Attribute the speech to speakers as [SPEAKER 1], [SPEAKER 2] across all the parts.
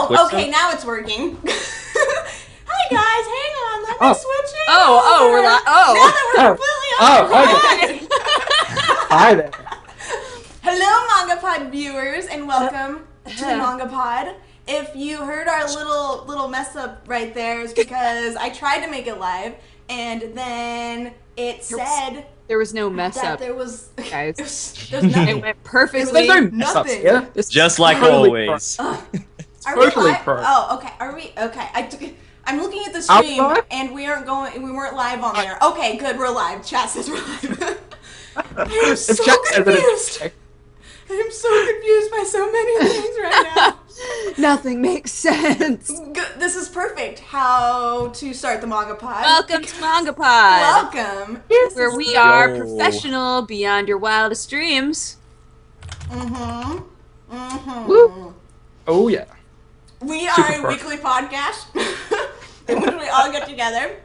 [SPEAKER 1] Oh,
[SPEAKER 2] Twitch
[SPEAKER 1] okay, now it's working. Hi guys, hang on, let me switch it.
[SPEAKER 3] We're not.
[SPEAKER 1] Now that we're completely
[SPEAKER 4] Hi there.
[SPEAKER 1] Hello, MangaPod viewers, and welcome to the MangaPod. If you heard our little mess up right there, it's because I tried to make it live, and then it said
[SPEAKER 3] There was no mess
[SPEAKER 1] that
[SPEAKER 3] up.
[SPEAKER 1] there was
[SPEAKER 3] Guys.
[SPEAKER 1] there's nothing.
[SPEAKER 3] It went perfectly.
[SPEAKER 4] There's no mess ups
[SPEAKER 1] Nothing.
[SPEAKER 4] here. It's
[SPEAKER 2] Just like
[SPEAKER 4] totally
[SPEAKER 2] always.
[SPEAKER 1] Are
[SPEAKER 4] Totally
[SPEAKER 1] we live?
[SPEAKER 4] pro.
[SPEAKER 1] Oh, okay. Are we? Okay. I'm looking at the stream,
[SPEAKER 4] Outside?
[SPEAKER 1] and we weren't live on there. Okay, good. We're live. Chat says we're live. I am so confused. I am so confused by so many things right now.
[SPEAKER 3] Nothing makes sense.
[SPEAKER 1] This is perfect. How to start the MangaPod.
[SPEAKER 3] Welcome to MangaPod,
[SPEAKER 1] Welcome.
[SPEAKER 3] where we are
[SPEAKER 2] Yo.
[SPEAKER 3] professional beyond your wildest dreams.
[SPEAKER 4] Woo. Oh yeah.
[SPEAKER 1] We
[SPEAKER 4] Super
[SPEAKER 1] are a
[SPEAKER 4] pro.
[SPEAKER 1] weekly podcast in which we all get together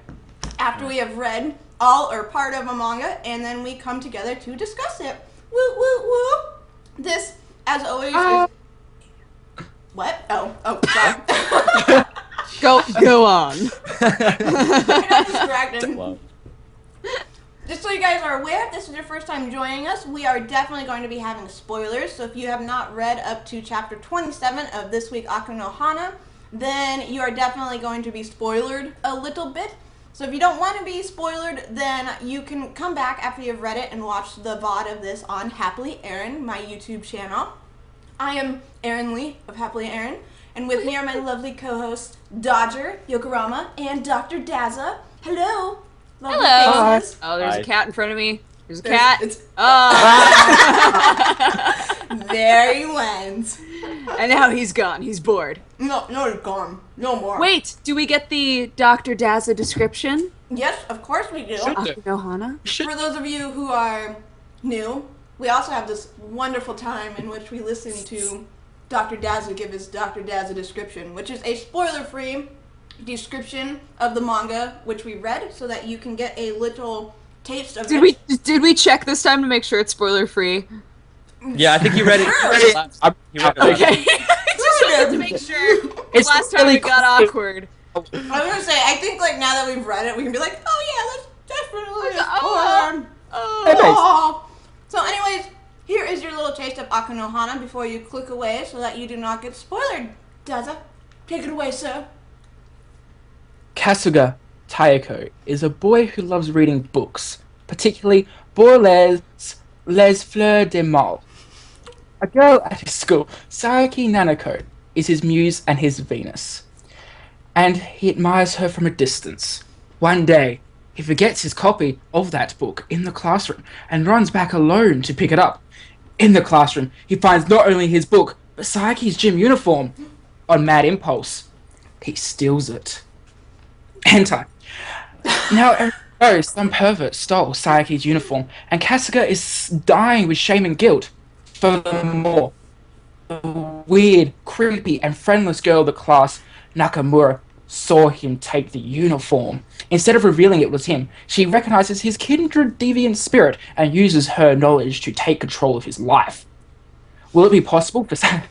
[SPEAKER 1] after we have read all or part of a manga, and then we come together to discuss it. Woo woo woo. This, as always, is... What? Oh, sorry.
[SPEAKER 3] Go on.
[SPEAKER 1] I got distracted.
[SPEAKER 2] Wow.
[SPEAKER 1] Just so you guys are aware, if this is your first time joining us, we are definitely going to be having spoilers. So if you have not read up to chapter 27 of this week Aku no Hana, then you are definitely going to be spoilered a little bit. So if you don't want to be spoilered, then you can come back after you've read it and watch the VOD of this on HappiLeeErin, my YouTube channel. I am Erin Lee of HappiLeeErin, and with me are my lovely co-hosts Dodger, Yokorama, and Dr. Daza. Hello! Lovely
[SPEAKER 3] Hello.
[SPEAKER 1] faces.
[SPEAKER 3] Oh, there's
[SPEAKER 2] Hi.
[SPEAKER 3] a cat in front of me. There's a cat.
[SPEAKER 1] Oh.
[SPEAKER 3] Oh.
[SPEAKER 1] There he went.
[SPEAKER 3] And now he's gone. He's bored.
[SPEAKER 1] No, it's gone. No more.
[SPEAKER 3] Wait, do we get the Dr. Daza description?
[SPEAKER 1] Yes, of course we do.
[SPEAKER 4] Should-
[SPEAKER 3] Aku no Hana?
[SPEAKER 1] For those of you who are new, we also have this wonderful time in which we listen to Dr. Daza give his Dr. Daza description, which is a spoiler-free description of the manga which we read, so that you can get a little taste of it.
[SPEAKER 3] Did we check this time to make sure it's spoiler free?
[SPEAKER 2] Yeah, I think he read it. He read it last. He read it last.
[SPEAKER 3] Okay. Just wanted to make sure.
[SPEAKER 4] It's
[SPEAKER 3] Last time
[SPEAKER 4] really
[SPEAKER 3] it got
[SPEAKER 4] cool.
[SPEAKER 3] awkward.
[SPEAKER 1] I was gonna say, I think like now that we've read it, we can be like, oh yeah, that's definitely a spoiler. Oh. So anyways, here is your little taste of Aku no Hana before you click away so that you do not get spoiled. Daza, take it away, sir.
[SPEAKER 4] Kasuga Taeko is a boy who loves reading books, particularly Les Fleurs de Mal. A girl at his school, Saiki Nanako, is his muse and his Venus, and he admires her from a distance. One day, he forgets his copy of that book in the classroom and runs back alone to pick it up. In the classroom, he finds not only his book, but Saiki's gym uniform. On mad impulse, he steals it. Hentai. Now everyone knows some pervert stole Saiki's uniform, and Kasuga is dying with shame and guilt. Furthermore, the weird, creepy, and friendless girl of the class, Nakamura, saw him take the uniform. Instead of revealing it was him, she recognizes his kindred deviant spirit and uses her knowledge to take control of his life. Will it be possible for Sakuga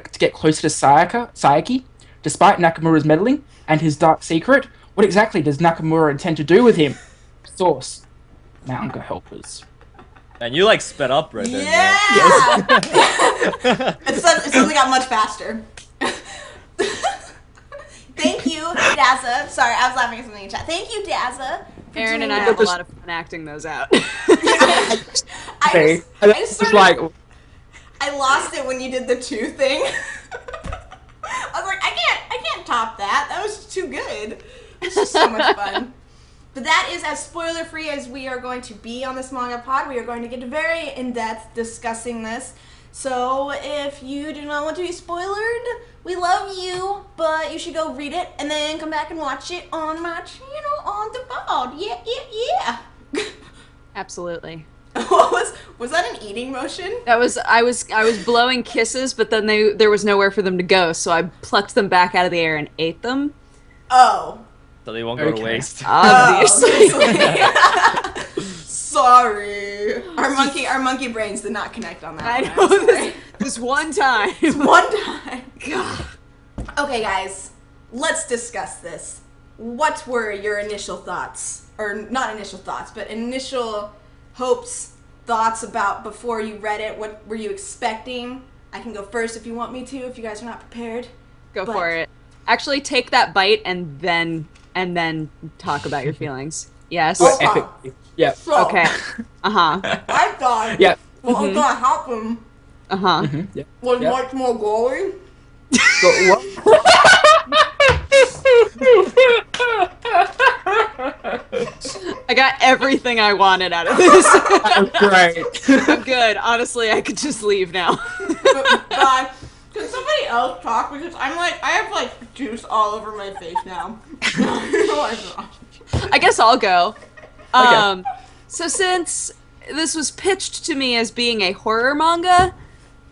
[SPEAKER 4] to get closer to Saiki, despite Nakamura's meddling and his dark secret? What exactly does Nakamura intend to do with him? Source: Manga Helpers.
[SPEAKER 2] And you like sped up right there.
[SPEAKER 1] Yeah! It suddenly got much faster. Thank you, Daza. Sorry, I was laughing at something in chat. Thank you, Daza.
[SPEAKER 3] Aaron and I have a lot of fun acting those out.
[SPEAKER 1] I lost it when you did the 2 thing. I was like, I can't top that. That was too good. It's just so much fun. But that is as spoiler-free as we are going to be on this manga pod. We are going to get very in-depth discussing this. So if you do not want to be spoiled, we love you, but you should go read it and then come back and watch it on my channel on the pod. Yeah.
[SPEAKER 3] Absolutely.
[SPEAKER 1] Was that an eating motion?
[SPEAKER 3] That was I was blowing kisses, but then there was nowhere for them to go, so I plucked them back out of the air and ate them.
[SPEAKER 1] Oh.
[SPEAKER 2] So they won't go to
[SPEAKER 4] Okay.
[SPEAKER 2] waste.
[SPEAKER 3] Obviously.
[SPEAKER 1] Sorry. Our monkey brains did not connect on that.
[SPEAKER 3] I
[SPEAKER 1] one.
[SPEAKER 3] know this one time.
[SPEAKER 1] One time. Okay, guys, let's discuss this. What were your initial thoughts? Or not initial thoughts, but initial hopes, thoughts about before you read it? What were you expecting? I can go first if you want me to, if you guys are not prepared.
[SPEAKER 3] Go for it. Actually, take that bite and then talk about your feelings. Yes.
[SPEAKER 4] Yeah.
[SPEAKER 1] So,
[SPEAKER 3] Okay. Uh-huh.
[SPEAKER 1] I thought
[SPEAKER 4] Yeah.
[SPEAKER 1] what was gonna happen
[SPEAKER 3] Uh-huh.
[SPEAKER 4] Yeah.
[SPEAKER 1] was
[SPEAKER 4] Yeah.
[SPEAKER 1] much more gory.
[SPEAKER 4] So what?
[SPEAKER 3] I got everything I wanted out of this.
[SPEAKER 4] Great.
[SPEAKER 3] I'm good. Honestly, I could just leave now.
[SPEAKER 1] Bye. Can somebody else talk? Because I have like juice all over my face now.
[SPEAKER 3] I guess I'll go. So since this was pitched to me as being a horror manga,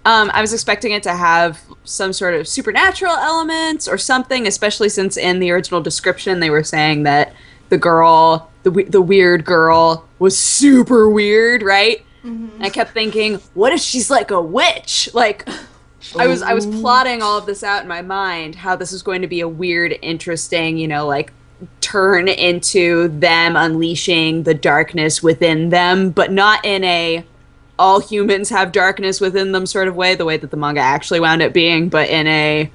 [SPEAKER 3] I was expecting it to have some sort of supernatural elements or something, especially since in the original description they were saying that the girl, the weird girl, was super weird, right? Mm-hmm. And I kept thinking, what if she's like a witch? Like, I was plotting all of this out in my mind, how this was going to be a weird, interesting, like, turn into them unleashing the darkness within them, but not in a all humans have darkness within them sort of way, the way that the manga actually wound up being, but in a,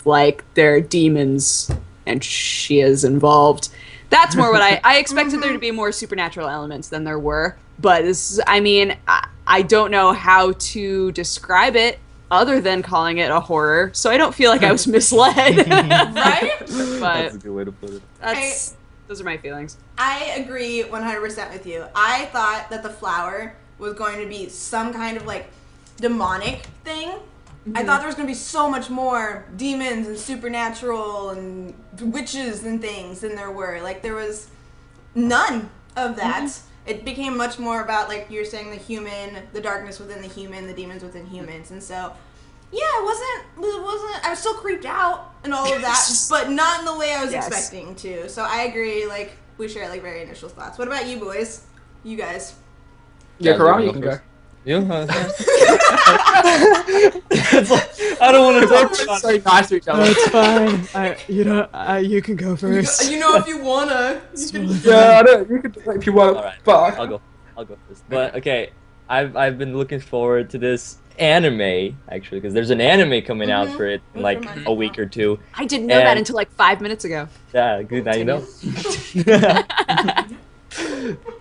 [SPEAKER 3] like, they're demons and she is involved. That's more what I expected there to be more supernatural elements than there were, but this, I don't know how to describe it other than calling it a horror, so I don't feel like I was misled.
[SPEAKER 1] Right?
[SPEAKER 3] But
[SPEAKER 2] That's a good way to put it.
[SPEAKER 3] Those are my feelings.
[SPEAKER 1] I agree 100% with you. I thought that the flower was going to be some kind of like demonic thing. Mm-hmm. I thought there was going to be so much more demons and supernatural and witches and things than there were. Like, there was none of that. Mm-hmm. It became much more about, like you were saying, the darkness within the human, the demons within humans. And so, yeah, it wasn't, I was still creeped out and all of that, but not in the way I was expecting to. So I agree, like, we share, like, very initial thoughts. What about you boys? You guys?
[SPEAKER 4] Yeah, Karama, you can go.
[SPEAKER 2] You? I don't want to talk about
[SPEAKER 4] so nice to each other.
[SPEAKER 5] It's fine. You can go first.
[SPEAKER 1] If you wanna.
[SPEAKER 4] Yeah, I know. You can do it if you want.
[SPEAKER 2] Alright,
[SPEAKER 4] But
[SPEAKER 2] I'll go first. But okay, I've been looking forward to this anime actually because there's an anime coming out for it in like a week or two.
[SPEAKER 3] I didn't know that until like 5 minutes ago.
[SPEAKER 2] Yeah, good. Now you know.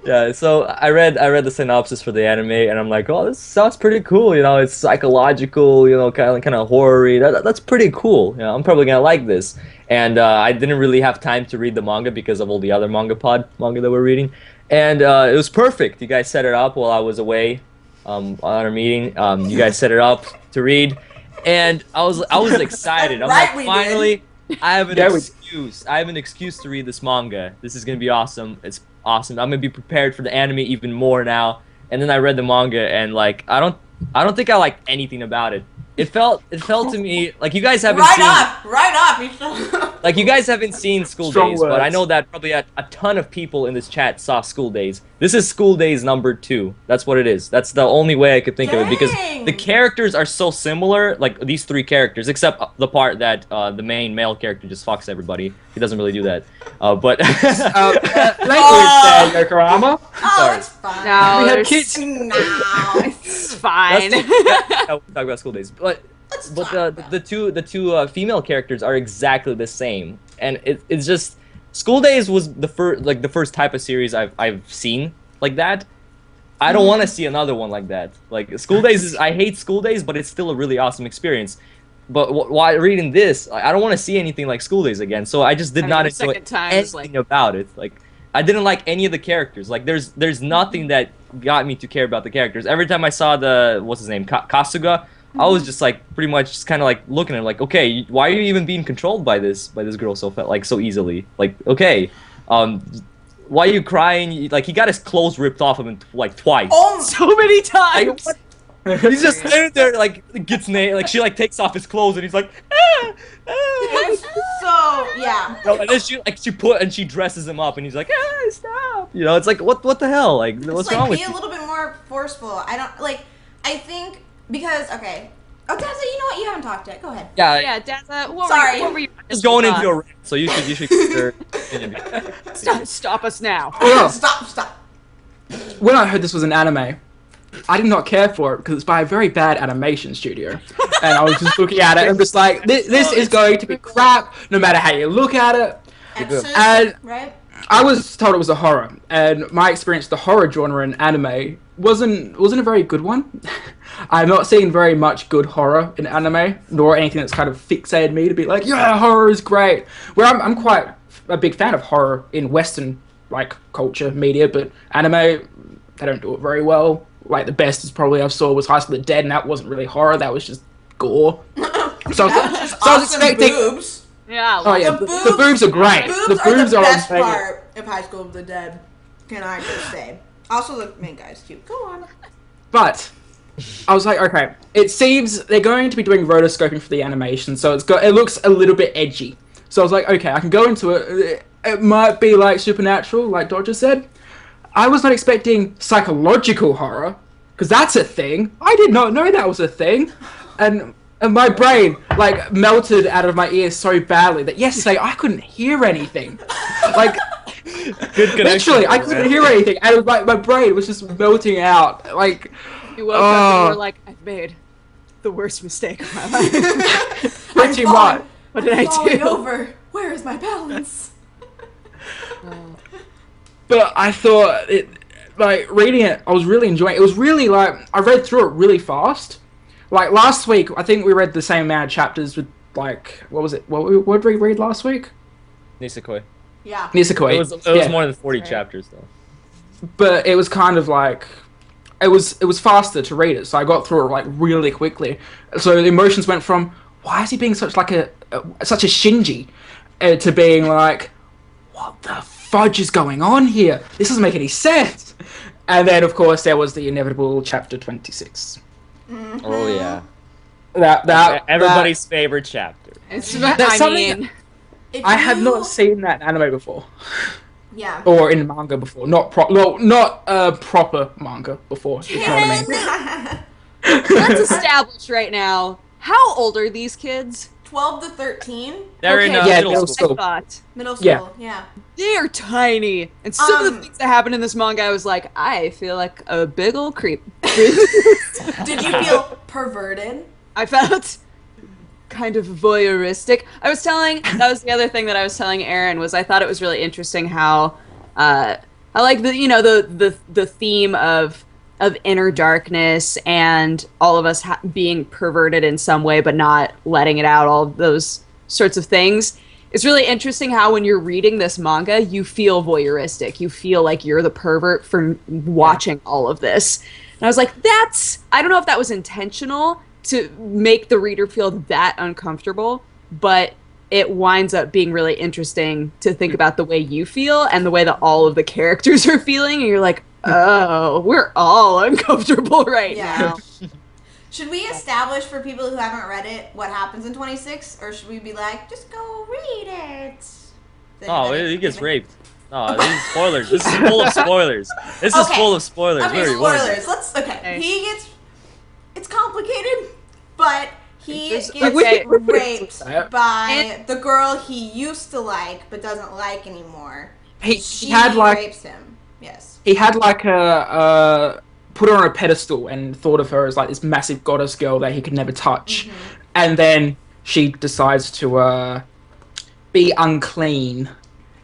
[SPEAKER 2] Yeah, so I read the synopsis for the anime and I'm like, oh, this sounds pretty cool. It's psychological. Kind of horror-y. That's pretty cool. I'm probably gonna like this. And I didn't really have time to read the manga because of all the other MangaPod manga that we're reading. And it was perfect. You guys set it up while I was away on our meeting. You guys set it up to read, and I was excited. I'm
[SPEAKER 1] Right,
[SPEAKER 2] like, finally, I have an
[SPEAKER 4] Yeah,
[SPEAKER 2] excuse. I have an excuse to read this manga. This is gonna be awesome. It's awesome. I'm gonna be prepared for the anime even more now. And then I read the manga, and like, I don't think I liked anything about it. It felt to me like you guys haven't seen.
[SPEAKER 1] Right off.
[SPEAKER 2] Like, you guys haven't seen School
[SPEAKER 4] Strong
[SPEAKER 2] Days, but I
[SPEAKER 4] words.
[SPEAKER 2] know that probably a ton of people in this chat saw School Days. This is School Days number 2. That's what it is. That's the only way I could think of it, because
[SPEAKER 1] Dang.
[SPEAKER 2] the characters are so similar, like these 3 characters, except the part that the main male character just fucks everybody. He doesn't really do that. But
[SPEAKER 4] language there, Yokorama.
[SPEAKER 1] Oh, it's fine.
[SPEAKER 3] No,
[SPEAKER 4] We have
[SPEAKER 3] there's-
[SPEAKER 4] kids.
[SPEAKER 1] No.
[SPEAKER 3] It's fine.
[SPEAKER 2] we'll talk about School Days. But the two female characters are exactly the same, and it's just School Days was the first type of series I've seen like that. I don't want to see another one like that. Like, School Days is, I hate School Days, but it's still a really awesome experience. But while reading this, I don't want to see anything like School Days again. So I just did not
[SPEAKER 3] the
[SPEAKER 2] enjoy
[SPEAKER 3] second time is
[SPEAKER 2] anything about it. Like, I didn't like any of the characters. Like, there's nothing that got me to care about the characters. Every time I saw what's his name, Kasuga, I was just like pretty much just kind of like looking at him like, okay, why are you even being controlled by this girl so easily? Like, okay, why are you crying? Like, he got his clothes ripped off him like twice.
[SPEAKER 1] Oh,
[SPEAKER 3] So many times.
[SPEAKER 2] Like, he's just standing there, like, gets naked, like, she, like, takes off his clothes, and he's like, ah, ah.
[SPEAKER 1] so yeah.
[SPEAKER 2] No, and then she dresses him up, and he's like, ah, stop. It's like, what the hell? Like, what's
[SPEAKER 1] It's like,
[SPEAKER 2] wrong with
[SPEAKER 1] be a
[SPEAKER 2] you?
[SPEAKER 1] little bit more forceful. I think because, okay, Oh, Dazza, you know what? You haven't talked yet. Go ahead.
[SPEAKER 2] Yeah,
[SPEAKER 3] Yeah, Dazza, what
[SPEAKER 1] Sorry.
[SPEAKER 3] were you
[SPEAKER 2] just going into a rant, so you should consider.
[SPEAKER 3] Stop us now.
[SPEAKER 4] Well,
[SPEAKER 1] Stop.
[SPEAKER 4] when I heard this was an anime, I did not care for it because it's by a very bad animation studio. And I was just looking at it and just like, this is going to be crap no matter how you look at it. And
[SPEAKER 1] right?
[SPEAKER 4] I was told it was a horror, and my experience with the horror genre in anime wasn't a very good one. I've not seen very much good horror in anime, nor anything that's kind of fixated me to be like, yeah, horror is great. Where I'm quite a big fan of horror in Western like culture media, but anime, they don't do it very well. Like the best is probably I saw was High School of the Dead, and that wasn't really horror. That was just gore. So I was expecting.
[SPEAKER 1] Boobs.
[SPEAKER 3] Yeah.
[SPEAKER 4] Oh yeah, the boobs are great.
[SPEAKER 1] Boobs
[SPEAKER 4] The boobs
[SPEAKER 1] are the best
[SPEAKER 4] on
[SPEAKER 1] part of High School of the Dead. Can I just say? Also, the main guy's cute. Go on.
[SPEAKER 4] But I was like, okay, it seems they're going to be doing rotoscoping for the animation, so it looks a little bit edgy. So I was like, okay, I can go into it. It might be like supernatural, like Dodger said. I was not expecting psychological horror, because that's a thing. I did not know that was a thing. And my brain, like, melted out of my ears so badly that yesterday I couldn't hear anything. Like,
[SPEAKER 2] Good connection.
[SPEAKER 4] literally, I couldn't hear anything. And it was like, my brain was just melting out. Like,
[SPEAKER 3] You woke up and you were like, I've made the worst mistake of my life.
[SPEAKER 4] pretty much.
[SPEAKER 3] What did I
[SPEAKER 1] Falling
[SPEAKER 3] do?
[SPEAKER 1] over. Where is my balance?
[SPEAKER 4] But I thought, like, reading it, I was really enjoying it. It was really, like, I read through it really fast. Like, last week, I think we read the same amount of chapters with, like, what was it? What did we read last week?
[SPEAKER 2] Nisekoi.
[SPEAKER 1] Yeah.
[SPEAKER 4] Nisekoi.
[SPEAKER 2] It was
[SPEAKER 4] yeah.
[SPEAKER 2] more than 40
[SPEAKER 1] Right.
[SPEAKER 2] chapters though.
[SPEAKER 4] But it was kind of like, it was faster to read it, so I got through it, like, really quickly. So the emotions went from, why is he being such a Shinji, to being like, what the fudge is going on here? This doesn't make any sense. And then, of course, there was the inevitable chapter 26.
[SPEAKER 2] Oh yeah.
[SPEAKER 4] That
[SPEAKER 2] Everybody's favorite chapter.
[SPEAKER 3] It's,
[SPEAKER 4] That's
[SPEAKER 3] I
[SPEAKER 4] something-
[SPEAKER 3] mean,
[SPEAKER 4] I have not seen that in anime before,
[SPEAKER 1] Yeah.
[SPEAKER 4] or in manga before. Not proper manga before. If you know what I mean.
[SPEAKER 3] let's establish right now, how old are these kids?
[SPEAKER 1] 12 to 13.
[SPEAKER 2] They're in
[SPEAKER 3] Okay.
[SPEAKER 4] Yeah,
[SPEAKER 2] middle
[SPEAKER 4] middle
[SPEAKER 2] school.
[SPEAKER 4] school.
[SPEAKER 3] I thought.
[SPEAKER 1] Middle school.
[SPEAKER 4] Yeah.
[SPEAKER 1] Yeah.
[SPEAKER 3] They are tiny. And some of the things that happen in this manga, I was like, I feel like a big ol' creep.
[SPEAKER 1] Did you feel perverted?
[SPEAKER 3] I felt kind of voyeuristic. That was the other thing that I was telling Aaron, was I thought it was really interesting how I like the theme of inner darkness and all of us being perverted in some way but not letting it out, all of those sorts of things. It's really interesting how when you're reading this manga, you feel voyeuristic. You feel like you're the pervert for watching all of this. And I was like, I don't know if that was intentional to make the reader feel that uncomfortable, but it winds up being really interesting to think about the way you feel and the way that all of the characters are feeling. And you're like, oh, we're all uncomfortable right
[SPEAKER 1] Yeah.
[SPEAKER 3] now.
[SPEAKER 1] Should we establish for people who haven't read it what happens in 26, or should we be like, just go read it?
[SPEAKER 2] Oh, he gets raped. No, these are spoilers. This is full of spoilers. This is
[SPEAKER 1] Okay.
[SPEAKER 2] full of spoilers.
[SPEAKER 1] Okay,
[SPEAKER 2] Very warning.
[SPEAKER 1] spoilers. Okay.
[SPEAKER 3] Okay.
[SPEAKER 1] He gets. It's complicated, but he
[SPEAKER 3] There's-
[SPEAKER 1] gets
[SPEAKER 3] okay.
[SPEAKER 1] raped by the girl he used to like but doesn't like anymore.
[SPEAKER 4] He
[SPEAKER 1] She
[SPEAKER 4] had like
[SPEAKER 1] rapes him. Yes.
[SPEAKER 4] he had like a put her on a pedestal and thought of her as like this massive goddess girl that he could never touch, and then she decides to be unclean.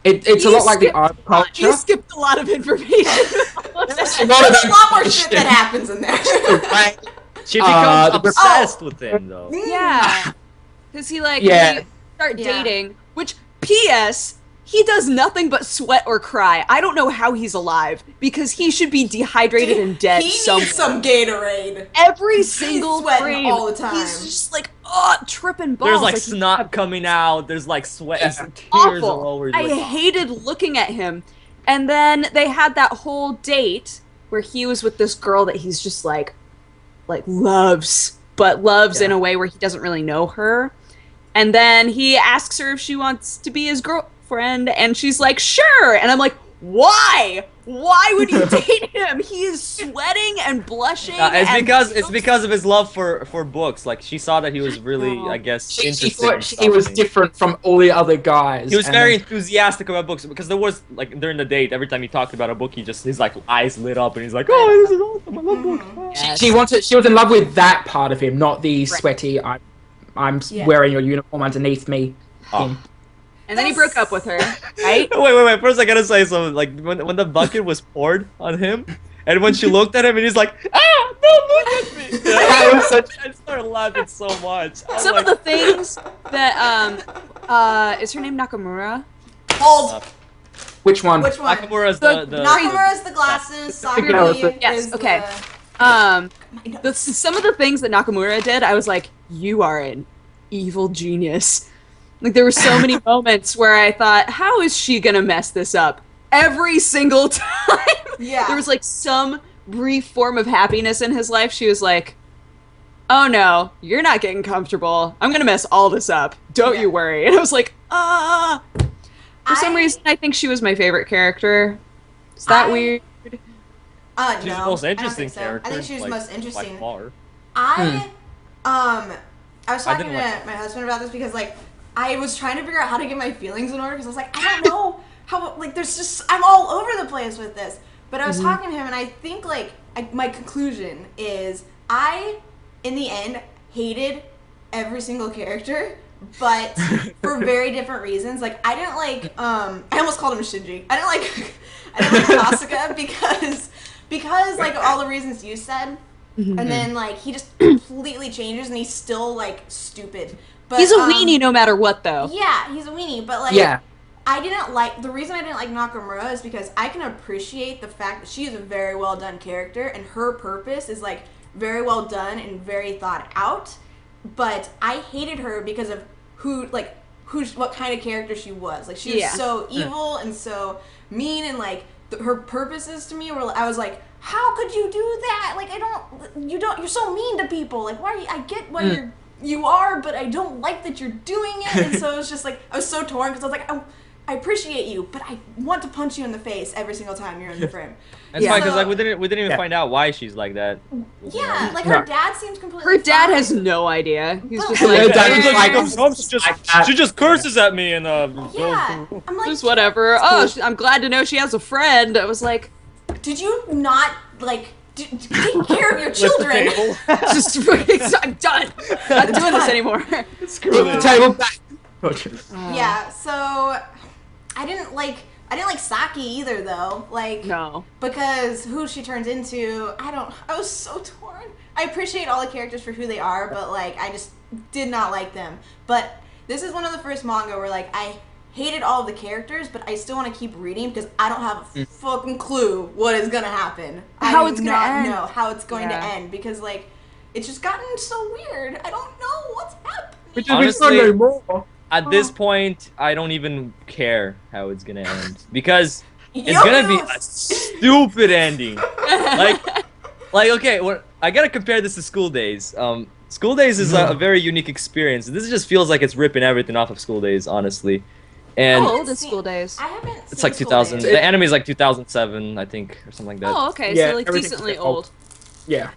[SPEAKER 4] It's a lot like the art culture.
[SPEAKER 3] You skipped a lot of information.
[SPEAKER 1] There's a lot more shit that happens in there.
[SPEAKER 2] She becomes
[SPEAKER 4] the-
[SPEAKER 2] obsessed with him, though.
[SPEAKER 3] Yeah. Because he
[SPEAKER 4] Yeah.
[SPEAKER 3] they start
[SPEAKER 1] Yeah.
[SPEAKER 3] dating, which, P.S., he does nothing but sweat or cry. I don't know how he's alive, because he should be dehydrated and dead
[SPEAKER 1] He
[SPEAKER 3] somewhere.
[SPEAKER 1] needs some Gatorade.
[SPEAKER 3] Every single
[SPEAKER 1] sweating
[SPEAKER 3] frame,
[SPEAKER 1] all the time.
[SPEAKER 3] he's just like, tripping balls.
[SPEAKER 2] There's like
[SPEAKER 3] he-
[SPEAKER 2] snot coming out. There's like sweat.
[SPEAKER 4] Yeah.
[SPEAKER 2] Tears
[SPEAKER 3] awful.
[SPEAKER 2] all over.
[SPEAKER 3] I hated looking at him. And then they had that whole date where he was with this girl that he's just like loves, but loves in a way where he doesn't really know her. And then he asks her if she wants to be his girlfriend, and she's like, sure. And I'm like, why? Why would you date him? He is sweating and blushing.
[SPEAKER 2] It's because of his love for books. Like she saw that he was really, I guess,
[SPEAKER 4] She
[SPEAKER 2] interested.
[SPEAKER 4] thought he was different from all the other guys.
[SPEAKER 2] He was
[SPEAKER 4] and
[SPEAKER 2] very
[SPEAKER 4] then-
[SPEAKER 2] enthusiastic about books because there was like during the date, every time he talked about a book, his like eyes lit up and he's like, "Oh, this is awesome! I love books."
[SPEAKER 3] Yes.
[SPEAKER 4] She was in love with that part of him, not the sweaty. I'm wearing your uniform underneath me.
[SPEAKER 2] Oh.
[SPEAKER 4] Thing.
[SPEAKER 3] And then he broke up with her, right?
[SPEAKER 2] Wait. First, I gotta say something. Like when the bucket was poured on him, and when she looked at him, and he's like, "Ah, don't look at me!" I started laughing so much.
[SPEAKER 3] Some of the things that is her name Nakamura?
[SPEAKER 1] Hold.
[SPEAKER 4] Which one?
[SPEAKER 1] Which one?
[SPEAKER 2] Nakamura's
[SPEAKER 3] The-
[SPEAKER 1] Nakamura's the glasses. Sakura
[SPEAKER 3] Yes,
[SPEAKER 1] is
[SPEAKER 3] okay. Some of the things that Nakamura did, I was like, you are an evil genius. Like, there were so many moments where I thought, how is she gonna mess this up? Every single time.
[SPEAKER 1] Yeah.
[SPEAKER 3] There was like some brief form of happiness in his life. She was like, oh no, you're not getting comfortable. I'm gonna mess all this up. Don't you worry. And I was like, ah. For some reason, I think she was my favorite character. Is that weird?
[SPEAKER 2] She's
[SPEAKER 1] no,
[SPEAKER 2] the most
[SPEAKER 1] I don't
[SPEAKER 2] interesting
[SPEAKER 1] think so.
[SPEAKER 2] character.
[SPEAKER 1] I think she was
[SPEAKER 2] like,
[SPEAKER 1] most interesting.
[SPEAKER 2] by far.
[SPEAKER 1] I was talking to
[SPEAKER 2] didn't like
[SPEAKER 1] my husband about this because like I was trying to figure out how to get my feelings in order because I was like, I don't know how, like there's just, I'm all over the place with this. But I was talking to him and I think like my conclusion is I, in the end, hated every single character, but for very different reasons. Like I didn't like, I almost called him Shinji. I didn't like Kasuga because like all the reasons you said. And then like he just completely changes and he's still like stupid. But
[SPEAKER 3] He's a weenie no matter what, though.
[SPEAKER 1] yeah, he's a weenie, but like
[SPEAKER 4] Yeah.
[SPEAKER 1] I didn't like the reason I didn't like Nakamura is because I can appreciate the fact that she is a very well done character and her purpose is like very well done and very thought out. But I hated her because of what kind of character she was. Like she was so evil and so mean and like her purposes to me were, I was like, how could you do that? Like you're so mean to people. Like why are you, I get why you are, but I don't like that you're doing it. And so it was just like I was so torn because I was like, I appreciate you, but I want to punch you in the face every single time you're in the frame.
[SPEAKER 2] That's fine because
[SPEAKER 1] So-
[SPEAKER 2] like we didn't even find out why she's like that.
[SPEAKER 1] Yeah, like her dad seems completely.
[SPEAKER 3] Her dad
[SPEAKER 1] fine.
[SPEAKER 3] has no idea. He's just
[SPEAKER 1] Her
[SPEAKER 3] like,
[SPEAKER 4] dad was like,
[SPEAKER 2] she just curses at me and
[SPEAKER 1] Yeah, I'm like,
[SPEAKER 3] just whatever. Oh, I'm glad to know she has a friend. I was like,
[SPEAKER 1] did you not like take care of your children?
[SPEAKER 3] just I'm done. Not doing this anymore.
[SPEAKER 4] The table back.
[SPEAKER 1] Yeah, so I didn't like Saki either though, like
[SPEAKER 3] No.
[SPEAKER 1] because who she turns into, I was so torn. I appreciate all the characters for who they are, but like I just did not like them. But this is one of the first manga where like I hated all of the characters, but I still want to keep reading because I don't have a fucking clue what is gonna happen.
[SPEAKER 3] How
[SPEAKER 1] I
[SPEAKER 3] it's
[SPEAKER 1] do
[SPEAKER 3] gonna
[SPEAKER 1] not
[SPEAKER 3] end.
[SPEAKER 1] know how it's going to
[SPEAKER 3] Yeah.
[SPEAKER 1] end because like it's just gotten so weird. I don't know what's happening.
[SPEAKER 4] Which
[SPEAKER 2] Honestly-
[SPEAKER 4] is no more.
[SPEAKER 2] At this point, I don't even care how it's gonna end because it's
[SPEAKER 1] Yo!
[SPEAKER 2] gonna be a stupid ending. like okay, I gotta compare this to School Days. School Days is a very unique experience. This just feels like it's ripping everything off of School Days, honestly. And
[SPEAKER 3] How old is School Days?
[SPEAKER 1] I haven't.
[SPEAKER 2] it's
[SPEAKER 1] seen
[SPEAKER 2] like
[SPEAKER 1] School
[SPEAKER 2] 2000.
[SPEAKER 1] Days.
[SPEAKER 2] The anime is like 2007, I think, or something like that.
[SPEAKER 3] Oh, okay.
[SPEAKER 4] Yeah,
[SPEAKER 3] So like
[SPEAKER 4] everything's
[SPEAKER 3] decently
[SPEAKER 4] old.
[SPEAKER 3] old.
[SPEAKER 4] Yeah.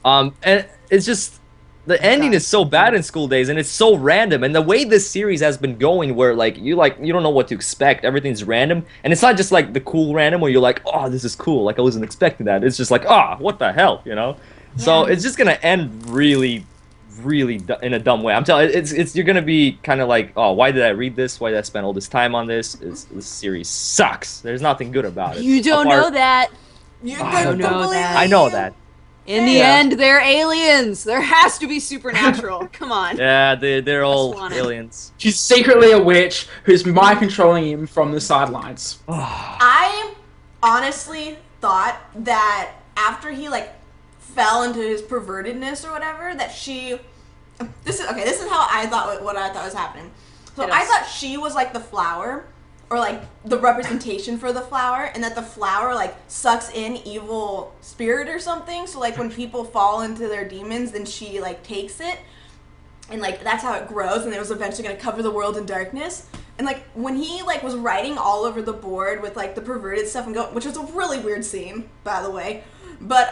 [SPEAKER 2] And it's just the ending is so bad in School Days, and it's so random. And the way this series has been going, where you don't know what to expect, everything's random, and it's not just like the cool random where you're like, oh, this is cool, like I wasn't expecting that. It's just like, what the hell, you know? So it's just gonna end really in a dumb way. I'm telling you're gonna be kind of like, oh, why did I read this? Why did I spend all this time on this? This series sucks. There's nothing good about it.
[SPEAKER 3] You don't
[SPEAKER 2] Apart-
[SPEAKER 3] know that.
[SPEAKER 1] You
[SPEAKER 2] I
[SPEAKER 1] don't
[SPEAKER 3] know
[SPEAKER 1] believe
[SPEAKER 3] that.
[SPEAKER 2] I know
[SPEAKER 1] you?
[SPEAKER 2] that.
[SPEAKER 3] In the end, they're aliens. There has to be supernatural. Come on.
[SPEAKER 2] Yeah, they're all
[SPEAKER 3] want it.
[SPEAKER 2] aliens.
[SPEAKER 4] She's secretly a witch who's mind controlling him from the sidelines.
[SPEAKER 1] I honestly thought that after he like fell into his pervertedness or whatever, that she. This is how I thought what I thought was happening. So
[SPEAKER 3] Hit
[SPEAKER 1] I
[SPEAKER 3] us.
[SPEAKER 1] thought she was like the flower, or like the representation for the flower, and that the flower like sucks in evil spirit or something. So like when people fall into their demons, then she like takes it, and like that's how it grows, and it was eventually gonna cover the world in darkness. And like when he like was writing all over the board with like the perverted stuff and which was a really weird scene, by the way. But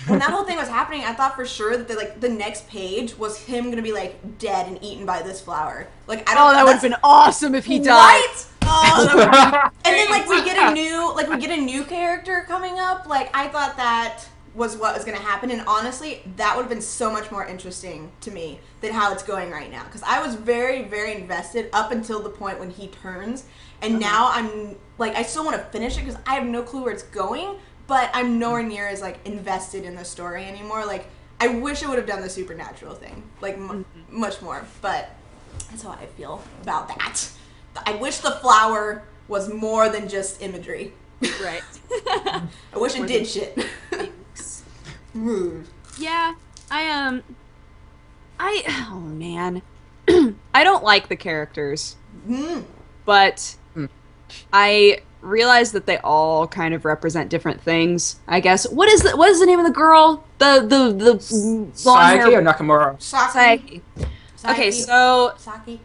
[SPEAKER 1] when that whole thing was happening, I thought for sure that the next page was him gonna be like dead and eaten by this flower. Like I don't.
[SPEAKER 3] Oh, that would have been awesome if he died.
[SPEAKER 1] Right? Oh, that would and then like we get a new character coming up. Like I thought that was what was gonna happen, and honestly, that would have been so much more interesting to me than how it's going right now. Because I was very, very invested up until the point when he turns, and now I'm like I still want to finish it because I have no clue where it's going. But I'm nowhere near as like invested in the story anymore. Like I wish I would have done the supernatural thing, like much more. But that's how I feel about that. I wish the flower was more than just imagery.
[SPEAKER 3] Right.
[SPEAKER 1] I wish it did shit.
[SPEAKER 3] Yeah, oh man, I don't like the characters, but I realize that they all kind of represent different things. I guess what is the name of the girl? The blonde hair.
[SPEAKER 4] Saiki or Nakamura?
[SPEAKER 3] Saiki. Okay, so
[SPEAKER 1] Saki.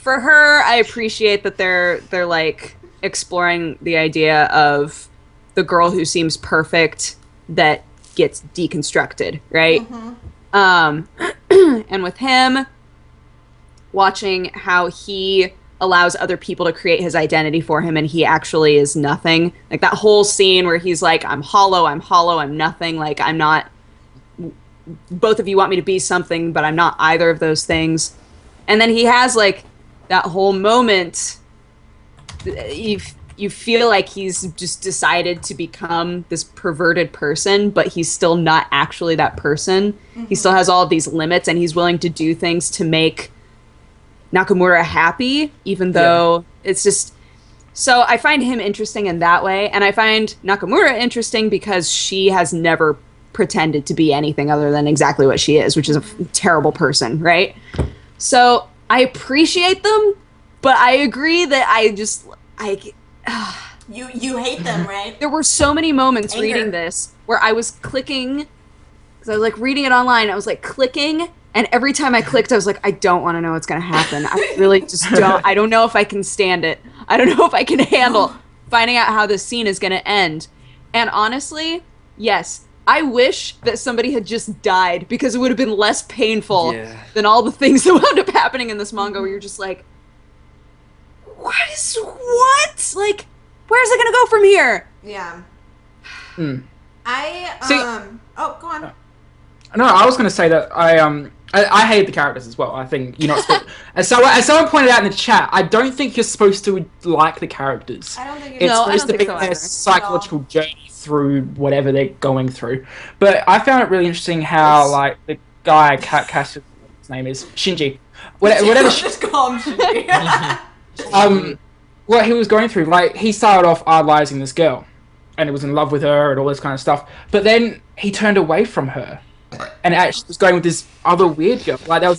[SPEAKER 3] for her, I appreciate that they're like exploring the idea of the girl who seems perfect that gets deconstructed, right? And with him, watching how he allows other people to create his identity for him and he actually is nothing. Like that whole scene where he's like, I'm hollow, I'm nothing, like I'm not, both of you want me to be something, but I'm not either of those things. And then he has like that whole moment, you feel like he's just decided to become this perverted person, but he's still not actually that person. He still has all of these limits and he's willing to do things to make Nakamura happy, even though it's just... So I find him interesting in that way, and I find Nakamura interesting because she has never pretended to be anything other than exactly what she is, which is a terrible person, right? So I appreciate them, but I agree that
[SPEAKER 1] You hate them, right?
[SPEAKER 3] there were so many moments reading this where I was clicking, because I was like reading it online, I was like clicking, and every time I clicked, I was like, I don't want to know what's going to happen. I really just don't. I don't know if I can stand it. I don't know if I can handle finding out how this scene is going to end. And honestly, yes, I wish that somebody had just died because it would have been less painful than all the things that wound up happening in this manga where you're just like, what? Like, where's it going to go from here?
[SPEAKER 1] Yeah. Oh, go on.
[SPEAKER 4] No, I was going to say that I hate the characters as well. I think you're not supposed... as someone pointed out in the chat, I don't think you're supposed to like the characters.
[SPEAKER 1] I don't think
[SPEAKER 4] it's
[SPEAKER 1] no,
[SPEAKER 4] supposed to be their psychological journey through whatever they're going through. But I found it really interesting how, like, the guy, his name is Shinji. Whatever.
[SPEAKER 1] Just call him Shinji.
[SPEAKER 4] What he was going through, like, he started off idolizing this girl, and he was in love with her and all this kind of stuff. But then he turned away from her. And actually was going with this other weird girl. Like, there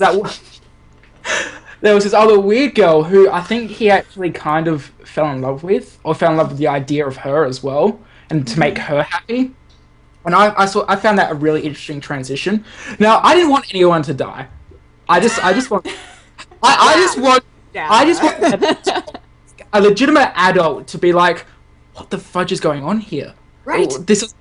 [SPEAKER 4] was this other weird girl who I think he actually kind of fell in love with, or fell in love with the idea of her as well, and to make her happy. And I found that a really interesting transition. Now, I didn't want anyone to die. I just want a legitimate adult to be like, what the fudge is going on here?
[SPEAKER 3] Right.
[SPEAKER 4] This is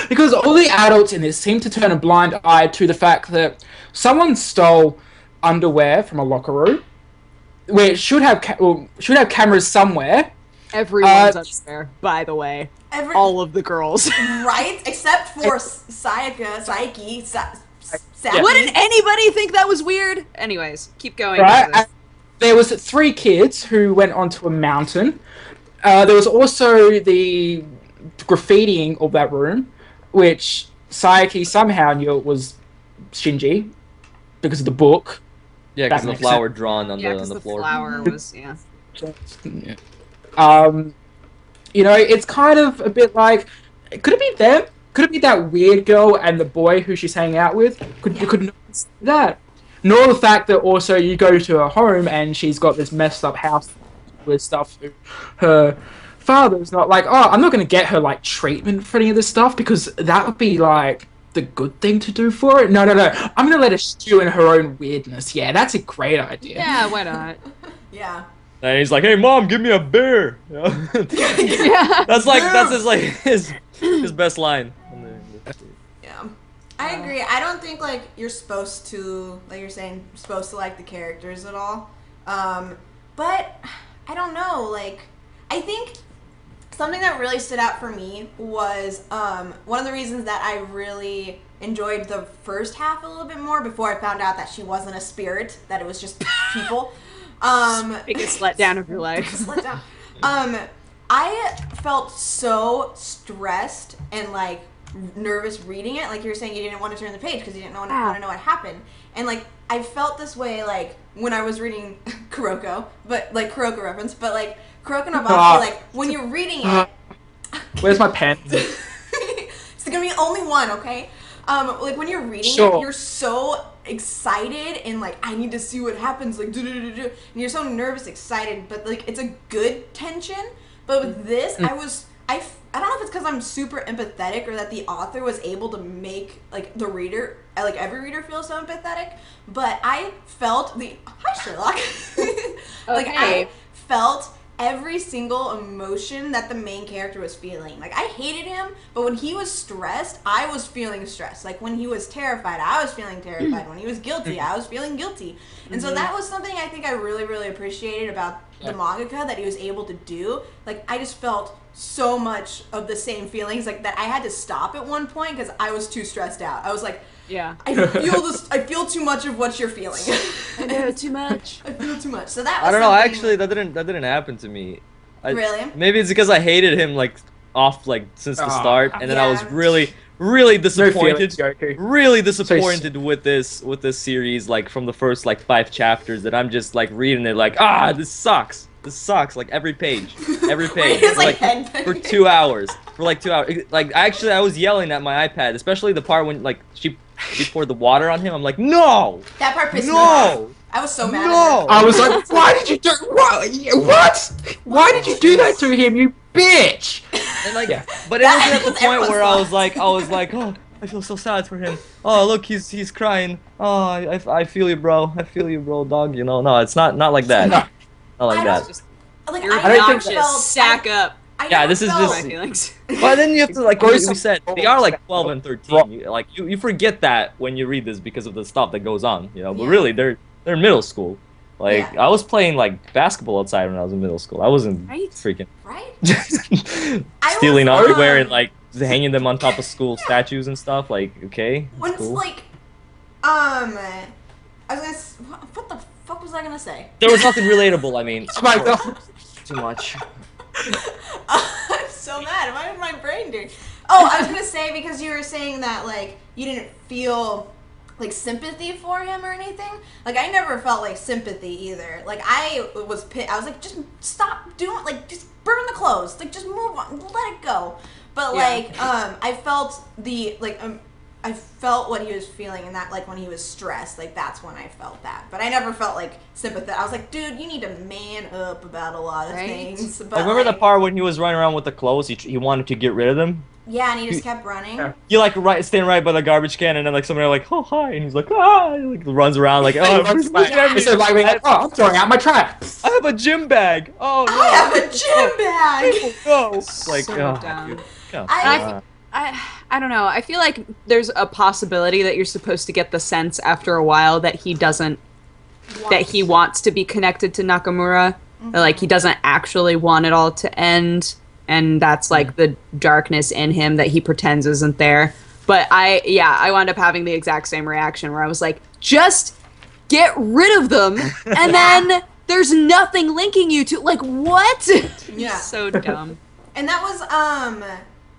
[SPEAKER 4] because all the adults in this seem to turn a blind eye to the fact that someone stole underwear from a locker room, where it should have cameras somewhere.
[SPEAKER 3] Everyone's underwear, by the way. All of the girls.
[SPEAKER 1] Right? Except for Saiki.
[SPEAKER 3] Wouldn't anybody think that was weird? Anyways, keep going.
[SPEAKER 4] Right? There was 3 kids who went onto a mountain. There was also the graffitiing of that room, which Saiki somehow knew it was Shinji because of the book.
[SPEAKER 2] Yeah, because the flower drawn on the floor.
[SPEAKER 3] Flower was
[SPEAKER 4] You know, it's kind of a bit like, could it be them? Could it be that weird girl and the boy who she's hanging out with? Could not see that. Nor the fact that also you go to her home and she's got this messed up house with stuff. Her father's not like, oh, I'm not going to get her like treatment for any of this stuff because that would be like the good thing to do for it. No. I'm going to let her stew in her own weirdness. Yeah, that's a great idea.
[SPEAKER 3] Yeah, why not?
[SPEAKER 1] Yeah.
[SPEAKER 2] And he's like, "Hey, mom, give me a beer." You know?
[SPEAKER 3] Yeah.
[SPEAKER 2] That's his best line.
[SPEAKER 1] Yeah, I agree. I don't think like you're supposed to, like you're saying, supposed to like the characters at all. But I don't know. Like, I think something that really stood out for me was one of the reasons that I really enjoyed the first half a little bit more before I found out that she wasn't a spirit, that it was just people.
[SPEAKER 3] Biggest letdown of your life.
[SPEAKER 1] Letdown. I felt so stressed and like nervous reading it. Like you were saying, you didn't want to turn the page because you didn't want to know what happened. And like I felt this way like when I was reading Kuroko, but like Kuroko reference, but like Kuroko no Baki, like when you're reading it.
[SPEAKER 4] Where's my pen?
[SPEAKER 1] It's gonna be only one, okay? Like when you're reading it, you're so excited and like I need to see what happens, like and you're so nervous, excited, but like it's a good tension. But with this, I don't know if it's because I'm super empathetic or that the author was able to make like the reader, like every reader feel so empathetic. But I felt hi Sherlock. Like I felt every single emotion that the main character was feeling. Like I hated him, but when he was stressed, I was feeling stressed. Like when he was terrified, I was feeling terrified. When he was guilty, I was feeling guilty. And so that was something I think I really, really appreciated about the mangaka that he was able to do. Like I just felt so much of the same feelings, like that I had to stop at one point because I was too stressed out. I was like, I feel too much of what you're feeling.
[SPEAKER 3] I know too much.
[SPEAKER 1] I feel too much. So that was
[SPEAKER 2] I don't know. Actually, that didn't happen to me.
[SPEAKER 1] Really?
[SPEAKER 2] Maybe it's because I hated him like off like since the start, and then I was really disappointed. Really disappointed with this series, like from the first like 5 chapters. That I'm just like reading it like this sucks. This sucks. Like every page.
[SPEAKER 1] It's like
[SPEAKER 2] for 2 hours. For like 2 hours. Like actually, I was yelling at my iPad, especially the part when like she poured the water on him. I'm like, no.
[SPEAKER 1] That part pissed me off. I was so mad.
[SPEAKER 2] No.
[SPEAKER 4] I was like, why did you do what? Why did you do that to him, you bitch?
[SPEAKER 2] And like, but it was at the point where I was like, oh, I feel so sad for him. Oh, look, he's crying. Oh, I feel you, bro. I feel you, bro, dog. You know, no, it's not like that. Not like that.
[SPEAKER 1] Like,
[SPEAKER 3] You're
[SPEAKER 1] I
[SPEAKER 3] obnoxious. Sack up.
[SPEAKER 2] This is just.
[SPEAKER 3] My feelings.
[SPEAKER 2] But then you have to like we said they are like 12 and 13. You forget that when you read this because of the stuff that goes on, you know. But really, they're middle school. Like I was playing like basketball outside when I was in middle school. I wasn't freaking stealing underwear and like hanging them on top of school statues and stuff. Like
[SPEAKER 1] when
[SPEAKER 2] cool.
[SPEAKER 1] like I was gonna what the fuck was I gonna say?
[SPEAKER 2] There was nothing relatable. I mean,
[SPEAKER 4] Oh my god.
[SPEAKER 2] too much.
[SPEAKER 1] I'm so mad. Why did my brain do? Oh, I was gonna say because you were saying that like you didn't feel like sympathy for him or anything. Like I never felt like sympathy either. Like I was pissed. I was like, just stop doing. Like just burn the clothes. Like just move on. Let it go. But like I felt I felt what he was feeling, and that like when he was stressed, like that's when I felt that. But I never felt like sympathy. I was like, dude, you need to man up about a lot of things. But,
[SPEAKER 2] remember the part when he was running around with the clothes? He wanted to get rid of them.
[SPEAKER 1] Yeah, and he just kept running. Yeah.
[SPEAKER 2] He like standing right by the garbage can, and then like somebody like, oh hi, and he's like, ah, he, like runs around like, oh,
[SPEAKER 4] I'm throwing out my traps.
[SPEAKER 2] I have a gym bag. Oh no.
[SPEAKER 1] I have a gym bag.
[SPEAKER 2] No. Like,
[SPEAKER 3] so dumb.
[SPEAKER 2] Dude.
[SPEAKER 3] I don't know. I feel like there's a possibility that you're supposed to get the sense after a while that he doesn't, that he wants to be connected to Nakamura. Like he doesn't actually want it all to end. And that's like the darkness in him that he pretends isn't there. But I wound up having the exact same reaction where I was like, just get rid of them. And then there's nothing linking you to, like, what?
[SPEAKER 1] Yeah.
[SPEAKER 3] So dumb.
[SPEAKER 1] And that was,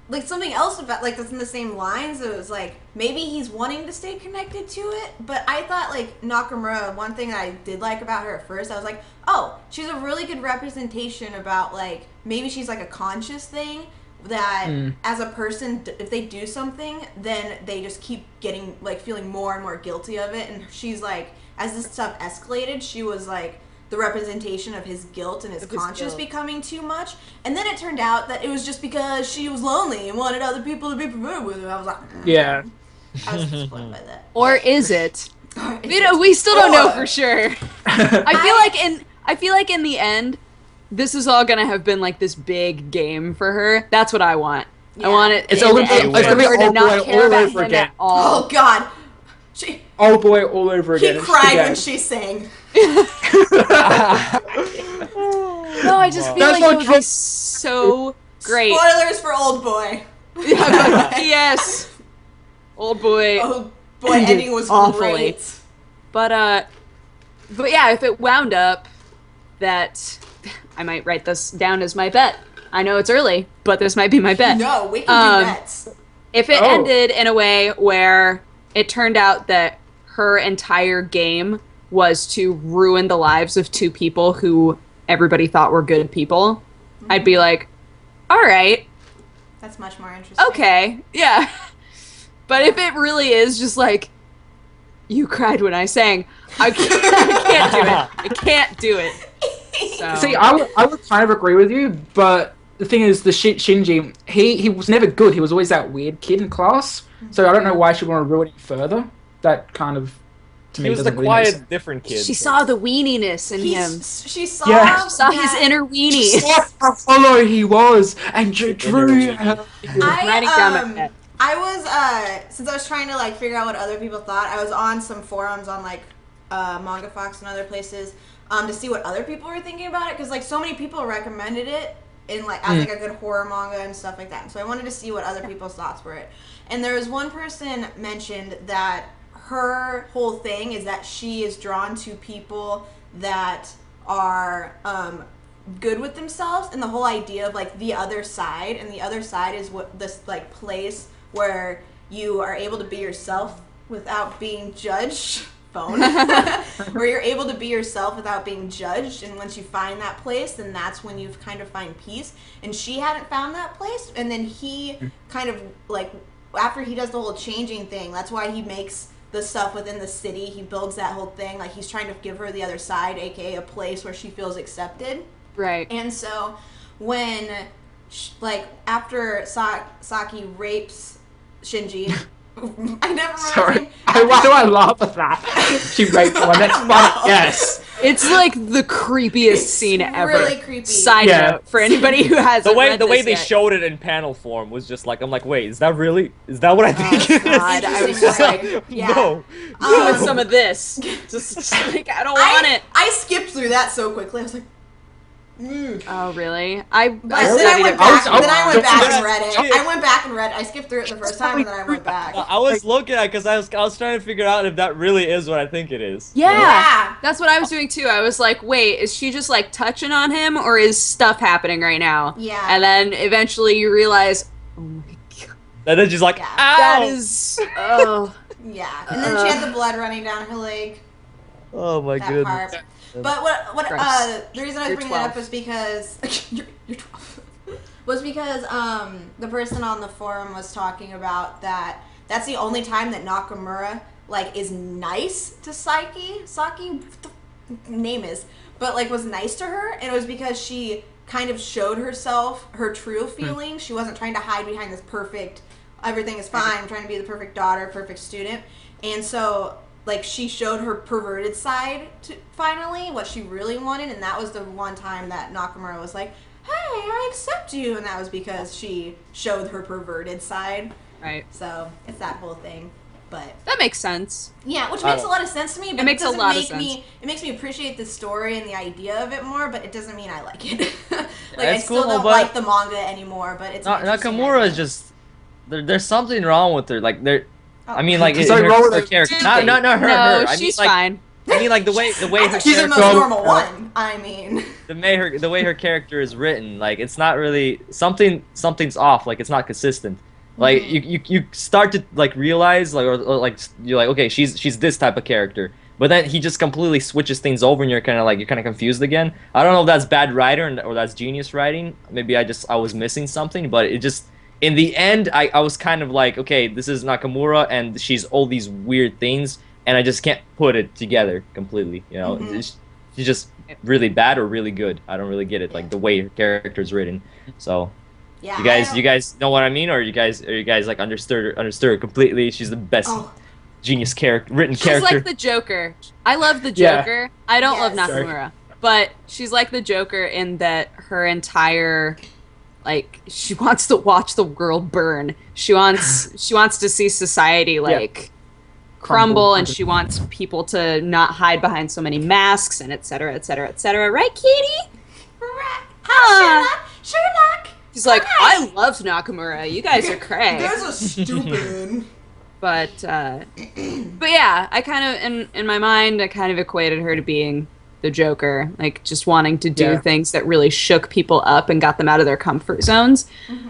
[SPEAKER 1] like something else about like that's in the same lines. It was like maybe he's wanting to stay connected to it, but I thought like Nakamura, one thing that I did like about her at first, I was like, oh, she's a really good representation about like maybe she's like a conscious thing that as a person, if they do something, then they just keep getting like feeling more and more guilty of it. And she's like, as this stuff escalated, she was like the representation of his guilt and his conscience becoming too much. And then it turned out that it was just because she was lonely and wanted other people to be promoted with her. I was like,
[SPEAKER 4] yeah.
[SPEAKER 1] I was disappointed by that.
[SPEAKER 3] Or is it? We still don't know for sure. I I feel like in the end, this is all gonna have been like this big game for her. That's what I want.
[SPEAKER 1] Yeah.
[SPEAKER 3] I want it.
[SPEAKER 4] It's all gonna
[SPEAKER 3] for
[SPEAKER 4] be
[SPEAKER 3] her to
[SPEAKER 4] old
[SPEAKER 3] not
[SPEAKER 4] boy
[SPEAKER 3] care
[SPEAKER 4] all
[SPEAKER 3] about
[SPEAKER 4] over
[SPEAKER 3] him
[SPEAKER 4] again.
[SPEAKER 3] at all.
[SPEAKER 1] Oh God, she
[SPEAKER 4] Old boy all over
[SPEAKER 1] he
[SPEAKER 4] again.
[SPEAKER 1] cried
[SPEAKER 4] Again.
[SPEAKER 1] when she sang.
[SPEAKER 3] No, I just feel
[SPEAKER 4] That's
[SPEAKER 3] like it
[SPEAKER 4] what
[SPEAKER 3] would be
[SPEAKER 4] drove-
[SPEAKER 3] so great.
[SPEAKER 1] Spoilers for Old Boy.
[SPEAKER 3] Yeah, but yes, old boy.
[SPEAKER 1] Old Boy ending was
[SPEAKER 3] awfully.
[SPEAKER 1] great.
[SPEAKER 3] But yeah, if it wound up that I might write this down as my bet. I know it's early, but this might be my bet.
[SPEAKER 1] No, we can do bets.
[SPEAKER 3] If it
[SPEAKER 4] Oh.
[SPEAKER 3] ended in a way where it turned out that her entire game was to ruin the lives of two people who everybody thought were good people, I'd be like, all right,
[SPEAKER 1] That's much more interesting.
[SPEAKER 3] okay, yeah. But if it really is just like, you cried when I sang, I can't do it. I can't do it. So.
[SPEAKER 4] See, I would kind of agree with you, but the thing is, the Shinji, he was never good. He was always that weird kid in class. So I don't know why she want to ruin it further. That kind of, to me,
[SPEAKER 2] He was the
[SPEAKER 4] doesn't really make sense.
[SPEAKER 2] quiet, different kid.
[SPEAKER 3] She saw the weeniness in him.
[SPEAKER 1] She saw.
[SPEAKER 4] Yeah.
[SPEAKER 3] She saw his
[SPEAKER 1] that-
[SPEAKER 3] inner weenie.
[SPEAKER 4] How hollow he was, and drew her.
[SPEAKER 3] Writing down my bet.
[SPEAKER 1] I was since I was trying to like figure out what other people thought, I was on some forums on like MangaFox and other places to see what other people were thinking about it, because like so many people recommended it in like as like a good horror manga and stuff like that. And so I wanted to see what other people's thoughts were. And there was one person mentioned that her whole thing is that she is drawn to people that are good with themselves, and the whole idea of like the other side, and the other side is what this like place where you are able to be yourself without being judged. Phone. Where you're able to be yourself without being judged, and once you find that place, then that's when you kind of find peace. And she hadn't found that place, and then he kind of like after he does the whole changing thing, that's why he makes the stuff within the city. He builds that whole thing, like he's trying to give her the other side, aka a place where she feels accepted.
[SPEAKER 3] Right.
[SPEAKER 1] And so when like after Saki rapes Shinji, I never remember.
[SPEAKER 4] Sorry. Why do I laugh at that? She raped one. That's funny. Yes.
[SPEAKER 3] It's like the creepiest scene ever.
[SPEAKER 1] Really creepy.
[SPEAKER 3] Side
[SPEAKER 4] Yeah.
[SPEAKER 3] note for anybody who hasn't
[SPEAKER 2] the way
[SPEAKER 3] read
[SPEAKER 2] the way
[SPEAKER 3] this
[SPEAKER 2] they
[SPEAKER 3] yet.
[SPEAKER 2] showed it in panel form was just like, I'm like, wait, is that what I think it is?
[SPEAKER 3] God, I was just like,
[SPEAKER 1] Yeah.
[SPEAKER 2] No.
[SPEAKER 3] give us some of this. Just like, I don't want it.
[SPEAKER 1] I skipped through that so quickly. I was like,
[SPEAKER 3] Oh, really? I
[SPEAKER 1] But then I went
[SPEAKER 4] I was-
[SPEAKER 1] back. Then I went back and
[SPEAKER 2] Yeah.
[SPEAKER 1] read it. I went back and read it. I skipped through it the first time, and then I went back.
[SPEAKER 2] I was looking at it because I was trying to figure out if that really is what I think it is.
[SPEAKER 3] Yeah. That's what I was doing too. I was like, wait, is she just like touching on him, or is stuff happening right now?
[SPEAKER 1] Yeah.
[SPEAKER 3] And then eventually you realize, oh my god,
[SPEAKER 2] And then she's like,
[SPEAKER 1] Yeah.
[SPEAKER 2] ow!
[SPEAKER 3] that is, oh.
[SPEAKER 1] Yeah, and then she had the blood running down her leg.
[SPEAKER 2] Oh my
[SPEAKER 1] That
[SPEAKER 2] goodness.
[SPEAKER 1] part. But what
[SPEAKER 3] Gross.
[SPEAKER 1] the reason I was
[SPEAKER 3] You're
[SPEAKER 1] bringing that up
[SPEAKER 3] 12.
[SPEAKER 1] was because you're 12. Was because the person on the forum was talking about that's the only time that Nakamura like is nice to Saki, what the name is, but like was nice to her, and it was because she kind of showed herself her true feelings. She wasn't trying to hide behind this perfect everything is fine, I'm trying to be the perfect daughter, perfect student. And so like she showed her perverted side to finally what she really wanted, and that was the one time that Nakamura was like, hey, I accept you, and that was because she showed her perverted side.
[SPEAKER 3] Right.
[SPEAKER 1] So it's that whole thing. But
[SPEAKER 3] That makes sense.
[SPEAKER 1] yeah, which makes a lot of sense to me, but
[SPEAKER 3] makes a
[SPEAKER 1] doesn't
[SPEAKER 3] lot of
[SPEAKER 1] make me it makes me appreciate the story and the idea of it more, but it doesn't mean I like it. Like I
[SPEAKER 2] It's
[SPEAKER 1] still
[SPEAKER 2] cool,
[SPEAKER 1] don't
[SPEAKER 2] but
[SPEAKER 1] like the manga anymore, but it's an interesting
[SPEAKER 2] Nakamura
[SPEAKER 1] idea.
[SPEAKER 2] is just there's something wrong with her. Like I mean, like
[SPEAKER 4] Something wrong with
[SPEAKER 2] her
[SPEAKER 4] her.
[SPEAKER 2] character.
[SPEAKER 3] Dude,
[SPEAKER 2] Not her.
[SPEAKER 3] No,
[SPEAKER 2] her. I mean,
[SPEAKER 3] she's
[SPEAKER 2] like,
[SPEAKER 3] fine.
[SPEAKER 2] I mean, like the way her
[SPEAKER 1] She's the
[SPEAKER 2] character,
[SPEAKER 1] most normal one. I mean,
[SPEAKER 2] the way her character is written, like it's not really something's off. Like it's not consistent. Like you start to like realize like or like you're like, okay, she's this type of character, but then he just completely switches things over, and you're kind of confused again. I don't know if that's bad writer or that's genius writing. Maybe I was missing something, but it just in the end I was kind of like, okay, this is Nakamura and she's all these weird things, and I just can't put it together completely. You know, she's just really bad or really good. I don't really get it, like the way her character is written. So.
[SPEAKER 1] yeah.
[SPEAKER 2] You guys know what I mean, or you guys like understood her completely? She's the best
[SPEAKER 1] Oh.
[SPEAKER 2] genius written
[SPEAKER 3] She's
[SPEAKER 2] character.
[SPEAKER 3] like the Joker. I love the
[SPEAKER 4] Yeah.
[SPEAKER 3] Joker. I don't love
[SPEAKER 1] Yes.
[SPEAKER 3] Nakamura. But she's like the Joker in that her entire, like, she wants to watch the world burn. She wants to see society, like, crumble, and she wants people to not hide behind so many masks, and et cetera, et cetera, et cetera. Right, Katie?
[SPEAKER 1] Right. Hi, Sherlock.
[SPEAKER 3] She's like, I loved Nakamura. You guys are cray.
[SPEAKER 1] You guys are stupid.
[SPEAKER 3] But yeah, I kind of, in my mind, I kind of equated her to being the Joker, like just wanting to do things that really shook people up and got them out of their comfort zones.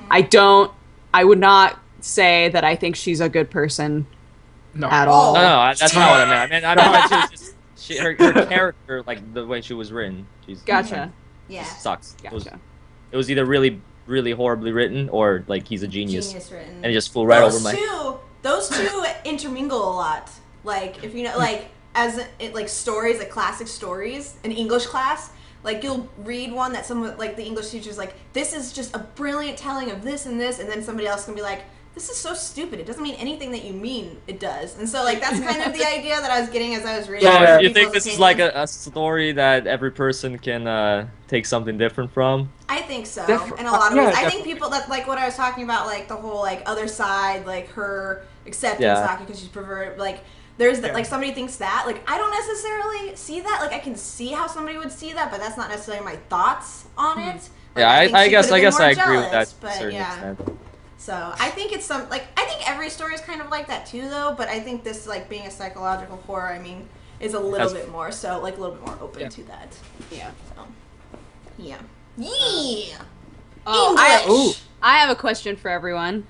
[SPEAKER 3] I would not say that I think she's a good person at all.
[SPEAKER 2] No, that's not what I meant. I mean, I don't know. She was just, her character, like the way she was written, she's
[SPEAKER 3] Gotcha.
[SPEAKER 1] Yeah.
[SPEAKER 2] sucks.
[SPEAKER 3] Gotcha.
[SPEAKER 2] It was either really, really horribly written, or like he's a genius,
[SPEAKER 1] written.
[SPEAKER 2] and it just flew right over my.
[SPEAKER 1] Those two intermingle a lot. Like if you know, like like stories, like classic stories in English class. Like you'll read one that someone, like the English teacher's like, this is just a brilliant telling of this and this, and then somebody else can be like, this is so stupid. It doesn't mean anything that you mean it does. And so like that's kind of the idea that I was getting as I was reading.
[SPEAKER 2] Yeah, you think this is like a story that every person can take something different from?
[SPEAKER 1] I think so. In a lot of ways. I think people that, like what I was talking about, like the whole like other side, like her accepting Saki because she's perverted, like there's that, like somebody thinks that, like I don't necessarily see that, like I can see how somebody would see that, but that's not necessarily my thoughts on it. Like,
[SPEAKER 2] Yeah, I guess I agree
[SPEAKER 1] jealous,
[SPEAKER 2] with that to a
[SPEAKER 1] but
[SPEAKER 2] certain extent.
[SPEAKER 1] So I think it's I think every story is kind of like that too, though. But I think this, like being a psychological horror, I mean, is a little bit more so, like a little bit more open to that.
[SPEAKER 3] Yeah.
[SPEAKER 1] So, yeah. Yeah.
[SPEAKER 3] Oh, I have a question for everyone.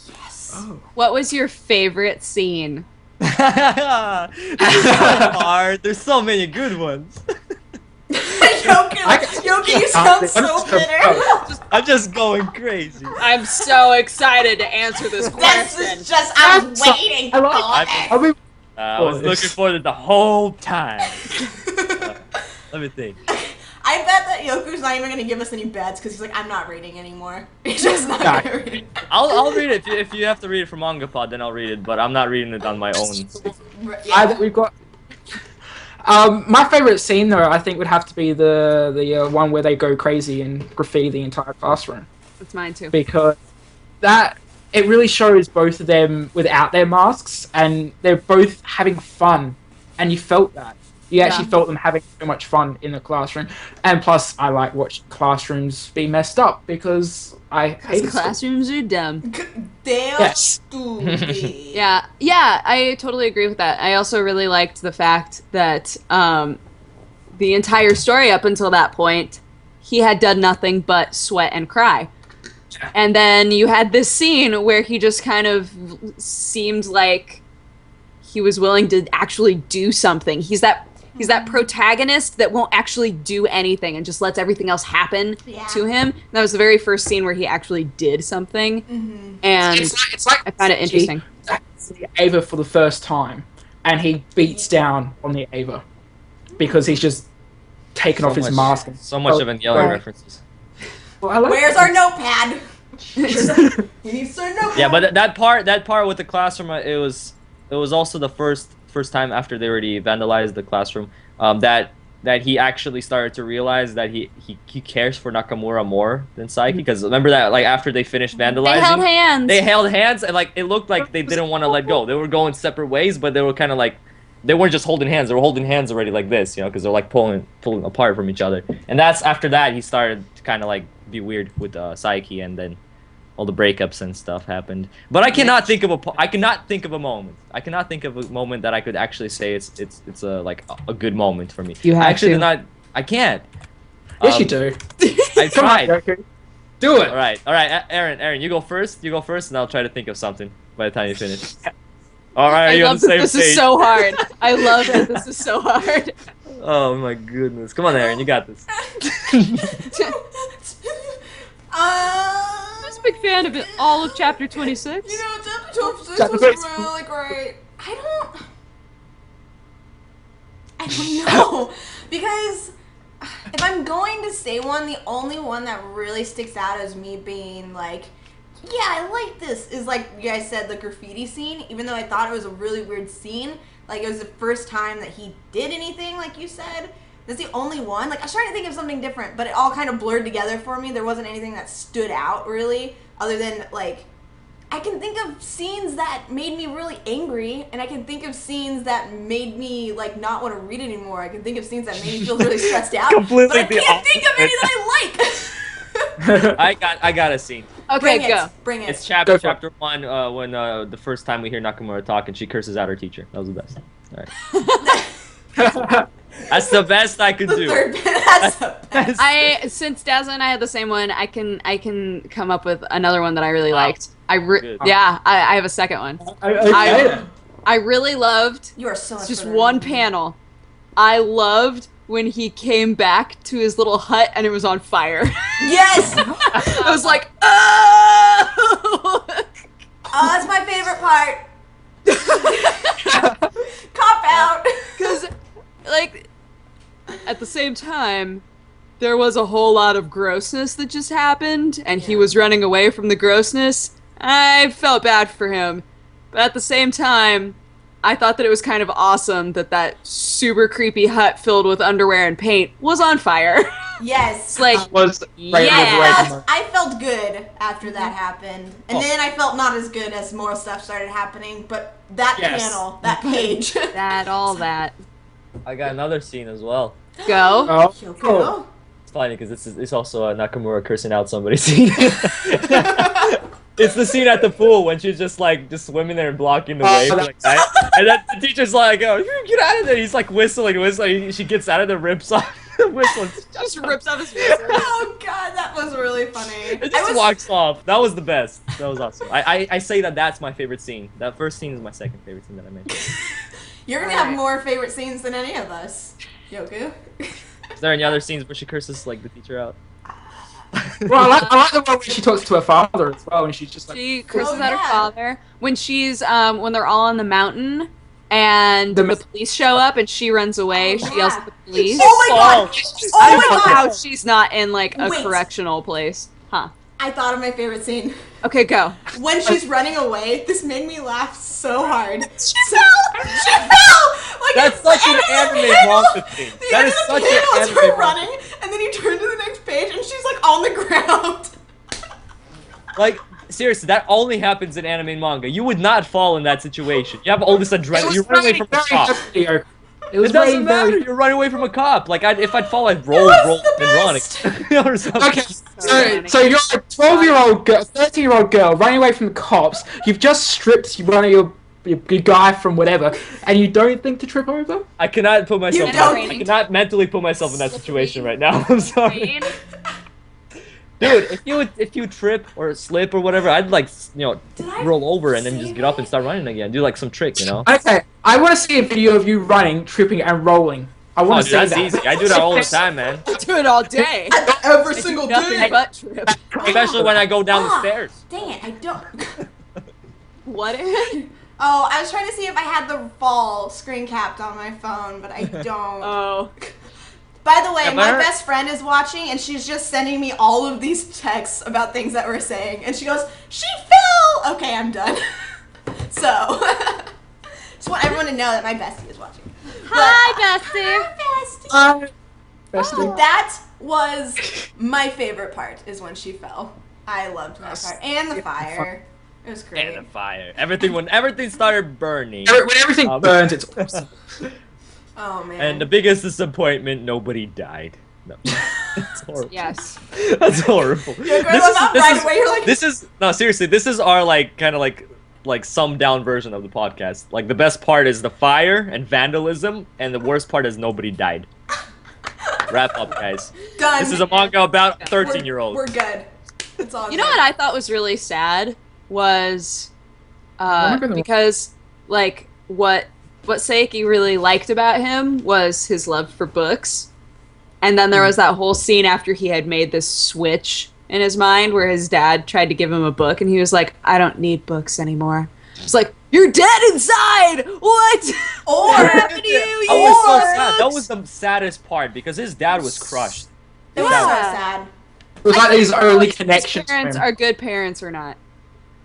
[SPEAKER 1] Yes.
[SPEAKER 5] Oh.
[SPEAKER 3] What was your favorite scene?
[SPEAKER 2] This is so hard. There's so many good ones.
[SPEAKER 1] Yoki, you sound so bitter.
[SPEAKER 2] I'm just going crazy.
[SPEAKER 3] I'm so excited to answer this question.
[SPEAKER 1] This is just, I'm waiting for it.
[SPEAKER 2] I was looking for it the whole time. Let me think.
[SPEAKER 1] I bet that Yoku's not even going to give us any bets because he's like, I'm not reading anymore. He's just not going to read.
[SPEAKER 2] I'll read it. If you have to read it from MangaPod, then I'll read it. But I'm not reading it on my own.
[SPEAKER 4] We've got. My favorite scene, though, I think would have to be the one where they go crazy and graffiti the entire classroom.
[SPEAKER 3] That's mine too.
[SPEAKER 4] Because it really shows both of them without their masks, and they're both having fun, and you felt that. You actually felt them having so much fun in the classroom, and plus, I like watching classrooms be messed up because I hate
[SPEAKER 3] classrooms are dumb.
[SPEAKER 1] They're stupid.
[SPEAKER 3] Yeah, I totally agree with that. I also really liked the fact that the entire story up until that point, he had done nothing but sweat and cry. And then you had this scene where he just kind of seemed like he was willing to actually do something. He's that protagonist that won't actually do anything and just lets everything else happen to him. And that was the very first scene where he actually did something. And
[SPEAKER 4] it's like
[SPEAKER 3] I found it interesting.
[SPEAKER 4] The Ava for the first time, and he beats down on the Ava because he's just taken off his mask.
[SPEAKER 2] So much of Evangelion references.
[SPEAKER 4] Well,
[SPEAKER 1] Where's our notepad? He needs our notepad.
[SPEAKER 2] Yeah, but that part with the classroom, it was also the first time after they already vandalized the classroom, that he actually started to realize that he cares for Nakamura more than Saiki. Because remember that, like, after they finished vandalizing, they held hands and like it looked like they didn't want to let go. They were going separate ways, but they were kind of like, they weren't just holding hands. They were holding hands already like this, because they're like pulling apart from each other. And that's after that he started to kind of like be weird with Saiki, and then all the breakups and stuff happened. But I cannot think of a moment. I cannot think of a moment that I could actually say it's a good moment for me.
[SPEAKER 4] You have
[SPEAKER 2] actually
[SPEAKER 4] to.
[SPEAKER 2] I can't.
[SPEAKER 4] Yes, you do.
[SPEAKER 2] I tried.
[SPEAKER 4] Do it.
[SPEAKER 2] All right, Aaron, you go first, and I'll try to think of something by the time you finish. All right,
[SPEAKER 3] I
[SPEAKER 2] you're on
[SPEAKER 3] love
[SPEAKER 2] the
[SPEAKER 3] that
[SPEAKER 2] same
[SPEAKER 3] this
[SPEAKER 2] page.
[SPEAKER 3] is so hard. I love that this is so hard.
[SPEAKER 2] Oh my goodness! Come on, Aaron, you got this.
[SPEAKER 3] I was a big fan of it. All of chapter 26.
[SPEAKER 1] Chapter 26 was really great. I don't know. Because if I'm going to say one, the only one that really sticks out as me being like, yeah, I like this, is like you guys said, the graffiti scene. Even though I thought it was a really weird scene, like it was the first time that he did anything, like you said. That's the only one. Like, I was trying to think of something different, but it all kind of blurred together for me. There wasn't anything that stood out, really, other than, like, I can think of scenes that made me really angry, and I can think of scenes that made me, like, not want to read anymore. I can think of scenes that made me feel really stressed out,
[SPEAKER 2] Completely
[SPEAKER 1] but I
[SPEAKER 2] the
[SPEAKER 1] can't think of any that I like.
[SPEAKER 2] I got a scene.
[SPEAKER 3] Okay,
[SPEAKER 1] Bring
[SPEAKER 3] go.
[SPEAKER 1] it. Bring it.
[SPEAKER 2] It's
[SPEAKER 4] Go for
[SPEAKER 2] chapter 1 when the first time we hear Nakamura talk and she curses out her teacher. That was the best. All right. That's the best I could
[SPEAKER 1] The
[SPEAKER 2] do.
[SPEAKER 1] third bit. That's the best.
[SPEAKER 3] Since Dazzle and I had the same one, I can come up with another one that I really liked.
[SPEAKER 2] Good.
[SPEAKER 3] Yeah, I have a second one. I really loved
[SPEAKER 1] You are so much
[SPEAKER 3] just
[SPEAKER 1] better
[SPEAKER 3] one
[SPEAKER 1] than me.
[SPEAKER 3] panel. I loved when he came back to his little hut and it was on fire.
[SPEAKER 1] Yes!
[SPEAKER 3] I was like, oh!
[SPEAKER 1] Oh, that's my favorite part. Cop out.
[SPEAKER 3] Because, like, at the same time, there was a whole lot of grossness that just happened, and he was running away from the grossness. I felt bad for him. But at the same time, I thought that it was kind of awesome that that super creepy hut filled with underwear and paint was on fire.
[SPEAKER 1] Yes.
[SPEAKER 3] It's like,
[SPEAKER 4] Was
[SPEAKER 3] Yeah.
[SPEAKER 1] I felt good after that happened. And then I felt not as good as more stuff started happening. But that
[SPEAKER 4] Yes.
[SPEAKER 1] panel, that page.
[SPEAKER 3] that, all that.
[SPEAKER 2] I got another scene as well.
[SPEAKER 3] Go.
[SPEAKER 4] Oh.
[SPEAKER 1] Kyoko.
[SPEAKER 2] It's funny because it's also a Nakamura cursing out somebody scene. It's the scene at the pool when she's just swimming there and blocking the wave like that. And then the teacher's like, "Oh, get out of there!" He's like whistling. She gets out of the rips off the whistle.
[SPEAKER 3] Just rips off his face.
[SPEAKER 1] Oh god, that was really funny.
[SPEAKER 2] It just walks off. That was the best. That was awesome. I say that's my favorite scene. That first scene is my second favorite scene that I mentioned.
[SPEAKER 1] You're gonna have more favorite scenes than any of us, Yoku.
[SPEAKER 2] Is there any other scenes where she curses like the teacher out?
[SPEAKER 4] Well, I like the one where she talks to her father as well, and she's just like,
[SPEAKER 3] She curses
[SPEAKER 1] Oh,
[SPEAKER 3] at her
[SPEAKER 1] yeah.
[SPEAKER 3] father when she's when they're all on the mountain and the police show up and she runs away. She yells at the police.
[SPEAKER 1] Oh my god! Oh
[SPEAKER 3] I
[SPEAKER 1] my
[SPEAKER 3] don't know
[SPEAKER 1] god!
[SPEAKER 3] how she's not in like a
[SPEAKER 1] Wait.
[SPEAKER 3] correctional place, huh?
[SPEAKER 1] I thought of my favorite scene.
[SPEAKER 3] Okay, go.
[SPEAKER 1] When she's running away, this made me laugh so hard. She fell! She fell! Like
[SPEAKER 2] That's such an anime manga thing.
[SPEAKER 1] The
[SPEAKER 2] That
[SPEAKER 1] end
[SPEAKER 2] is
[SPEAKER 1] of the
[SPEAKER 2] such
[SPEAKER 1] panel
[SPEAKER 2] an
[SPEAKER 1] is
[SPEAKER 2] anime
[SPEAKER 1] her
[SPEAKER 2] manga.
[SPEAKER 1] running, and then you turn to the next page, and she's like on the ground.
[SPEAKER 2] Like, seriously, that only happens in anime and manga. You would not fall in that situation. You have all this adrenaline. You're running away from a cop.
[SPEAKER 4] It was
[SPEAKER 2] It doesn't
[SPEAKER 4] raining
[SPEAKER 2] matter.
[SPEAKER 4] very-
[SPEAKER 2] You're running away from a cop. Like, if I'd fall, I'd roll,
[SPEAKER 1] the
[SPEAKER 2] and run.
[SPEAKER 1] best.
[SPEAKER 2] Or something.
[SPEAKER 4] Okay,
[SPEAKER 3] funny.
[SPEAKER 4] so you're a 12-year-old girl, 13-year-old girl running away from the cops. You've just stripped one of your guy from whatever, and you don't think to trip over?
[SPEAKER 2] I cannot put myself.
[SPEAKER 1] don't.
[SPEAKER 2] I cannot mentally put myself in that situation right now. I'm sorry, dude. If you trip or slip or whatever, I'd
[SPEAKER 1] Did I
[SPEAKER 2] roll over and then
[SPEAKER 1] say
[SPEAKER 2] just get up and
[SPEAKER 1] that?
[SPEAKER 2] start running again. Do like some trick, you know?
[SPEAKER 4] Okay, I want to see a video of you running, tripping, and rolling. I
[SPEAKER 2] Oh,
[SPEAKER 4] want
[SPEAKER 2] dude,
[SPEAKER 4] to see
[SPEAKER 2] that's
[SPEAKER 4] that.
[SPEAKER 2] easy. I do that all the time, man.
[SPEAKER 3] I do it all day.
[SPEAKER 1] Every
[SPEAKER 3] I
[SPEAKER 1] single
[SPEAKER 3] do nothing
[SPEAKER 1] day.
[SPEAKER 3] but trip.
[SPEAKER 2] Especially when I go down the
[SPEAKER 1] Ah,
[SPEAKER 2] stairs.
[SPEAKER 1] Dang it, I don't.
[SPEAKER 3] What, Aaron?
[SPEAKER 1] Oh, I was trying to see if I had the fall screen capped on my phone, but I don't.
[SPEAKER 3] Oh.
[SPEAKER 1] By the way,
[SPEAKER 2] Yeah,
[SPEAKER 1] my
[SPEAKER 2] but-
[SPEAKER 1] best friend is watching, and she's just sending me all of these texts about things that we're saying, and she goes, "She fell." Okay, I'm done. So, just want everyone to know that my bestie is watching.
[SPEAKER 3] Hi, Bestie.
[SPEAKER 1] Hi, bestie.
[SPEAKER 4] Bestie.
[SPEAKER 1] That was my favorite part. Is when she fell. I loved that part, and the fire. It was great.
[SPEAKER 2] And the fire. When everything started burning.
[SPEAKER 4] When everything burns, it's awesome.
[SPEAKER 1] Oh man.
[SPEAKER 2] And the biggest disappointment, nobody died. No. That's horrible.
[SPEAKER 3] Yes.
[SPEAKER 2] That's horrible.
[SPEAKER 1] You're going up right away. You're like,
[SPEAKER 2] This is no, seriously. This is our kind of like summed down version of the podcast. Like the best part is the fire and vandalism, and the worst part is nobody died. Wrap up, guys.
[SPEAKER 1] done.
[SPEAKER 2] This is a manga about a
[SPEAKER 1] We're-
[SPEAKER 2] 13-year-old.
[SPEAKER 1] We're good. It's all.
[SPEAKER 3] You know what I thought was really sad was
[SPEAKER 4] not gonna-
[SPEAKER 3] because like what Seiki really liked about him was his love for books. And then there was that whole scene after he had made this switch in his mind where his dad tried to give him a book and he was like, "I don't need books anymore." It's like, "You're dead inside! What?
[SPEAKER 1] Or
[SPEAKER 3] What happened to you?
[SPEAKER 2] That was so
[SPEAKER 3] Or-
[SPEAKER 2] sad. That was the saddest part because his dad was crushed.
[SPEAKER 1] It was
[SPEAKER 3] Yeah.
[SPEAKER 1] so sad.
[SPEAKER 4] It was like his
[SPEAKER 3] I don't know
[SPEAKER 4] early
[SPEAKER 3] if
[SPEAKER 4] connection
[SPEAKER 3] his
[SPEAKER 4] to
[SPEAKER 3] parents
[SPEAKER 4] him.
[SPEAKER 3] are good parents or not.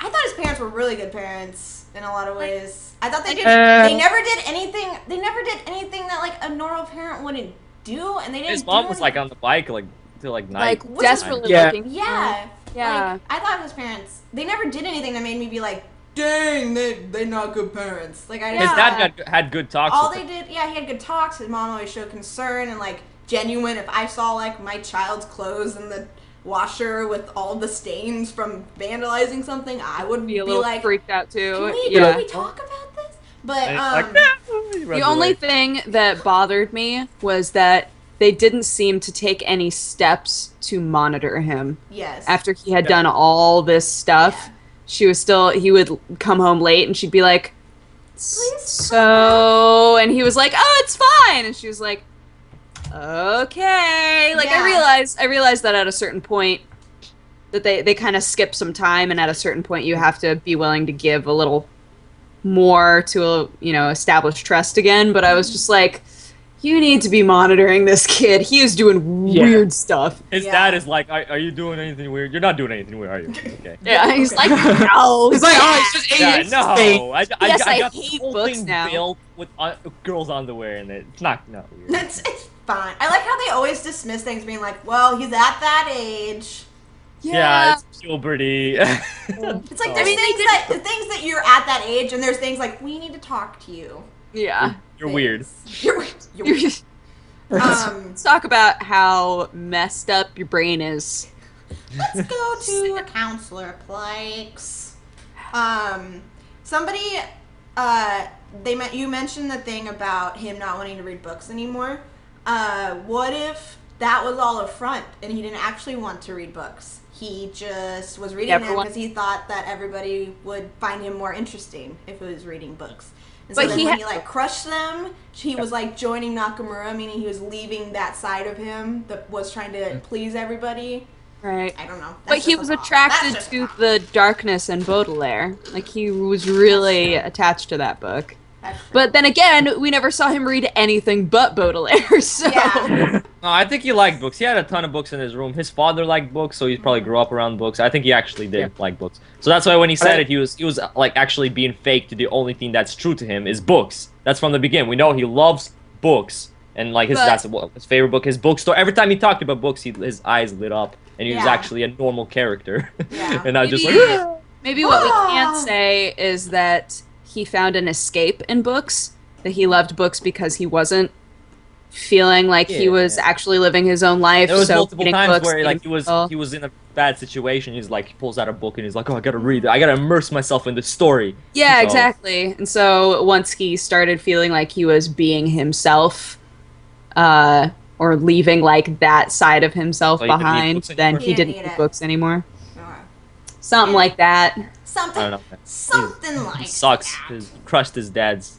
[SPEAKER 1] I thought his parents were really good parents in a lot of ways. I thought they did.
[SPEAKER 4] Uh,
[SPEAKER 1] They never did anything. They never did anything that like a normal parent wouldn't do, and they didn't.
[SPEAKER 2] His mom
[SPEAKER 1] do
[SPEAKER 2] was like on the bike like till like
[SPEAKER 3] Like
[SPEAKER 2] night.
[SPEAKER 3] desperately
[SPEAKER 4] Yeah.
[SPEAKER 3] looking.
[SPEAKER 1] Yeah.
[SPEAKER 3] Yeah.
[SPEAKER 1] Like, I thought his parents, they never did anything that made me be like, dang, they're not good parents. Like, I
[SPEAKER 2] His
[SPEAKER 1] didn't.
[SPEAKER 2] dad had good talks.
[SPEAKER 1] All
[SPEAKER 2] with
[SPEAKER 1] they
[SPEAKER 2] him.
[SPEAKER 1] did, yeah, he had good talks. His mom always showed concern and, like, genuine. If I saw, like, my child's clothes in the washer with all the stains from vandalizing something, I would
[SPEAKER 3] Be a little
[SPEAKER 1] like,
[SPEAKER 3] freaked out too.
[SPEAKER 1] can we talk about this? But,
[SPEAKER 2] And he's like, he runs
[SPEAKER 3] The only
[SPEAKER 2] away.
[SPEAKER 3] thing that bothered me was that they didn't seem to take any steps to monitor him.
[SPEAKER 1] yes.
[SPEAKER 3] After he had done all this stuff, he would come home late and she'd be like,
[SPEAKER 1] Please
[SPEAKER 3] so, and he was like, oh, it's fine. And she was like, okay. Like,
[SPEAKER 1] Yeah.
[SPEAKER 3] I realized that at a certain point that they kind of skip some time, and at a certain point you have to be willing to give a little more to, establish trust again. But I was just like, you need to be monitoring this kid. He is doing weird stuff.
[SPEAKER 2] His
[SPEAKER 1] Yeah.
[SPEAKER 2] dad is like, are you doing anything weird? You're not doing anything weird, are you? Okay.
[SPEAKER 3] Yeah, he's like, no.
[SPEAKER 4] It's like, oh, it's just
[SPEAKER 2] Yeah,
[SPEAKER 4] aliens.
[SPEAKER 2] no. I
[SPEAKER 3] Yes, I
[SPEAKER 2] got
[SPEAKER 3] hate
[SPEAKER 2] the whole
[SPEAKER 3] books
[SPEAKER 2] thing
[SPEAKER 3] now.
[SPEAKER 2] built with girls' underwear in it. It's not weird.
[SPEAKER 1] It's fine. I like how they always dismiss things being like, well, he's at that age.
[SPEAKER 2] Yeah, it's puberty.
[SPEAKER 1] It's like there's things that you're at that age, and there's things like, we need to talk to you.
[SPEAKER 3] Yeah.
[SPEAKER 2] You're weird.
[SPEAKER 1] You're weird.
[SPEAKER 3] Let's talk about how messed up your brain is.
[SPEAKER 1] Let's go to a counselor, Pikes. Somebody, you mentioned the thing about him not wanting to read books anymore. What if that was all a front and he didn't actually want to read books? He just was reading them because he thought that everybody would find him more interesting if he was reading books. And so
[SPEAKER 3] But
[SPEAKER 1] then
[SPEAKER 3] he
[SPEAKER 1] when
[SPEAKER 3] ha-
[SPEAKER 1] he like crushed them, he was like joining Nakamura, meaning he was leaving that side of him that was trying to please everybody.
[SPEAKER 3] Right.
[SPEAKER 1] I don't know.
[SPEAKER 3] But
[SPEAKER 1] That's
[SPEAKER 3] he
[SPEAKER 1] just
[SPEAKER 3] was
[SPEAKER 1] a thought.
[SPEAKER 3] attracted
[SPEAKER 1] That's just
[SPEAKER 3] to
[SPEAKER 1] a thought.
[SPEAKER 3] the darkness and Baudelaire. Like, he was really attached to that book.
[SPEAKER 1] That's true.
[SPEAKER 3] But then again, we never saw him read anything but Baudelaire, so...
[SPEAKER 1] Yeah.
[SPEAKER 2] No, I think he liked books. He had a ton of books in his room. His father liked books, so he probably grew up around books. I think he actually did like books. So that's why when he said it, he was like actually being fake to the only thing that's true to him is books. That's from the beginning. We know he loves books, and like that's his favorite book, his bookstore. Every time he talked about books, his eyes lit up, and he was
[SPEAKER 1] Yeah.
[SPEAKER 2] actually a normal character.
[SPEAKER 1] Yeah.
[SPEAKER 2] And I was just like,
[SPEAKER 3] Maybe what we can say is that he found an escape in books, that he loved books because he wasn't feeling like he was actually living his own life.
[SPEAKER 2] there was
[SPEAKER 3] so
[SPEAKER 2] multiple
[SPEAKER 3] reading
[SPEAKER 2] times
[SPEAKER 3] books
[SPEAKER 2] where like
[SPEAKER 3] didn't
[SPEAKER 2] he
[SPEAKER 3] feel-
[SPEAKER 2] was in a bad situation. He's like he pulls out a book and he's like, oh, I gotta read it. I gotta immerse myself in the story.
[SPEAKER 3] Yeah,
[SPEAKER 2] So-
[SPEAKER 3] exactly. And so once he started feeling like he was being himself, or leaving like that side of himself
[SPEAKER 2] So he didn't need
[SPEAKER 3] behind,
[SPEAKER 2] books
[SPEAKER 3] then
[SPEAKER 2] anymore?
[SPEAKER 3] he
[SPEAKER 1] He
[SPEAKER 3] didn't
[SPEAKER 1] didn't
[SPEAKER 3] need
[SPEAKER 1] need it.
[SPEAKER 3] books anymore.
[SPEAKER 1] Alright.
[SPEAKER 3] Something like that.
[SPEAKER 1] Something.
[SPEAKER 2] I don't know.
[SPEAKER 1] Something like
[SPEAKER 2] Sucks.
[SPEAKER 1] that.
[SPEAKER 2] His crushed his dad's.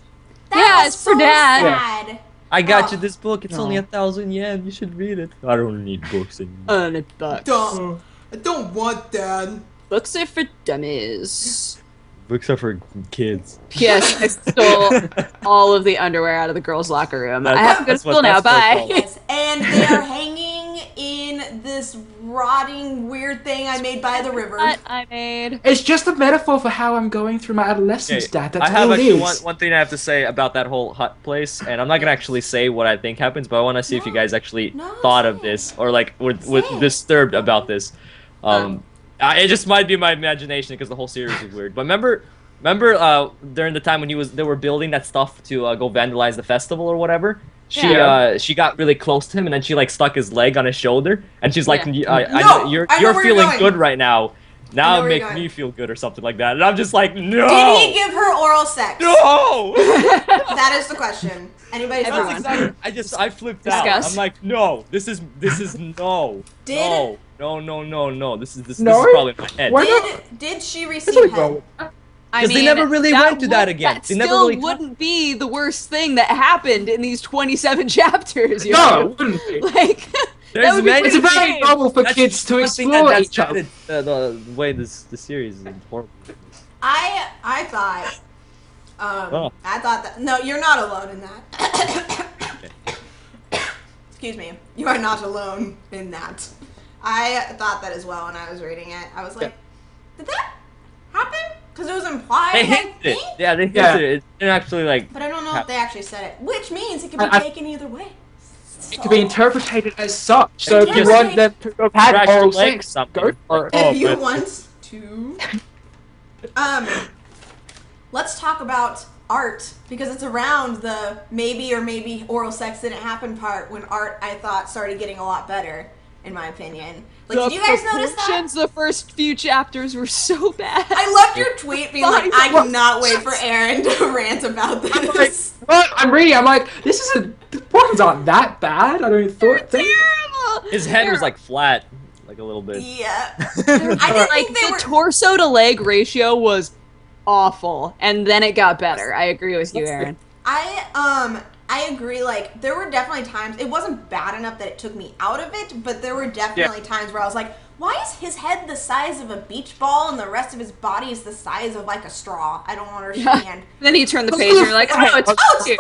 [SPEAKER 1] That
[SPEAKER 3] Yeah,
[SPEAKER 1] was
[SPEAKER 3] it's for
[SPEAKER 1] so
[SPEAKER 3] Dad.
[SPEAKER 1] sad.
[SPEAKER 2] I got
[SPEAKER 1] Oh.
[SPEAKER 2] you this book. It's only 1,000 yen. You should read it. I don't need books anymore.
[SPEAKER 3] Books.
[SPEAKER 1] I don't want that.
[SPEAKER 3] Books are for dummies.
[SPEAKER 2] Books are for kids.
[SPEAKER 3] Yes, I stole all of the underwear out of the girls' locker room. I have to go to
[SPEAKER 2] That's what-
[SPEAKER 3] school now.
[SPEAKER 2] that's what
[SPEAKER 3] Bye.
[SPEAKER 2] it's called.
[SPEAKER 1] Yes, and they are hanging in this rotting weird thing I made by the river.
[SPEAKER 3] What I made.
[SPEAKER 4] It's just a metaphor for how I'm going through my adolescence,
[SPEAKER 2] Okay,
[SPEAKER 4] Dad. That's
[SPEAKER 2] I have
[SPEAKER 4] all it
[SPEAKER 2] actually
[SPEAKER 4] is.
[SPEAKER 2] one thing I have to say about that whole hut place, and I'm not gonna actually say what I think happens, but I want to see if you guys actually
[SPEAKER 1] No,
[SPEAKER 2] thought
[SPEAKER 1] say
[SPEAKER 2] of
[SPEAKER 1] it.
[SPEAKER 2] this or like were
[SPEAKER 1] Say it.
[SPEAKER 2] disturbed about this. It just might be my imagination because the whole series is weird. But remember during the time when they were building that stuff to go vandalize the festival or whatever. She got really close to him and then she like stuck his leg on his shoulder and she's like,
[SPEAKER 3] Yeah.
[SPEAKER 2] I
[SPEAKER 1] No,
[SPEAKER 2] know you're
[SPEAKER 1] I know where you're
[SPEAKER 2] feeling
[SPEAKER 1] going.
[SPEAKER 2] good right now.
[SPEAKER 1] I
[SPEAKER 2] Now
[SPEAKER 1] know where you're
[SPEAKER 2] make
[SPEAKER 1] going.
[SPEAKER 2] me feel good or something like that. And I'm just like, no.
[SPEAKER 1] Did he give her oral sex?
[SPEAKER 2] No!
[SPEAKER 1] That is the question. Anybody's
[SPEAKER 3] Everyone.
[SPEAKER 1] going.
[SPEAKER 2] I flipped out.
[SPEAKER 3] Discuss.
[SPEAKER 2] I'm like, no, this is no.
[SPEAKER 1] Did-
[SPEAKER 2] No. This is
[SPEAKER 4] No?
[SPEAKER 2] probably in my head.
[SPEAKER 4] Why not?
[SPEAKER 1] Did she
[SPEAKER 4] There's
[SPEAKER 1] receive
[SPEAKER 4] nothing wrong
[SPEAKER 1] head?
[SPEAKER 4] with that.
[SPEAKER 3] I
[SPEAKER 2] 'Cause they
[SPEAKER 3] mean,
[SPEAKER 2] never really went to that again.
[SPEAKER 3] That
[SPEAKER 2] They never
[SPEAKER 3] still
[SPEAKER 2] really talked-
[SPEAKER 3] wouldn't be the worst thing that happened in these 27 chapters. You
[SPEAKER 4] No,
[SPEAKER 3] know?
[SPEAKER 4] it wouldn't be.
[SPEAKER 3] Like,
[SPEAKER 2] There's
[SPEAKER 3] that would be
[SPEAKER 2] many
[SPEAKER 4] It's
[SPEAKER 3] pretty
[SPEAKER 4] very
[SPEAKER 3] brave.
[SPEAKER 4] normal for
[SPEAKER 2] That's
[SPEAKER 4] kids to
[SPEAKER 2] one thing
[SPEAKER 4] explore
[SPEAKER 2] that's
[SPEAKER 4] each other.
[SPEAKER 2] the way the series is horrible.
[SPEAKER 1] I thought.
[SPEAKER 2] Oh.
[SPEAKER 1] I thought that. No, you're not alone in that. Excuse me. You are not alone in that. I thought that as well when I was reading it. I was like, did that happen? Because it was implied.
[SPEAKER 2] They
[SPEAKER 1] I
[SPEAKER 2] hinted it.
[SPEAKER 1] think.
[SPEAKER 2] Yeah, they hinted
[SPEAKER 4] Yeah.
[SPEAKER 2] it. It didn't actually like.
[SPEAKER 1] But I don't know if they actually said it. Which means it could be
[SPEAKER 4] I-
[SPEAKER 1] taken either way.
[SPEAKER 4] it could be interpreted as such. So if you
[SPEAKER 1] Yes.
[SPEAKER 4] want them to have had
[SPEAKER 2] Scratch your
[SPEAKER 4] oral
[SPEAKER 2] leg,
[SPEAKER 4] sex,
[SPEAKER 2] something.
[SPEAKER 4] go for it.
[SPEAKER 2] Oh,
[SPEAKER 1] If you
[SPEAKER 2] but-
[SPEAKER 1] want to. Let's talk about art, because it's around the maybe oral sex didn't happen part when art, I thought, started getting a lot better, in my opinion. Like,
[SPEAKER 3] The
[SPEAKER 1] did you guys notice that?
[SPEAKER 3] proportions, the first few chapters were so bad.
[SPEAKER 1] I loved your tweet being like, I
[SPEAKER 4] What?
[SPEAKER 1] cannot wait for Aaron to rant about this.
[SPEAKER 4] I'm like, what? I'm reading. I'm like, this isn't. The proportions aren't that bad. I don't think.
[SPEAKER 3] Terrible.
[SPEAKER 2] His head was like flat, like a little bit.
[SPEAKER 1] Yeah. I
[SPEAKER 3] I
[SPEAKER 1] didn't
[SPEAKER 3] like
[SPEAKER 1] think they
[SPEAKER 3] the
[SPEAKER 1] were...
[SPEAKER 3] torso to leg ratio was awful, and then it got better. I agree with you, Aaron.
[SPEAKER 1] I agree, like, there were definitely times, it wasn't bad enough that it took me out of it, but there were definitely times where I was like, why is his head the size of a beach ball and the rest of his body is the size of, like, a straw? I don't understand.
[SPEAKER 3] Then you turn the page and you're like, oh, it's
[SPEAKER 1] Oh,
[SPEAKER 3] cute.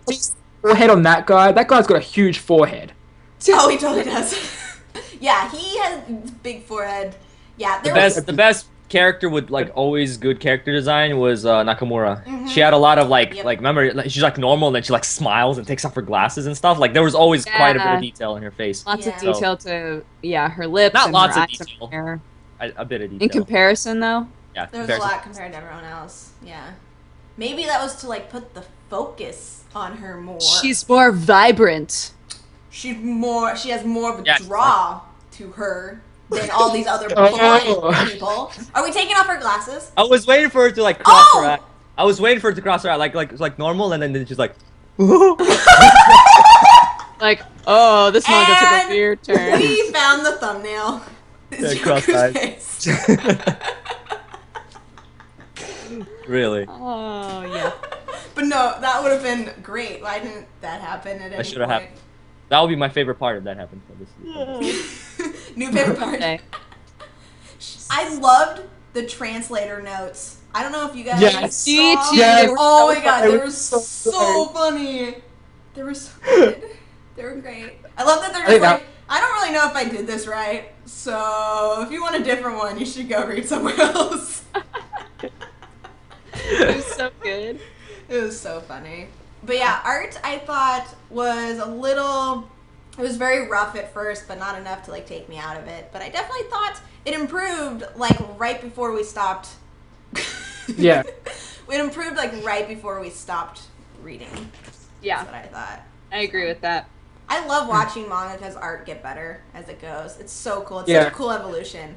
[SPEAKER 1] it's fine!
[SPEAKER 4] Forehead on that guy. That guy's got a huge forehead.
[SPEAKER 1] Oh, he totally does. Yeah, he has big forehead. Yeah,
[SPEAKER 2] The best character with like always good character design was Nakamura. She had a lot of like remember, like, she's like normal and then she like smiles and takes off her glasses and stuff. Like there was always quite a bit of detail in her face.
[SPEAKER 3] Lots of
[SPEAKER 1] Yeah.
[SPEAKER 3] detail to, her lips
[SPEAKER 2] Not
[SPEAKER 3] and
[SPEAKER 2] lots
[SPEAKER 3] her
[SPEAKER 2] of
[SPEAKER 3] eyes and
[SPEAKER 2] detail.
[SPEAKER 3] her hair.
[SPEAKER 2] A bit of detail.
[SPEAKER 3] In comparison, though,
[SPEAKER 2] Yeah,
[SPEAKER 1] There was a lot compared to everyone else. Yeah. Maybe that was to, like, put the focus on her more.
[SPEAKER 3] she's more vibrant.
[SPEAKER 1] She has more of a
[SPEAKER 2] Yeah.
[SPEAKER 1] draw to her than all these other
[SPEAKER 4] Oh.
[SPEAKER 1] blind people. Are we taking off our glasses?
[SPEAKER 2] I was waiting for her to like cross her
[SPEAKER 1] Oh!
[SPEAKER 2] eye. I was waiting for her to cross her eye like normal, and then she's like,
[SPEAKER 3] Like, oh, this manga took
[SPEAKER 1] And
[SPEAKER 3] a weird turn.
[SPEAKER 1] We found the thumbnail. It's
[SPEAKER 2] Yeah, crossed
[SPEAKER 1] Joker's
[SPEAKER 2] eyes.
[SPEAKER 1] face.
[SPEAKER 2] really?
[SPEAKER 3] Oh, yeah.
[SPEAKER 1] But no, that would have been great. Why didn't that happen at any
[SPEAKER 2] should have
[SPEAKER 1] point?
[SPEAKER 2] happened. That would be my favorite part if that happened. For this.
[SPEAKER 1] New paper part.
[SPEAKER 3] Okay.
[SPEAKER 1] I loved the translator notes. I don't know if you guys
[SPEAKER 4] Yes.
[SPEAKER 1] saw.
[SPEAKER 3] Me too.
[SPEAKER 4] Yes.
[SPEAKER 3] They were
[SPEAKER 1] Oh
[SPEAKER 3] so
[SPEAKER 1] my god,
[SPEAKER 4] funny.
[SPEAKER 1] they were so funny. They were so good. They were great. I love that they're just like, I don't really know if I did this right, so if you want a different one, you should go read somewhere else.
[SPEAKER 3] It was so good.
[SPEAKER 1] It was so funny. But yeah, art I thought was it was very rough at first, but not enough to like take me out of it. But I definitely thought it improved like right before we stopped.
[SPEAKER 4] Yeah.
[SPEAKER 1] It improved like right before we stopped reading.
[SPEAKER 3] Yeah,
[SPEAKER 1] That's what I thought.
[SPEAKER 3] I agree with that.
[SPEAKER 1] I love watching mangaka's art get better as it goes. It's so cool. It's
[SPEAKER 4] Yeah.
[SPEAKER 1] such a cool evolution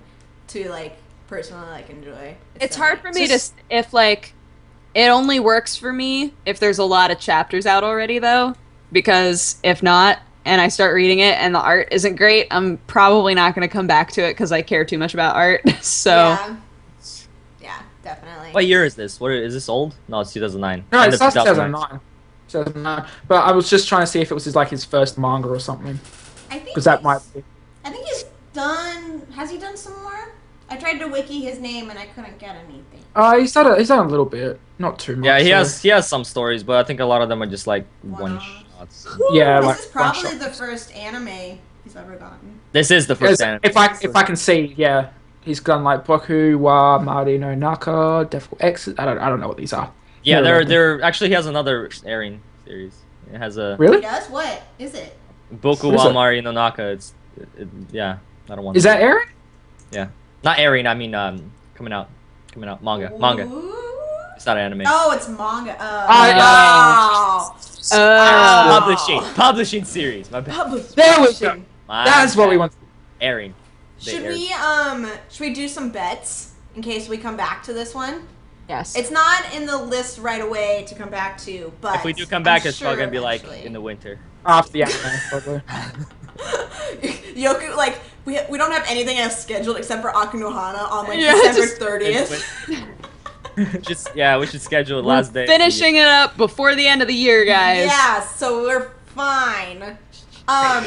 [SPEAKER 1] to like personally like enjoy.
[SPEAKER 3] It's
[SPEAKER 1] so
[SPEAKER 3] hard
[SPEAKER 1] neat.
[SPEAKER 3] for me to, if like, it only works for me if there's a lot of chapters out already, though, because if not, and I start reading it and the art isn't great, I'm probably not going to come back to it because I care too much about art. So,
[SPEAKER 1] Yeah, definitely.
[SPEAKER 2] What year is this? What is this old? No, it's 2009.
[SPEAKER 4] No,
[SPEAKER 2] End
[SPEAKER 4] it's
[SPEAKER 2] of
[SPEAKER 4] not 2009. 2009. But I was just trying to see if it was his first manga or something.
[SPEAKER 1] I think
[SPEAKER 4] Because that might be.
[SPEAKER 1] I think he's done. Has he done some more? I tried to wiki his name and I couldn't get anything.
[SPEAKER 4] He's done a little bit. Not too much.
[SPEAKER 2] Yeah, he
[SPEAKER 4] so-
[SPEAKER 2] has some stories, but I think a lot of them are just like one
[SPEAKER 1] One-offs.
[SPEAKER 2] shots.
[SPEAKER 4] Yeah,
[SPEAKER 1] This
[SPEAKER 4] like
[SPEAKER 1] is probably
[SPEAKER 4] one-shot.
[SPEAKER 1] the first anime he's ever gotten.
[SPEAKER 2] This is the first anime.
[SPEAKER 4] If I can see, yeah, he's done like Boku wa Mari no Naka, Devil X. I don't know what these are.
[SPEAKER 2] Yeah,
[SPEAKER 4] Yeah,
[SPEAKER 2] they're actually he has another airing series. It has a
[SPEAKER 1] He
[SPEAKER 4] Really?
[SPEAKER 1] does? What is it?
[SPEAKER 2] Boku
[SPEAKER 4] What is
[SPEAKER 2] wa
[SPEAKER 4] it?
[SPEAKER 2] Mari no Naka. Yeah, I don't want.
[SPEAKER 4] Is that Aaron?
[SPEAKER 2] not airing? I mean, coming out manga.
[SPEAKER 1] Ooh.
[SPEAKER 2] It's not anime.
[SPEAKER 1] Oh, it's manga.
[SPEAKER 4] yeah.
[SPEAKER 2] Publishing series. My bad.
[SPEAKER 4] There we go.
[SPEAKER 2] My
[SPEAKER 4] That's what we
[SPEAKER 2] bad.
[SPEAKER 4] want.
[SPEAKER 2] Airing. They
[SPEAKER 1] Should
[SPEAKER 2] aired.
[SPEAKER 1] we do some bets in case we come back to this one?
[SPEAKER 3] yes.
[SPEAKER 1] It's not in the list right away to come back to, but
[SPEAKER 2] If we do come back,
[SPEAKER 1] I'm
[SPEAKER 2] it's probably
[SPEAKER 1] sure
[SPEAKER 2] gonna be like
[SPEAKER 1] eventually.
[SPEAKER 2] in the winter.
[SPEAKER 4] After the anime, probably.
[SPEAKER 1] Yoku, like we don't have anything else scheduled except for Akuno Hana on like
[SPEAKER 3] Yeah,
[SPEAKER 1] December
[SPEAKER 3] just-
[SPEAKER 1] 30th.
[SPEAKER 2] Just we should schedule it last day.
[SPEAKER 3] Finishing it up before the end of the year, guys.
[SPEAKER 1] Yeah, so we're fine. Yeah,
[SPEAKER 3] My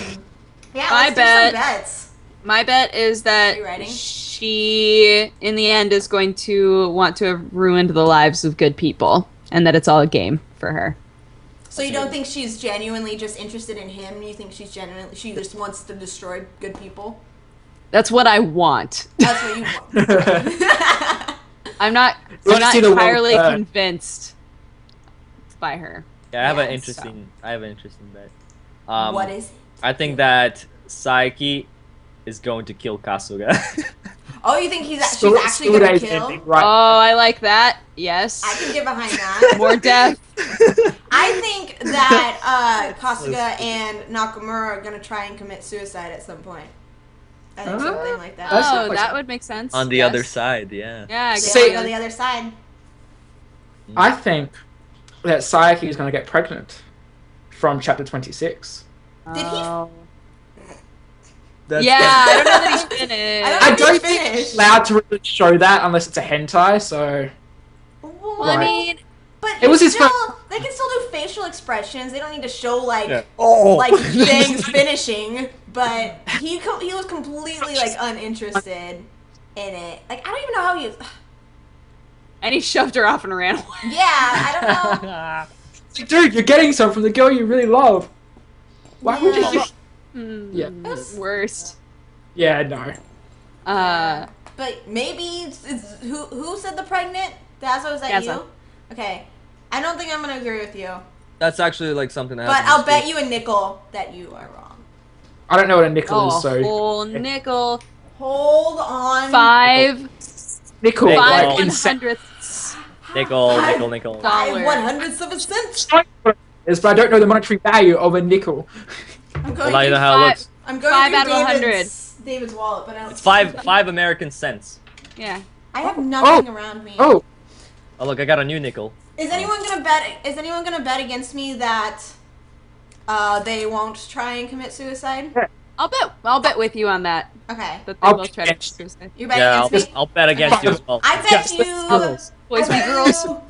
[SPEAKER 1] let's do
[SPEAKER 3] bet-
[SPEAKER 1] some bets.
[SPEAKER 3] My bet is that
[SPEAKER 1] Are you ready?
[SPEAKER 3] she, in the end, is going to want to have ruined the lives of good people, and that it's all a game for her.
[SPEAKER 1] So you don't think she's genuinely just interested in him? You think she just wants to destroy good people?
[SPEAKER 3] That's what I want.
[SPEAKER 1] That's what you want.
[SPEAKER 3] I'm not
[SPEAKER 4] Let's see the world
[SPEAKER 3] entirely
[SPEAKER 4] burn.
[SPEAKER 3] convinced by her.
[SPEAKER 2] Yeah, I have an
[SPEAKER 1] Yeah,
[SPEAKER 2] interesting bet.
[SPEAKER 1] What is it?
[SPEAKER 2] I think that Saiki is going to kill Kasuga.
[SPEAKER 1] Oh, you think she's
[SPEAKER 4] School
[SPEAKER 1] actually going to
[SPEAKER 4] days
[SPEAKER 1] kill?
[SPEAKER 4] ending, right?
[SPEAKER 3] Oh, I like that. Yes.
[SPEAKER 1] I can get behind that.
[SPEAKER 3] More death.
[SPEAKER 1] I think that Kasuga and Nakamura are going to try and commit suicide at some point. I think something like that.
[SPEAKER 4] That's
[SPEAKER 3] Oh,
[SPEAKER 4] not like-
[SPEAKER 3] that would make sense.
[SPEAKER 2] On the
[SPEAKER 3] Yes.
[SPEAKER 2] other side, yeah.
[SPEAKER 3] Yeah,
[SPEAKER 1] They
[SPEAKER 4] See-
[SPEAKER 1] wanna go the other side.
[SPEAKER 4] I think that Sayaki is going to get pregnant from chapter 26.
[SPEAKER 1] Did he-
[SPEAKER 3] Oh.
[SPEAKER 2] That's
[SPEAKER 3] Yeah, I don't know that he's finished.
[SPEAKER 1] I don't
[SPEAKER 4] I
[SPEAKER 1] think
[SPEAKER 4] don't
[SPEAKER 1] he's
[SPEAKER 4] think
[SPEAKER 1] finished.
[SPEAKER 4] it's allowed to really show that unless it's a hentai, so...
[SPEAKER 3] Well, I
[SPEAKER 4] Right.
[SPEAKER 3] mean,
[SPEAKER 1] But
[SPEAKER 4] It was his
[SPEAKER 1] still,
[SPEAKER 4] first-
[SPEAKER 1] they can still do facial expressions. They don't need to show like
[SPEAKER 2] Yeah. Oh.
[SPEAKER 1] like things finishing. But he was completely like uninterested in it. Like I don't even know how he.
[SPEAKER 3] and he shoved her off and ran away.
[SPEAKER 1] Yeah, I don't know.
[SPEAKER 4] It's like, dude, you're getting some from the girl you really love. Why would
[SPEAKER 1] Yeah.
[SPEAKER 4] you... Yeah.
[SPEAKER 3] Worst.
[SPEAKER 4] Yeah, no.
[SPEAKER 1] But maybe it's who said the pregnant? Dazo, is that
[SPEAKER 3] Dazo.
[SPEAKER 1] you? Okay. I don't think I'm gonna agree with you.
[SPEAKER 2] That's actually like something that
[SPEAKER 1] But
[SPEAKER 2] happens.
[SPEAKER 1] I'll bet you a nickel that you are wrong.
[SPEAKER 4] I don't know what a nickel
[SPEAKER 3] Oh,
[SPEAKER 4] is, so...
[SPEAKER 3] whole nickel.
[SPEAKER 1] Hold on.
[SPEAKER 3] Five
[SPEAKER 4] Nickel,
[SPEAKER 2] Nickel.
[SPEAKER 3] five
[SPEAKER 4] like in cent...
[SPEAKER 3] 100ths.
[SPEAKER 2] Nickel.
[SPEAKER 1] Five
[SPEAKER 3] Dollar.
[SPEAKER 1] 100ths of a cent.
[SPEAKER 4] Is, but I don't know the monetary value of a nickel.
[SPEAKER 1] I'm
[SPEAKER 2] Well,
[SPEAKER 1] going.
[SPEAKER 2] now you
[SPEAKER 1] to
[SPEAKER 2] know how it looks.
[SPEAKER 1] I'm going
[SPEAKER 3] Five
[SPEAKER 1] through
[SPEAKER 3] out of 100.
[SPEAKER 1] David's wallet, but I don't.
[SPEAKER 2] It's five American cents.
[SPEAKER 3] Yeah.
[SPEAKER 1] I have nothing around me.
[SPEAKER 4] Oh,
[SPEAKER 2] Oh look, I got a new nickel.
[SPEAKER 1] Is anyone gonna bet? Is anyone gonna bet against me that they won't try and commit suicide?
[SPEAKER 3] I'll bet with you on that.
[SPEAKER 1] Okay,
[SPEAKER 3] That they
[SPEAKER 4] I'll
[SPEAKER 3] will
[SPEAKER 4] bet
[SPEAKER 3] try to
[SPEAKER 4] against you.
[SPEAKER 3] suicide.
[SPEAKER 1] you're betting
[SPEAKER 2] Yeah,
[SPEAKER 1] against me.
[SPEAKER 2] I'll bet against you as well.
[SPEAKER 1] I bet
[SPEAKER 4] Yes,
[SPEAKER 1] you.
[SPEAKER 3] Boys
[SPEAKER 1] I
[SPEAKER 3] be
[SPEAKER 1] bet
[SPEAKER 3] girls.
[SPEAKER 1] you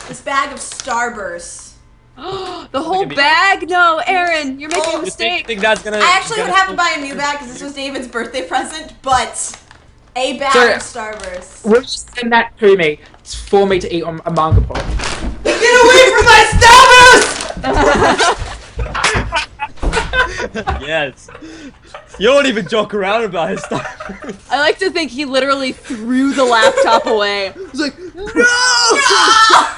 [SPEAKER 1] this bag of Starbursts.
[SPEAKER 3] The whole
[SPEAKER 2] at me.
[SPEAKER 3] bag? No, Aaron, you're making a
[SPEAKER 1] Oh,
[SPEAKER 2] You
[SPEAKER 3] mistake.
[SPEAKER 2] think that's gonna?
[SPEAKER 1] I actually would
[SPEAKER 2] gonna-
[SPEAKER 1] have to buy a new bag because this was David's birthday present, but a bag
[SPEAKER 4] Sorry.
[SPEAKER 1] of Starbursts.
[SPEAKER 4] will you send that to me? It's for me to eat on a MangaPod.
[SPEAKER 1] Get away from my Starburst!
[SPEAKER 2] Yes. You don't even joke around about his stuff.
[SPEAKER 3] I like to think he literally threw the laptop away. He was like, oh,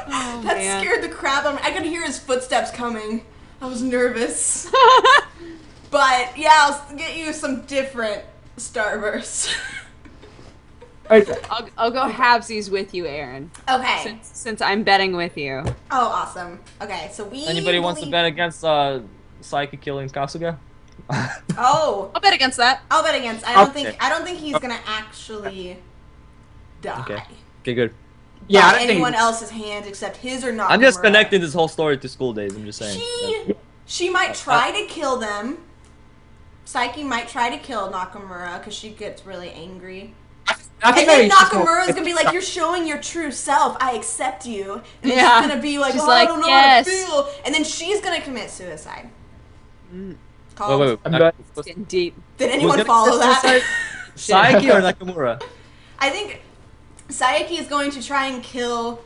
[SPEAKER 1] That
[SPEAKER 3] man.
[SPEAKER 1] scared the crap out of me. I could hear his footsteps coming. I was nervous. But yeah, I'll get you some different Starbursts.
[SPEAKER 4] Okay.
[SPEAKER 3] I'll go halvesies with you, Aaron.
[SPEAKER 1] Okay.
[SPEAKER 3] Since I'm betting with you.
[SPEAKER 1] Oh, awesome. Okay, so we.
[SPEAKER 2] Anybody wants to bet against Saiki killing Kasuga?
[SPEAKER 1] Oh,
[SPEAKER 3] I'll bet against that.
[SPEAKER 1] I'll bet against.
[SPEAKER 2] Okay.
[SPEAKER 1] I don't think he's gonna actually die.
[SPEAKER 2] Okay, good.
[SPEAKER 4] Yeah,
[SPEAKER 1] By
[SPEAKER 4] I don't think...
[SPEAKER 1] anyone else's hands except his or not.
[SPEAKER 2] I'm just connecting this whole story to school days. I'm just saying.
[SPEAKER 1] She might try to kill them. Psyche might try to kill Nakamura because she gets really angry.
[SPEAKER 4] I
[SPEAKER 1] And
[SPEAKER 4] think
[SPEAKER 1] then
[SPEAKER 4] that he's just
[SPEAKER 1] Nakamura's
[SPEAKER 4] more-
[SPEAKER 1] gonna be like, "You're showing your true self. I accept you." And
[SPEAKER 3] Yeah.
[SPEAKER 1] she's gonna be like,
[SPEAKER 3] She's
[SPEAKER 1] "Oh,
[SPEAKER 3] like,
[SPEAKER 1] I don't know
[SPEAKER 3] "Yes."
[SPEAKER 1] how to feel." And then she's gonna commit suicide. Called.
[SPEAKER 2] Wait.
[SPEAKER 4] I'm going-
[SPEAKER 3] It's getting deep.
[SPEAKER 1] Did
[SPEAKER 2] Who's
[SPEAKER 1] anyone
[SPEAKER 2] gonna
[SPEAKER 1] follow
[SPEAKER 2] commit
[SPEAKER 1] that?
[SPEAKER 2] suicide? Saiki or Nakamura?
[SPEAKER 1] I think Sayaki is going to try and kill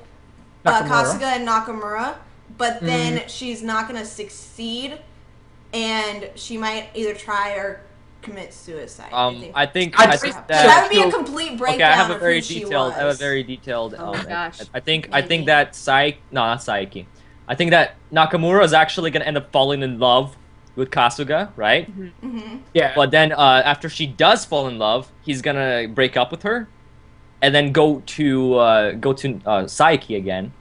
[SPEAKER 4] Nakamura.
[SPEAKER 1] Kasuga and Nakamura, but then she's not going to succeed, and she might either try or commit suicide.
[SPEAKER 2] I think
[SPEAKER 4] I'd
[SPEAKER 2] I
[SPEAKER 4] say
[SPEAKER 2] think
[SPEAKER 1] So
[SPEAKER 2] that.
[SPEAKER 1] that would be a complete breakdown
[SPEAKER 2] Okay, I have a
[SPEAKER 1] of
[SPEAKER 2] very
[SPEAKER 1] who she
[SPEAKER 2] detailed.
[SPEAKER 1] was.
[SPEAKER 2] I have a very detailed.
[SPEAKER 3] Oh my gosh.
[SPEAKER 2] I think
[SPEAKER 1] Maybe.
[SPEAKER 2] that not Saiki. I think that Nakamura is actually gonna end up falling in love with Kasuga, right?
[SPEAKER 4] Yeah.
[SPEAKER 2] But then after she does fall in love, he's gonna break up with her, and then go to Saiki again.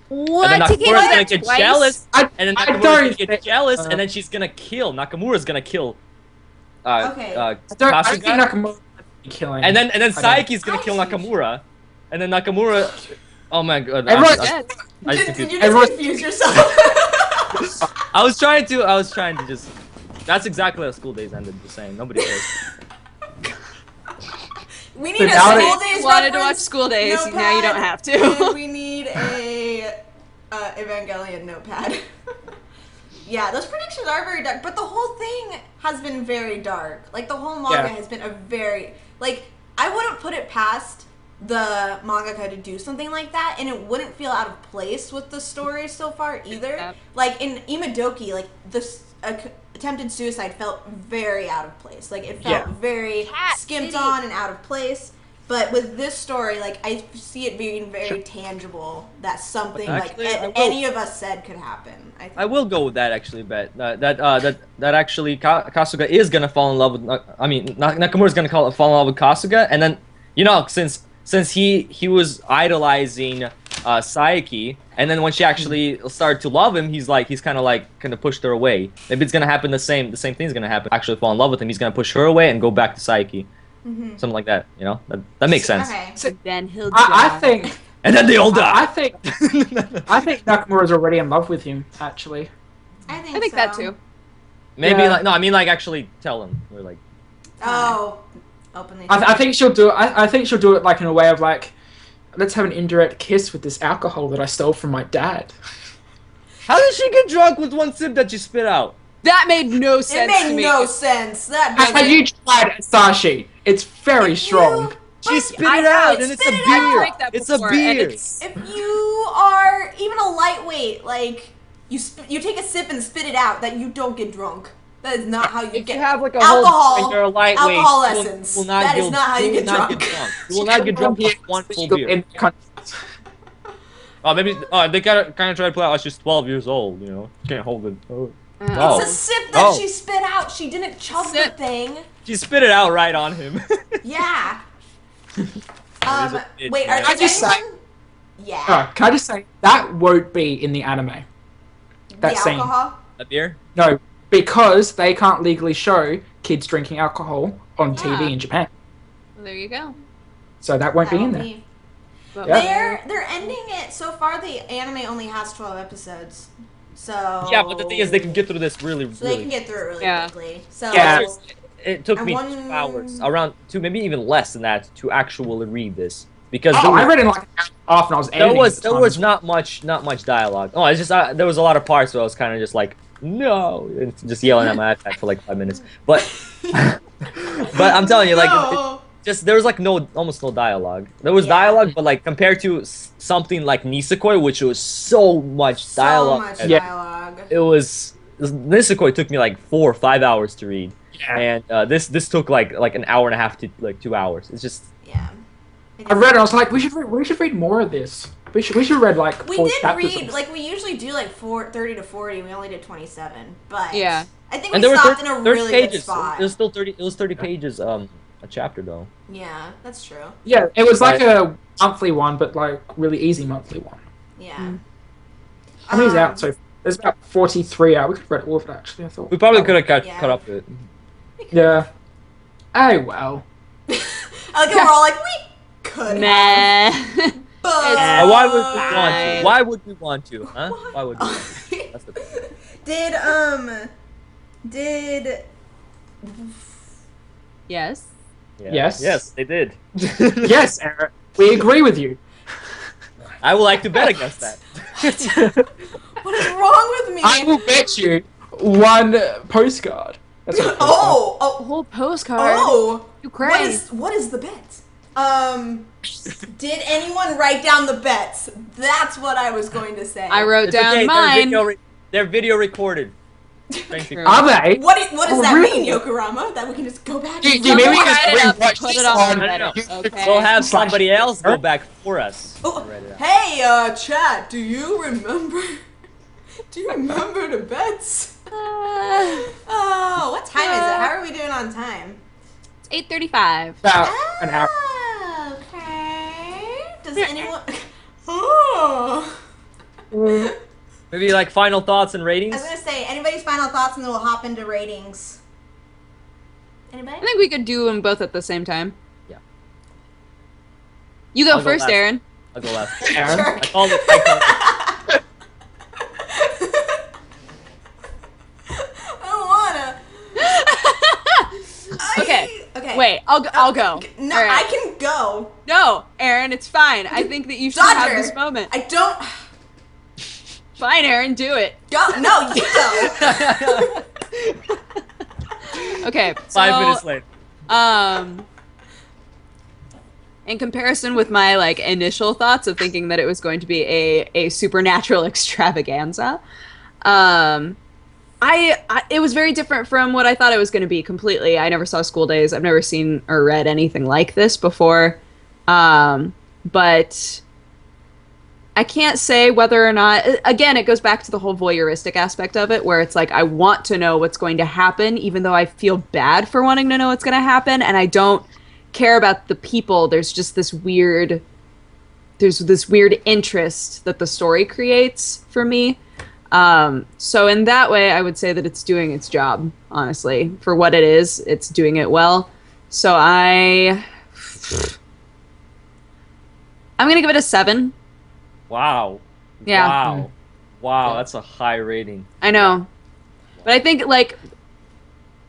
[SPEAKER 3] What?
[SPEAKER 2] And then
[SPEAKER 3] To get
[SPEAKER 2] Nakamura's gonna
[SPEAKER 3] that
[SPEAKER 2] get
[SPEAKER 3] twice?
[SPEAKER 2] jealous,
[SPEAKER 4] I
[SPEAKER 2] and then
[SPEAKER 4] I
[SPEAKER 2] Nakamura's
[SPEAKER 4] don't
[SPEAKER 2] gonna get
[SPEAKER 4] think-
[SPEAKER 2] jealous, and then she's gonna kill Nakamura's gonna kill.
[SPEAKER 1] Okay.
[SPEAKER 4] I don't think
[SPEAKER 2] Kasuga,
[SPEAKER 4] Nakamura would be killing.
[SPEAKER 2] and then
[SPEAKER 4] I don't-
[SPEAKER 2] Saiki's gonna
[SPEAKER 1] I
[SPEAKER 2] kill
[SPEAKER 1] see.
[SPEAKER 2] Nakamura, and then Nakamura. Oh my god!
[SPEAKER 4] Everyone-
[SPEAKER 3] Dead.
[SPEAKER 2] I
[SPEAKER 1] Did
[SPEAKER 2] just
[SPEAKER 1] you
[SPEAKER 2] confused.
[SPEAKER 1] just
[SPEAKER 4] Everyone-
[SPEAKER 1] confuse yourself?
[SPEAKER 2] I was trying to just. That's exactly how school days ended. Just saying, nobody cares.
[SPEAKER 1] We need a
[SPEAKER 4] Now that-
[SPEAKER 1] school days
[SPEAKER 3] Wanted to watch
[SPEAKER 1] reference
[SPEAKER 3] School Days.
[SPEAKER 1] notepad,
[SPEAKER 3] Now you don't have
[SPEAKER 1] and
[SPEAKER 3] to.
[SPEAKER 1] we need a Evangelion notepad. Yeah, those predictions are very dark, but the whole thing has been very dark. Like, the whole manga
[SPEAKER 4] Yeah.
[SPEAKER 1] has been a very... Like, I wouldn't put it past the mangaka to do something like that, and it wouldn't feel out of place with the story so far either.
[SPEAKER 3] Yep.
[SPEAKER 1] Like, in Imadoki, like, this attempted suicide felt very out of place. Like, it felt
[SPEAKER 4] Yeah.
[SPEAKER 1] very
[SPEAKER 3] Cat
[SPEAKER 1] skimped
[SPEAKER 3] City.
[SPEAKER 1] on and out of place. But with this story, like I see it being very tangible that something
[SPEAKER 2] Actually,
[SPEAKER 1] like any of us said could happen.
[SPEAKER 2] I will go with that actually, bet that actually Kasuga is gonna fall in love with. Nakamura's gonna fall in love with Kasuga, and then since he was idolizing Saiki, and then when she actually started to love him, he's kind of pushed her away. Maybe it's gonna happen the same thing's gonna happen. Actually fall in love with him, he's gonna push her away and go back to Saiki. Something like that, that makes sense.
[SPEAKER 1] Okay.
[SPEAKER 4] So,
[SPEAKER 3] Then he'll
[SPEAKER 4] I think.
[SPEAKER 2] And then they all die.
[SPEAKER 4] I think Nakamura's already in love with him. Actually,
[SPEAKER 1] I
[SPEAKER 3] I think
[SPEAKER 1] so.
[SPEAKER 3] that too.
[SPEAKER 2] Maybe
[SPEAKER 4] Yeah.
[SPEAKER 2] actually tell him. Or like,
[SPEAKER 1] Oh, openly.
[SPEAKER 4] I think she'll do it. I think she'll do it like in a way of like, let's have an indirect kiss with this alcohol that I stole from my dad.
[SPEAKER 2] how did she get drunk with one sip that she spit out?
[SPEAKER 3] That made no
[SPEAKER 1] It
[SPEAKER 3] sense
[SPEAKER 1] made
[SPEAKER 3] to me.
[SPEAKER 1] no sense. That
[SPEAKER 4] Have
[SPEAKER 1] doesn't.
[SPEAKER 4] you tried Asashi? It's very
[SPEAKER 1] If
[SPEAKER 4] strong.
[SPEAKER 2] She spit
[SPEAKER 3] I
[SPEAKER 2] it out,
[SPEAKER 3] have
[SPEAKER 2] and it's a
[SPEAKER 1] spit it
[SPEAKER 2] beer.
[SPEAKER 1] out.
[SPEAKER 3] Drank that
[SPEAKER 2] It's a
[SPEAKER 3] before,
[SPEAKER 2] beer.
[SPEAKER 3] and it's-
[SPEAKER 1] If you are even a lightweight, like you take a sip and spit it out, that you don't get drunk. That is not how you
[SPEAKER 2] If
[SPEAKER 1] get
[SPEAKER 2] you have like a
[SPEAKER 1] alcohol.
[SPEAKER 2] whole and you're a lightweight,
[SPEAKER 1] alcohol
[SPEAKER 2] you
[SPEAKER 1] essence.
[SPEAKER 2] will not
[SPEAKER 1] That is
[SPEAKER 2] get-
[SPEAKER 1] not how you
[SPEAKER 2] will
[SPEAKER 1] get
[SPEAKER 2] not
[SPEAKER 1] drunk.
[SPEAKER 2] You will not get drunk with one full beer.
[SPEAKER 4] In the country.
[SPEAKER 2] Oh, maybe they kind of try to play out. Oh, she's 12 years old. Can't hold it. Oh.
[SPEAKER 3] Oh.
[SPEAKER 1] It's a sip that
[SPEAKER 2] Oh.
[SPEAKER 1] she spit out. She didn't chug the
[SPEAKER 3] Sip.
[SPEAKER 1] thing.
[SPEAKER 2] She spit it out right on him.
[SPEAKER 1] Yeah.
[SPEAKER 2] It-
[SPEAKER 1] Wait, are
[SPEAKER 4] I
[SPEAKER 1] does
[SPEAKER 4] just say-
[SPEAKER 1] anyone? Yeah.
[SPEAKER 4] Can I just say that won't be in the anime? That
[SPEAKER 1] the
[SPEAKER 4] scene.
[SPEAKER 1] alcohol.
[SPEAKER 2] A beer?
[SPEAKER 4] No, because they can't legally show kids drinking alcohol on TV in Japan.
[SPEAKER 3] Well, there you go.
[SPEAKER 4] So that won't be in
[SPEAKER 1] That'll
[SPEAKER 4] there.
[SPEAKER 1] be-
[SPEAKER 3] But
[SPEAKER 4] Yeah.
[SPEAKER 1] They're ending it so far. The anime only has 12 episodes, so
[SPEAKER 2] Yeah, but the thing is, they can get through this really,
[SPEAKER 1] so they can
[SPEAKER 2] really.
[SPEAKER 1] get through it really
[SPEAKER 3] Yeah.
[SPEAKER 1] quickly. So
[SPEAKER 4] Yeah.
[SPEAKER 2] It took me
[SPEAKER 1] And
[SPEAKER 2] 2 hours, around 2, maybe even less than that, to actually read this because
[SPEAKER 4] Oh, I read it in like an hour and a half, and I was editing.
[SPEAKER 2] there was
[SPEAKER 4] at the time.
[SPEAKER 2] not much dialogue. Oh, it's just there was a lot of parts where I was kind of just like no, and just yelling at my iPad for like 5 minutes. But but I'm telling you, like
[SPEAKER 1] No.
[SPEAKER 2] there was like almost no dialogue. There was
[SPEAKER 1] Yeah.
[SPEAKER 2] dialogue, but like compared to something like Nisekoi, which was so much dialogue,
[SPEAKER 1] So much
[SPEAKER 4] Yeah.
[SPEAKER 1] dialogue.
[SPEAKER 2] it was Nisekoi took me like 4 or 5 hours to read,
[SPEAKER 4] Yeah.
[SPEAKER 2] and this took like an hour and a half to like 2 hours. It's just
[SPEAKER 1] Yeah.
[SPEAKER 4] I read it. I was like, we should read more of this. We should read like
[SPEAKER 1] We
[SPEAKER 4] 4
[SPEAKER 1] did
[SPEAKER 4] chapters.
[SPEAKER 1] read, like, we usually do like 30 to 40. We only did 27, but
[SPEAKER 3] Yeah.
[SPEAKER 1] I think
[SPEAKER 2] and
[SPEAKER 1] we
[SPEAKER 2] there were
[SPEAKER 1] stopped
[SPEAKER 2] 30,
[SPEAKER 1] in a
[SPEAKER 2] 30
[SPEAKER 1] really good
[SPEAKER 2] pages.
[SPEAKER 1] spot.
[SPEAKER 2] It was still 30. It was 30 pages a chapter though.
[SPEAKER 1] Yeah, that's true.
[SPEAKER 4] Yeah, it was like
[SPEAKER 2] Right.
[SPEAKER 4] a monthly one, but like really easy monthly one.
[SPEAKER 1] Yeah.
[SPEAKER 4] How many's
[SPEAKER 1] Um,
[SPEAKER 4] out? So there's about 43 out. We could have read all of it actually. I thought
[SPEAKER 2] We probably could have
[SPEAKER 1] Yeah.
[SPEAKER 2] caught up with it.
[SPEAKER 4] Yeah. Oh well.
[SPEAKER 1] I like how we're all like, we could have,
[SPEAKER 3] Nah.
[SPEAKER 1] but
[SPEAKER 2] Why would we want
[SPEAKER 3] fine.
[SPEAKER 2] to? Why would we want to? Huh? Why would we? Want to? That's the thing.
[SPEAKER 1] did
[SPEAKER 3] Yes.
[SPEAKER 2] Yeah.
[SPEAKER 4] Yes.
[SPEAKER 2] Yes, they did.
[SPEAKER 4] Yes, Eric. We agree with you.
[SPEAKER 2] I would like to bet against that.
[SPEAKER 1] what is wrong with me?
[SPEAKER 4] I will bet you 1 postcard. That's what a postcard.
[SPEAKER 1] Oh,
[SPEAKER 3] Whole postcard.
[SPEAKER 1] oh.
[SPEAKER 3] You
[SPEAKER 1] What
[SPEAKER 3] crazy.
[SPEAKER 1] what is the bet? Did anyone write down the bets? That's what I was going to say.
[SPEAKER 3] I wrote
[SPEAKER 2] It's
[SPEAKER 3] down
[SPEAKER 2] okay,
[SPEAKER 3] mine.
[SPEAKER 2] They're video recorded. Thank you.
[SPEAKER 3] True.
[SPEAKER 4] Are they?
[SPEAKER 1] What does
[SPEAKER 4] Oh,
[SPEAKER 1] that
[SPEAKER 4] really?
[SPEAKER 1] mean, Yokorama? That we can just go back?
[SPEAKER 4] Do
[SPEAKER 1] and
[SPEAKER 4] you mean we
[SPEAKER 3] Someone
[SPEAKER 4] just
[SPEAKER 3] write it up,
[SPEAKER 4] rewatch
[SPEAKER 3] put
[SPEAKER 4] this
[SPEAKER 3] it on
[SPEAKER 4] on
[SPEAKER 3] Reddit,
[SPEAKER 4] YouTube?
[SPEAKER 3] okay?
[SPEAKER 2] We'll have
[SPEAKER 4] Slash-
[SPEAKER 2] somebody else go back for us.
[SPEAKER 1] Oh,
[SPEAKER 2] Write it out.
[SPEAKER 1] hey, chat. Do you remember? Do you remember the bets? Oh, what time is it? How are we doing on time?
[SPEAKER 3] It's 8:35.
[SPEAKER 4] About an hour.
[SPEAKER 1] Ah, okay. Does anyone? Oh.
[SPEAKER 2] Maybe like final thoughts and
[SPEAKER 1] I
[SPEAKER 2] ratings.
[SPEAKER 1] was gonna say, anybody's final thoughts, and then we'll hop into ratings. Anybody?
[SPEAKER 3] I think we could do them both at the same time.
[SPEAKER 2] Yeah.
[SPEAKER 3] You go
[SPEAKER 2] I'll go
[SPEAKER 3] first,
[SPEAKER 2] last.
[SPEAKER 3] Aaron.
[SPEAKER 2] I'll go last.
[SPEAKER 4] Aaron?
[SPEAKER 1] Sure.
[SPEAKER 2] I called it.
[SPEAKER 1] I don't wanna.
[SPEAKER 3] Okay.
[SPEAKER 1] Okay.
[SPEAKER 3] Wait, I'll go.
[SPEAKER 1] No,
[SPEAKER 3] All right.
[SPEAKER 1] I can go.
[SPEAKER 3] No, Aaron, it's fine. I think that you should have
[SPEAKER 1] Dodger.
[SPEAKER 3] this moment.
[SPEAKER 1] I don't.
[SPEAKER 3] Fine, Aaron, do it.
[SPEAKER 1] Go. No, you go.
[SPEAKER 3] Okay.
[SPEAKER 2] 5 minutes later.
[SPEAKER 3] In comparison with my like initial thoughts of thinking that it was going to be a supernatural extravaganza, it was very different from what I thought it was going to be completely. I never saw School Days. I've never seen or read anything like this before. But I can't say whether or not, again, it goes back to the whole voyeuristic aspect of it, where it's like, I want to know what's going to happen, even though I feel bad for wanting to know what's going to happen, and I don't care about the people. There's just this weird interest that the story creates for me. So in that way, I would say that it's doing its job, honestly. For what it is, it's doing it well. So I'm going to give it a 7.
[SPEAKER 2] Wow.
[SPEAKER 3] Yeah.
[SPEAKER 2] Wow. Wow, that's a high rating.
[SPEAKER 3] I know. But I think, like,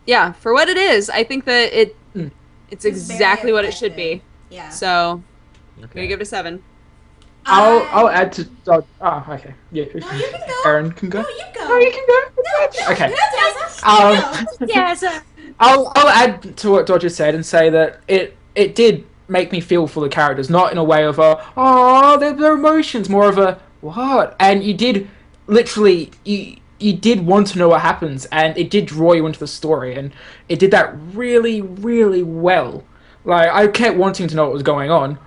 [SPEAKER 3] yeah, for what it is, I think that it's exactly what it should be.
[SPEAKER 1] Yeah.
[SPEAKER 3] So, I'm going to give it a 7.
[SPEAKER 4] I'll add to. Okay. Yeah.
[SPEAKER 1] No, you can go.
[SPEAKER 4] Aaron can go.
[SPEAKER 1] No, you go.
[SPEAKER 4] Oh, you can go.
[SPEAKER 1] No,
[SPEAKER 4] Okay.
[SPEAKER 1] Yes.
[SPEAKER 4] I'll add to what Dodger said and say that it did make me feel for the characters, not in a way of their emotions, more of a what, and you did literally you did want to know what happens, and it did draw you into the story, and it did that really, really well. Like, I kept wanting to know what was going on,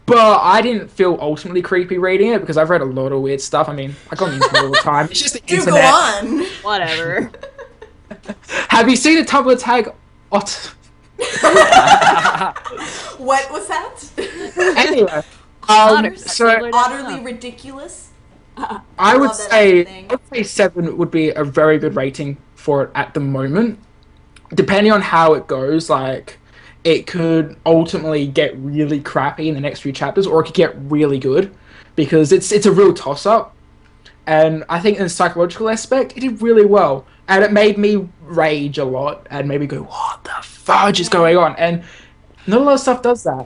[SPEAKER 4] but I didn't feel ultimately creepy reading it because I've read a lot of weird stuff. I mean, I got on the internet all the time. It's just the
[SPEAKER 1] Do
[SPEAKER 4] internet.
[SPEAKER 1] go on.
[SPEAKER 3] Whatever.
[SPEAKER 4] Have you seen the Tumblr tag
[SPEAKER 1] What was that?
[SPEAKER 4] Anyway, so
[SPEAKER 1] Utterly ridiculous.
[SPEAKER 4] I would
[SPEAKER 1] love that
[SPEAKER 4] say
[SPEAKER 1] thing.
[SPEAKER 4] 7 would be a very good rating for it at the moment. Depending on how it goes, like, it could ultimately get really crappy in the next few chapters, or it could get really good, because it's a real toss-up. And I think in the psychological aspect, it did really well. And it made me rage a lot and made me go, what the fudge is going on? And not a lot of stuff does that.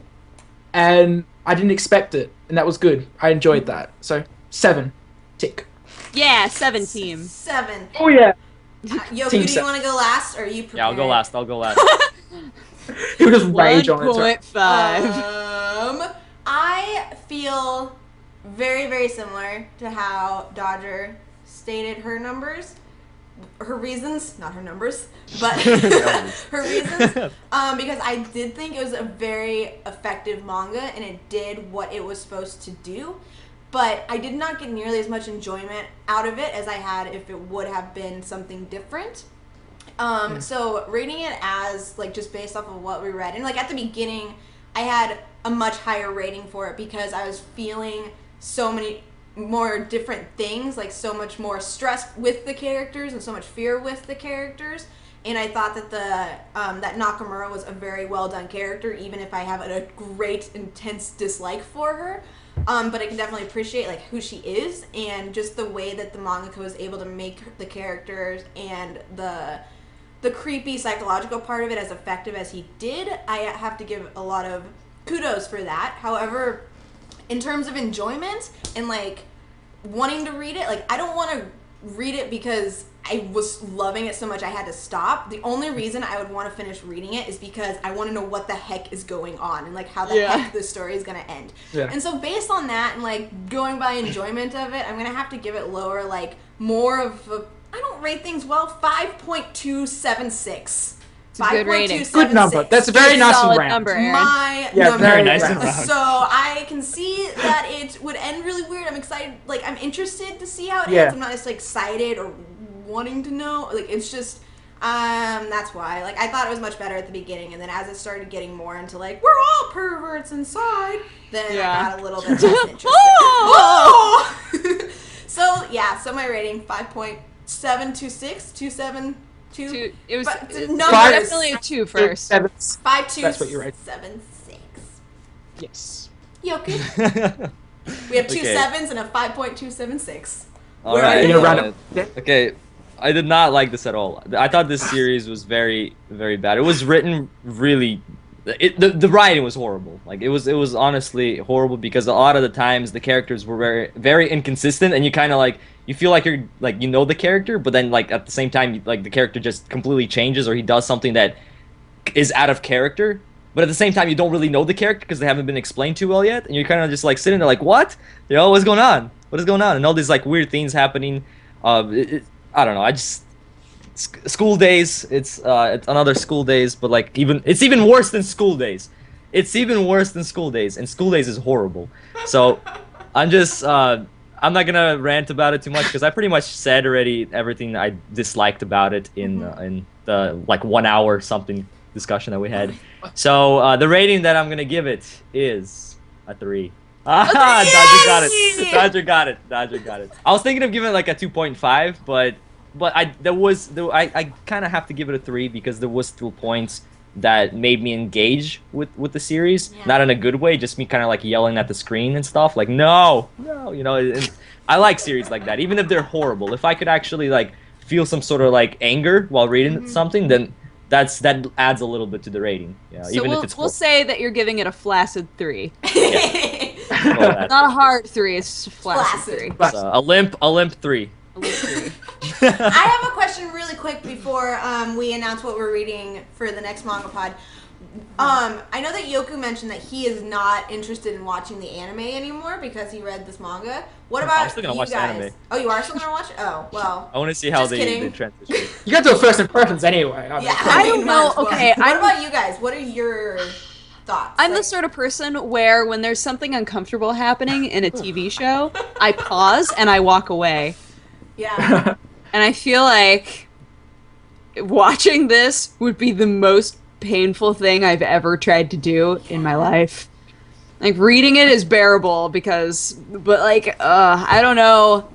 [SPEAKER 4] And I didn't expect it, and that was good. I enjoyed that. So, 7. Tick.
[SPEAKER 3] Yeah, 7 team.
[SPEAKER 1] 7.
[SPEAKER 4] Oh, yeah.
[SPEAKER 1] Yoki,
[SPEAKER 4] Team
[SPEAKER 1] do you
[SPEAKER 4] seven.
[SPEAKER 1] want to go last, or are you prepared?
[SPEAKER 2] Yeah, I'll go last.
[SPEAKER 4] He would just rage on it.
[SPEAKER 3] 1.5.
[SPEAKER 1] I feel very, very similar to how Dodger stated her numbers. Her reasons, not her numbers, but her reasons. Because I did think it was a very effective manga, and it did what it was supposed to do. But I did not get nearly as much enjoyment out of it as I had if it would have been something different. So rating it as, like, just based off of what we read, and, like, at the beginning, I had a much higher rating for it because I was feeling so many more different things, like so much more stress with the characters and so much fear with the characters. And I thought that that Nakamura was a very well done character, even if I have a great intense dislike for her. But I can definitely appreciate, like, who she is, and just the way that the mangaka was able to make the characters and the creepy psychological part of it as effective as he did. I have to give a lot of kudos for that. However, in terms of enjoyment and, like, wanting to read it, like, I don't want to read it because I was loving it so much I had to stop. The only reason I would want to finish reading it is because I want to know what the heck is going on and, like, how the heck this story is going to end. Yeah. And so based on that and, like, going by enjoyment of it, I'm going to have to give it lower, like, more of a, I don't rate things well, 5.276.
[SPEAKER 3] It's a good rating.
[SPEAKER 4] Good number. That's a very nice and round.
[SPEAKER 3] Number, Aaron.
[SPEAKER 1] My
[SPEAKER 4] number.
[SPEAKER 2] Very nice and round.
[SPEAKER 1] So I can see that it would end really weird. I'm excited. Like, I'm interested to see how it ends. I'm not just, like, excited or wanting to know. Like, it's just, that's why. Like, I thought it was much better at the beginning, and then as it started getting more into, like, we're all perverts inside, then I got a little bit less interested. Oh! So, yeah, so my rating, 5.726, 272.
[SPEAKER 3] It was
[SPEAKER 1] numbers.
[SPEAKER 3] definitely a 2 first.
[SPEAKER 1] 5.276.
[SPEAKER 4] That's what you're right. Yes.
[SPEAKER 1] Yoki. We have two sevens and a 5.276.
[SPEAKER 2] All right.
[SPEAKER 4] Round
[SPEAKER 2] Okay. I did not like this at all. I thought this series was very, very bad. It was written really. The writing was horrible. Like, it was honestly horrible because a lot of the times the characters were very, very inconsistent, and you kind of, like, you feel like you're, like, you know the character, but then, like, at the same time, like, the character just completely changes, or he does something that is out of character. But at the same time, you don't really know the character because they haven't been explained too well yet, and you're kind of just, like, sitting there like, what? You know, what's going on? What is going on? And all these, like, weird things happening. I don't know. I just school days. It's another school days, but, like, it's even worse than school days. it's even worse than School Days, and School Days is horrible. So I'm just I'm not gonna rant about it too much because I pretty much said already everything I disliked about it in the like 1 hour something discussion that we had. So the rating that I'm gonna give it is a 3. Dodger got it. Dodger got it. I was thinking of giving it like a 2.5, but I kind of have to give it a 3 because there was still points that made me engage with the series, not in a good way, just me kind of like yelling at the screen and stuff, like no, you know. I like series like that, even if they're horrible. If I could actually like feel some sort of like anger while reading something, then that adds a little bit to the rating. Yeah,
[SPEAKER 3] So
[SPEAKER 2] even if it's
[SPEAKER 3] we'll say that you're giving it a flaccid 3.
[SPEAKER 2] well,
[SPEAKER 3] Not a hard 3, it's just a flaccid 3.
[SPEAKER 2] a limp 3.
[SPEAKER 3] A little 3.
[SPEAKER 1] I have a question really quick before we announce what we're reading for the next MangaPod. I know that Yoku mentioned that he is not interested in watching the anime anymore because he read this manga. What about
[SPEAKER 2] I'm still gonna
[SPEAKER 1] you
[SPEAKER 2] watch the
[SPEAKER 1] guys?
[SPEAKER 2] anime.
[SPEAKER 1] Oh, you are still gonna watch it? Oh, well.
[SPEAKER 2] I want to see how
[SPEAKER 1] Just
[SPEAKER 2] they
[SPEAKER 1] kidding.
[SPEAKER 2] transition.
[SPEAKER 4] You got to do first impressions anyway. I mean,
[SPEAKER 1] Yeah,
[SPEAKER 3] I don't
[SPEAKER 1] mean,
[SPEAKER 3] know,
[SPEAKER 1] might as well.
[SPEAKER 3] okay,
[SPEAKER 1] What
[SPEAKER 3] I'm-
[SPEAKER 1] about you guys? What are your thoughts?
[SPEAKER 3] I'm the
[SPEAKER 1] Like,
[SPEAKER 3] sort of person where when there's something uncomfortable happening in a TV show, I pause and I walk away.
[SPEAKER 1] yeah.
[SPEAKER 3] And I feel like watching this would be the most painful thing I've ever tried to do in my life. Like, reading it is bearable but like, I don't know.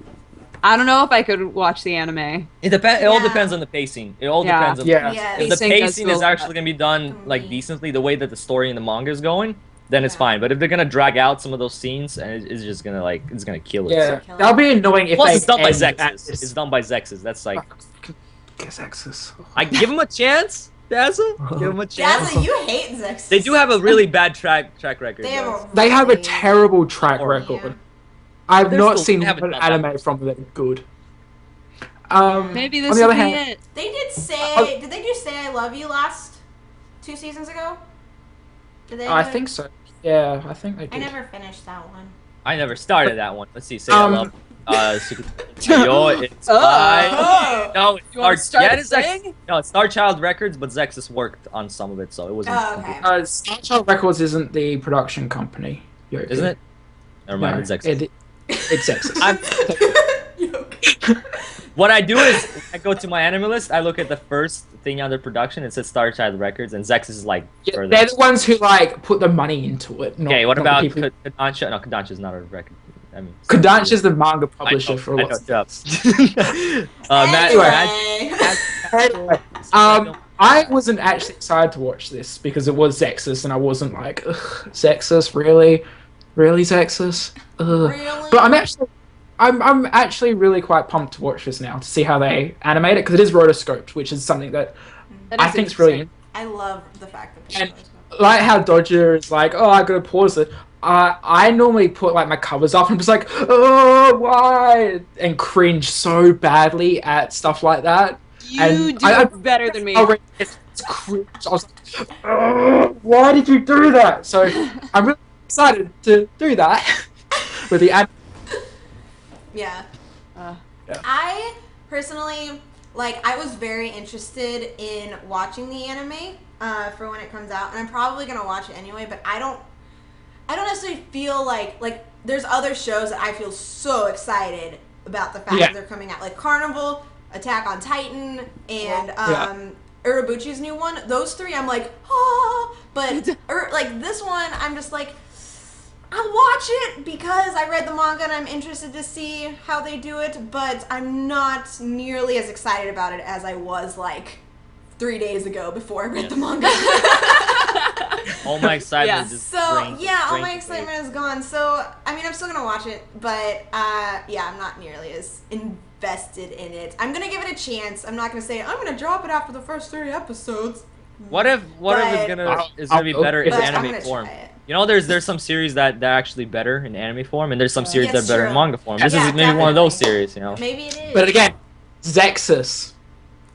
[SPEAKER 3] I don't know if I could watch the anime.
[SPEAKER 2] It all
[SPEAKER 1] Yeah.
[SPEAKER 2] depends on the pacing. It all
[SPEAKER 3] Yeah.
[SPEAKER 2] depends on
[SPEAKER 4] Yeah.
[SPEAKER 1] Yes.
[SPEAKER 2] if the
[SPEAKER 3] Pacing does
[SPEAKER 2] pacing is
[SPEAKER 3] feel-
[SPEAKER 2] actually gonna be done like decently, the way that the story in the manga is going, then it's
[SPEAKER 1] Yeah.
[SPEAKER 2] fine. But if they're gonna drag out some of those scenes, and it's just gonna it's gonna kill it.
[SPEAKER 4] yeah,
[SPEAKER 1] Kill it.
[SPEAKER 4] that'll be annoying if
[SPEAKER 2] Plus,
[SPEAKER 4] they
[SPEAKER 2] it's done by
[SPEAKER 4] end at
[SPEAKER 2] Zexus.
[SPEAKER 4] this-
[SPEAKER 2] It's done by Zexus. That's like
[SPEAKER 4] Guess X's.
[SPEAKER 2] I give him a chance, Dazzle. Give him a chance.
[SPEAKER 1] Dazzle, you hate Zex.
[SPEAKER 2] They do have a really bad track record.
[SPEAKER 1] They have
[SPEAKER 2] though.
[SPEAKER 1] a
[SPEAKER 4] They have a
[SPEAKER 1] really-
[SPEAKER 4] terrible track
[SPEAKER 2] Horrible.
[SPEAKER 4] record. I've
[SPEAKER 2] They're
[SPEAKER 4] not
[SPEAKER 2] still-
[SPEAKER 4] seen
[SPEAKER 2] they haven't
[SPEAKER 4] one
[SPEAKER 2] done that
[SPEAKER 4] anime
[SPEAKER 2] much.
[SPEAKER 4] from them good.
[SPEAKER 3] Maybe this
[SPEAKER 4] on the
[SPEAKER 3] will
[SPEAKER 4] other
[SPEAKER 3] be
[SPEAKER 4] hand,
[SPEAKER 3] it.
[SPEAKER 1] They did say. Did they do "Say I Love You" last 2 seasons ago? Did they?
[SPEAKER 4] I
[SPEAKER 1] do it?
[SPEAKER 4] think so. Yeah, I think they
[SPEAKER 1] I
[SPEAKER 4] did.
[SPEAKER 1] never finished that one.
[SPEAKER 2] I never started that one. Let's see. Say
[SPEAKER 4] Um,
[SPEAKER 2] I love. Yo, it's
[SPEAKER 3] Oh.
[SPEAKER 2] by. No, it's
[SPEAKER 3] You want to
[SPEAKER 2] Star.
[SPEAKER 3] start
[SPEAKER 2] Yeah,
[SPEAKER 3] a
[SPEAKER 2] it's Zex.
[SPEAKER 3] thing?
[SPEAKER 2] No, it's Star Child Records, but Zexus worked on some of it, so it wasn't.
[SPEAKER 1] Oh, okay.
[SPEAKER 4] Star Child Records isn't the production company. Yoki.
[SPEAKER 2] Isn't it? Never mind.
[SPEAKER 4] No,
[SPEAKER 2] It's Zexus.
[SPEAKER 4] it's X's.
[SPEAKER 2] I'm, what I do is I go to my anime list. I look at the first thing under production. It says Star Child Records, and Zexus is like further.
[SPEAKER 4] They're the ones who like put the money into it.
[SPEAKER 2] Okay, what
[SPEAKER 4] not the
[SPEAKER 2] about
[SPEAKER 4] people.
[SPEAKER 2] Kodansha? No, Kodansha's not a record. I mean,
[SPEAKER 4] Kodansha is the manga
[SPEAKER 2] I
[SPEAKER 4] publisher
[SPEAKER 2] know,
[SPEAKER 4] for
[SPEAKER 2] I
[SPEAKER 4] lots.
[SPEAKER 2] know, Matt,
[SPEAKER 1] Anyway.
[SPEAKER 4] Anyway, I wasn't actually excited to watch this because it was Zexus, and I wasn't like, ugh, Zexus, really Zexus. Ugh.
[SPEAKER 1] Really?
[SPEAKER 4] But I'm actually really quite pumped to watch this now to see how they animate it because it is rotoscoped, which is something that
[SPEAKER 3] That
[SPEAKER 4] I
[SPEAKER 3] is
[SPEAKER 4] think is really
[SPEAKER 3] interesting.
[SPEAKER 1] I love the fact that people
[SPEAKER 4] And- like how Dodger is like, oh, I gotta pause it. I normally put like my covers up and I'm just like, oh, why? And cringe so badly at stuff like that.
[SPEAKER 3] You
[SPEAKER 4] And
[SPEAKER 3] do
[SPEAKER 4] I-
[SPEAKER 3] it better than me.
[SPEAKER 4] It's cringe. I was like, oh, why did you do that? So I'm really excited to do that with the ad.
[SPEAKER 1] Yeah.
[SPEAKER 3] Uh,
[SPEAKER 4] Yeah.
[SPEAKER 1] I personally, like, I was very interested in watching the anime for when it comes out, and I'm probably gonna watch it anyway. But I don't necessarily feel like there's other shows that I feel so excited about the fact
[SPEAKER 4] Yeah.
[SPEAKER 1] that they're coming out, like Carnival, Attack on Titan, and
[SPEAKER 4] Yeah.
[SPEAKER 1] Urobuchi's new one. Those 3, I'm like, oh, but like this one, I'm just like, I'll watch it because I read the manga and I'm interested to see how they do it, but I'm not nearly as excited about it as I was like 3 days ago before I read the manga.
[SPEAKER 2] all my excitement
[SPEAKER 3] Yeah.
[SPEAKER 2] just
[SPEAKER 1] So
[SPEAKER 2] drained-
[SPEAKER 1] yeah, all
[SPEAKER 2] drained
[SPEAKER 1] my
[SPEAKER 2] away.
[SPEAKER 1] excitement is gone. So I mean, I'm still gonna watch it, but yeah, I'm not nearly as invested in it. I'm gonna give it a chance. I'm not gonna say I'm gonna drop it after the first 30 episodes.
[SPEAKER 2] What if it's
[SPEAKER 1] But-
[SPEAKER 2] gonna be better in
[SPEAKER 1] But I'm
[SPEAKER 2] anime
[SPEAKER 1] gonna
[SPEAKER 2] form?
[SPEAKER 1] try it.
[SPEAKER 2] You know, there's some series that are actually better in anime form, and there's some series
[SPEAKER 1] Yes,
[SPEAKER 2] that are better
[SPEAKER 1] true.
[SPEAKER 2] in manga form. This
[SPEAKER 1] Yeah,
[SPEAKER 2] is maybe one of those
[SPEAKER 1] definitely.
[SPEAKER 2] series, you know.
[SPEAKER 1] Maybe it is.
[SPEAKER 4] But again, Zexus.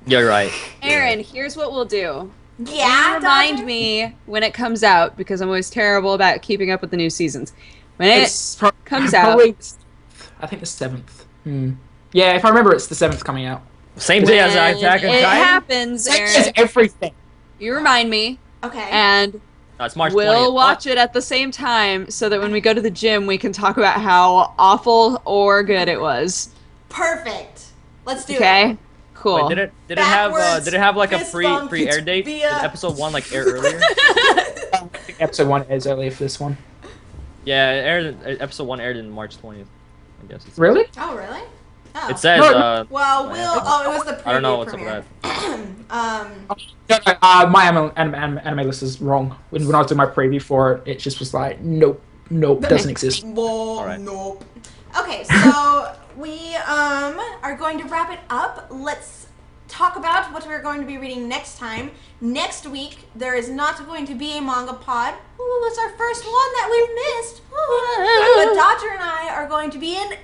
[SPEAKER 2] You're right.
[SPEAKER 3] Aaron, here's what we'll do.
[SPEAKER 1] yeah,
[SPEAKER 3] You remind
[SPEAKER 1] Dodger?
[SPEAKER 3] me when it comes out because I'm always terrible about keeping up with the new seasons. When it comes out,
[SPEAKER 4] probably, I think the 7th. Yeah, if I remember, it's the 7th coming out.
[SPEAKER 2] Same day as
[SPEAKER 3] when
[SPEAKER 2] Attack on
[SPEAKER 3] it
[SPEAKER 2] Titan.
[SPEAKER 3] happens,
[SPEAKER 4] Zexus
[SPEAKER 3] Aaron,
[SPEAKER 4] everything.
[SPEAKER 3] you remind me,
[SPEAKER 1] Okay.
[SPEAKER 3] and
[SPEAKER 2] It's March 20th.
[SPEAKER 3] We'll watch it at the same time so that when we go to the gym, we can talk about how awful or good it was.
[SPEAKER 1] Perfect. Let's do it.
[SPEAKER 3] Okay? Cool.
[SPEAKER 2] Wait, did it have like a
[SPEAKER 1] fist bump,
[SPEAKER 2] pre-air date? Did
[SPEAKER 1] via-
[SPEAKER 2] episode 1 like air earlier?
[SPEAKER 4] I think episode 1 airs earlier for this one.
[SPEAKER 2] Yeah, episode 1 aired in March 20th. I guess.
[SPEAKER 4] Really?
[SPEAKER 1] Oh, really? Oh.
[SPEAKER 2] It says.
[SPEAKER 4] No,
[SPEAKER 1] Well, it was the preview
[SPEAKER 2] I don't know what's up
[SPEAKER 1] premiere.
[SPEAKER 2] with that.
[SPEAKER 4] No, my anime list is wrong. When I was doing my preview for it, it just was like, nope, doesn't exist.
[SPEAKER 1] Well,
[SPEAKER 2] Alright.
[SPEAKER 1] nope. Okay, so we are going to wrap it up. Let's talk about what we're going to be reading next time. Next week, there is not going to be a manga pod. Ooh, it's our first one that we've missed. Ooh. But Dodger and I are going to be in England.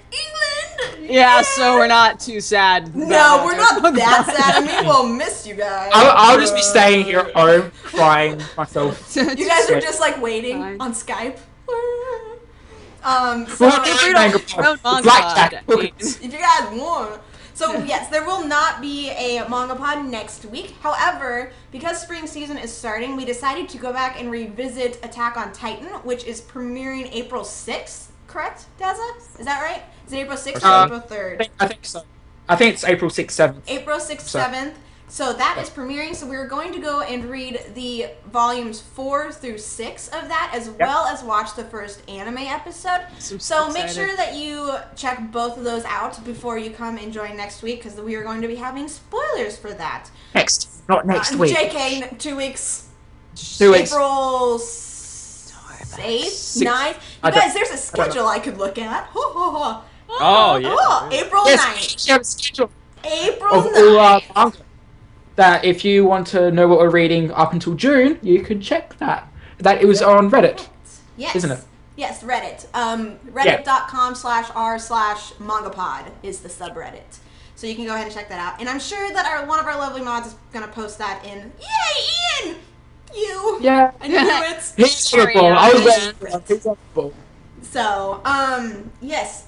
[SPEAKER 3] Yeah, so we're not too sad.
[SPEAKER 1] No, we're not that sad. I mean, we'll miss you guys.
[SPEAKER 4] I'll just be staying here at home, crying myself.
[SPEAKER 1] You guys are just like waiting
[SPEAKER 3] Fine.
[SPEAKER 1] on Skype.
[SPEAKER 4] Well,
[SPEAKER 1] So
[SPEAKER 3] Road manga
[SPEAKER 4] Blackjack.
[SPEAKER 3] pod.
[SPEAKER 1] if you guys want. So yes, there will not be a manga pod next week. However, because spring season is starting, we decided to go back and revisit Attack on Titan, which is premiering April 6th, correct, Daza? Is that right? Is it April 6th or April 3rd?
[SPEAKER 4] I think so. I think it's April 6th, 7th.
[SPEAKER 1] April 6th, 7th. So that is premiering. So we're going to go and read the volumes 4 through 6 of that, as well as watch the first anime episode. So make sure that you check both of those out before you come and join next week, because we are going to be having spoilers for that.
[SPEAKER 4] Not next week.
[SPEAKER 1] JK, 2 weeks.
[SPEAKER 4] 2 weeks.
[SPEAKER 1] April 8th, 9th. You guys, there's a schedule I could look at. Ho, ho, ho.
[SPEAKER 2] Oh, yeah.
[SPEAKER 1] Oh, April 9th.
[SPEAKER 4] Yes, you have a schedule
[SPEAKER 1] April
[SPEAKER 4] of
[SPEAKER 1] 9th.
[SPEAKER 4] all manga. That if you want to know what we're reading up until June, you can check that. That it was on Reddit,
[SPEAKER 1] Yes.
[SPEAKER 4] isn't it?
[SPEAKER 1] Yes, Reddit. Reddit.com/r/mangapod is the subreddit. So you can go ahead and check that out. And I'm sure that one of our lovely mods is going to post that in. Yay, Ian! You!
[SPEAKER 4] Yeah.
[SPEAKER 1] I knew it.
[SPEAKER 4] He's on the ball. I was waiting for him. He's on the ball.
[SPEAKER 1] So, yes,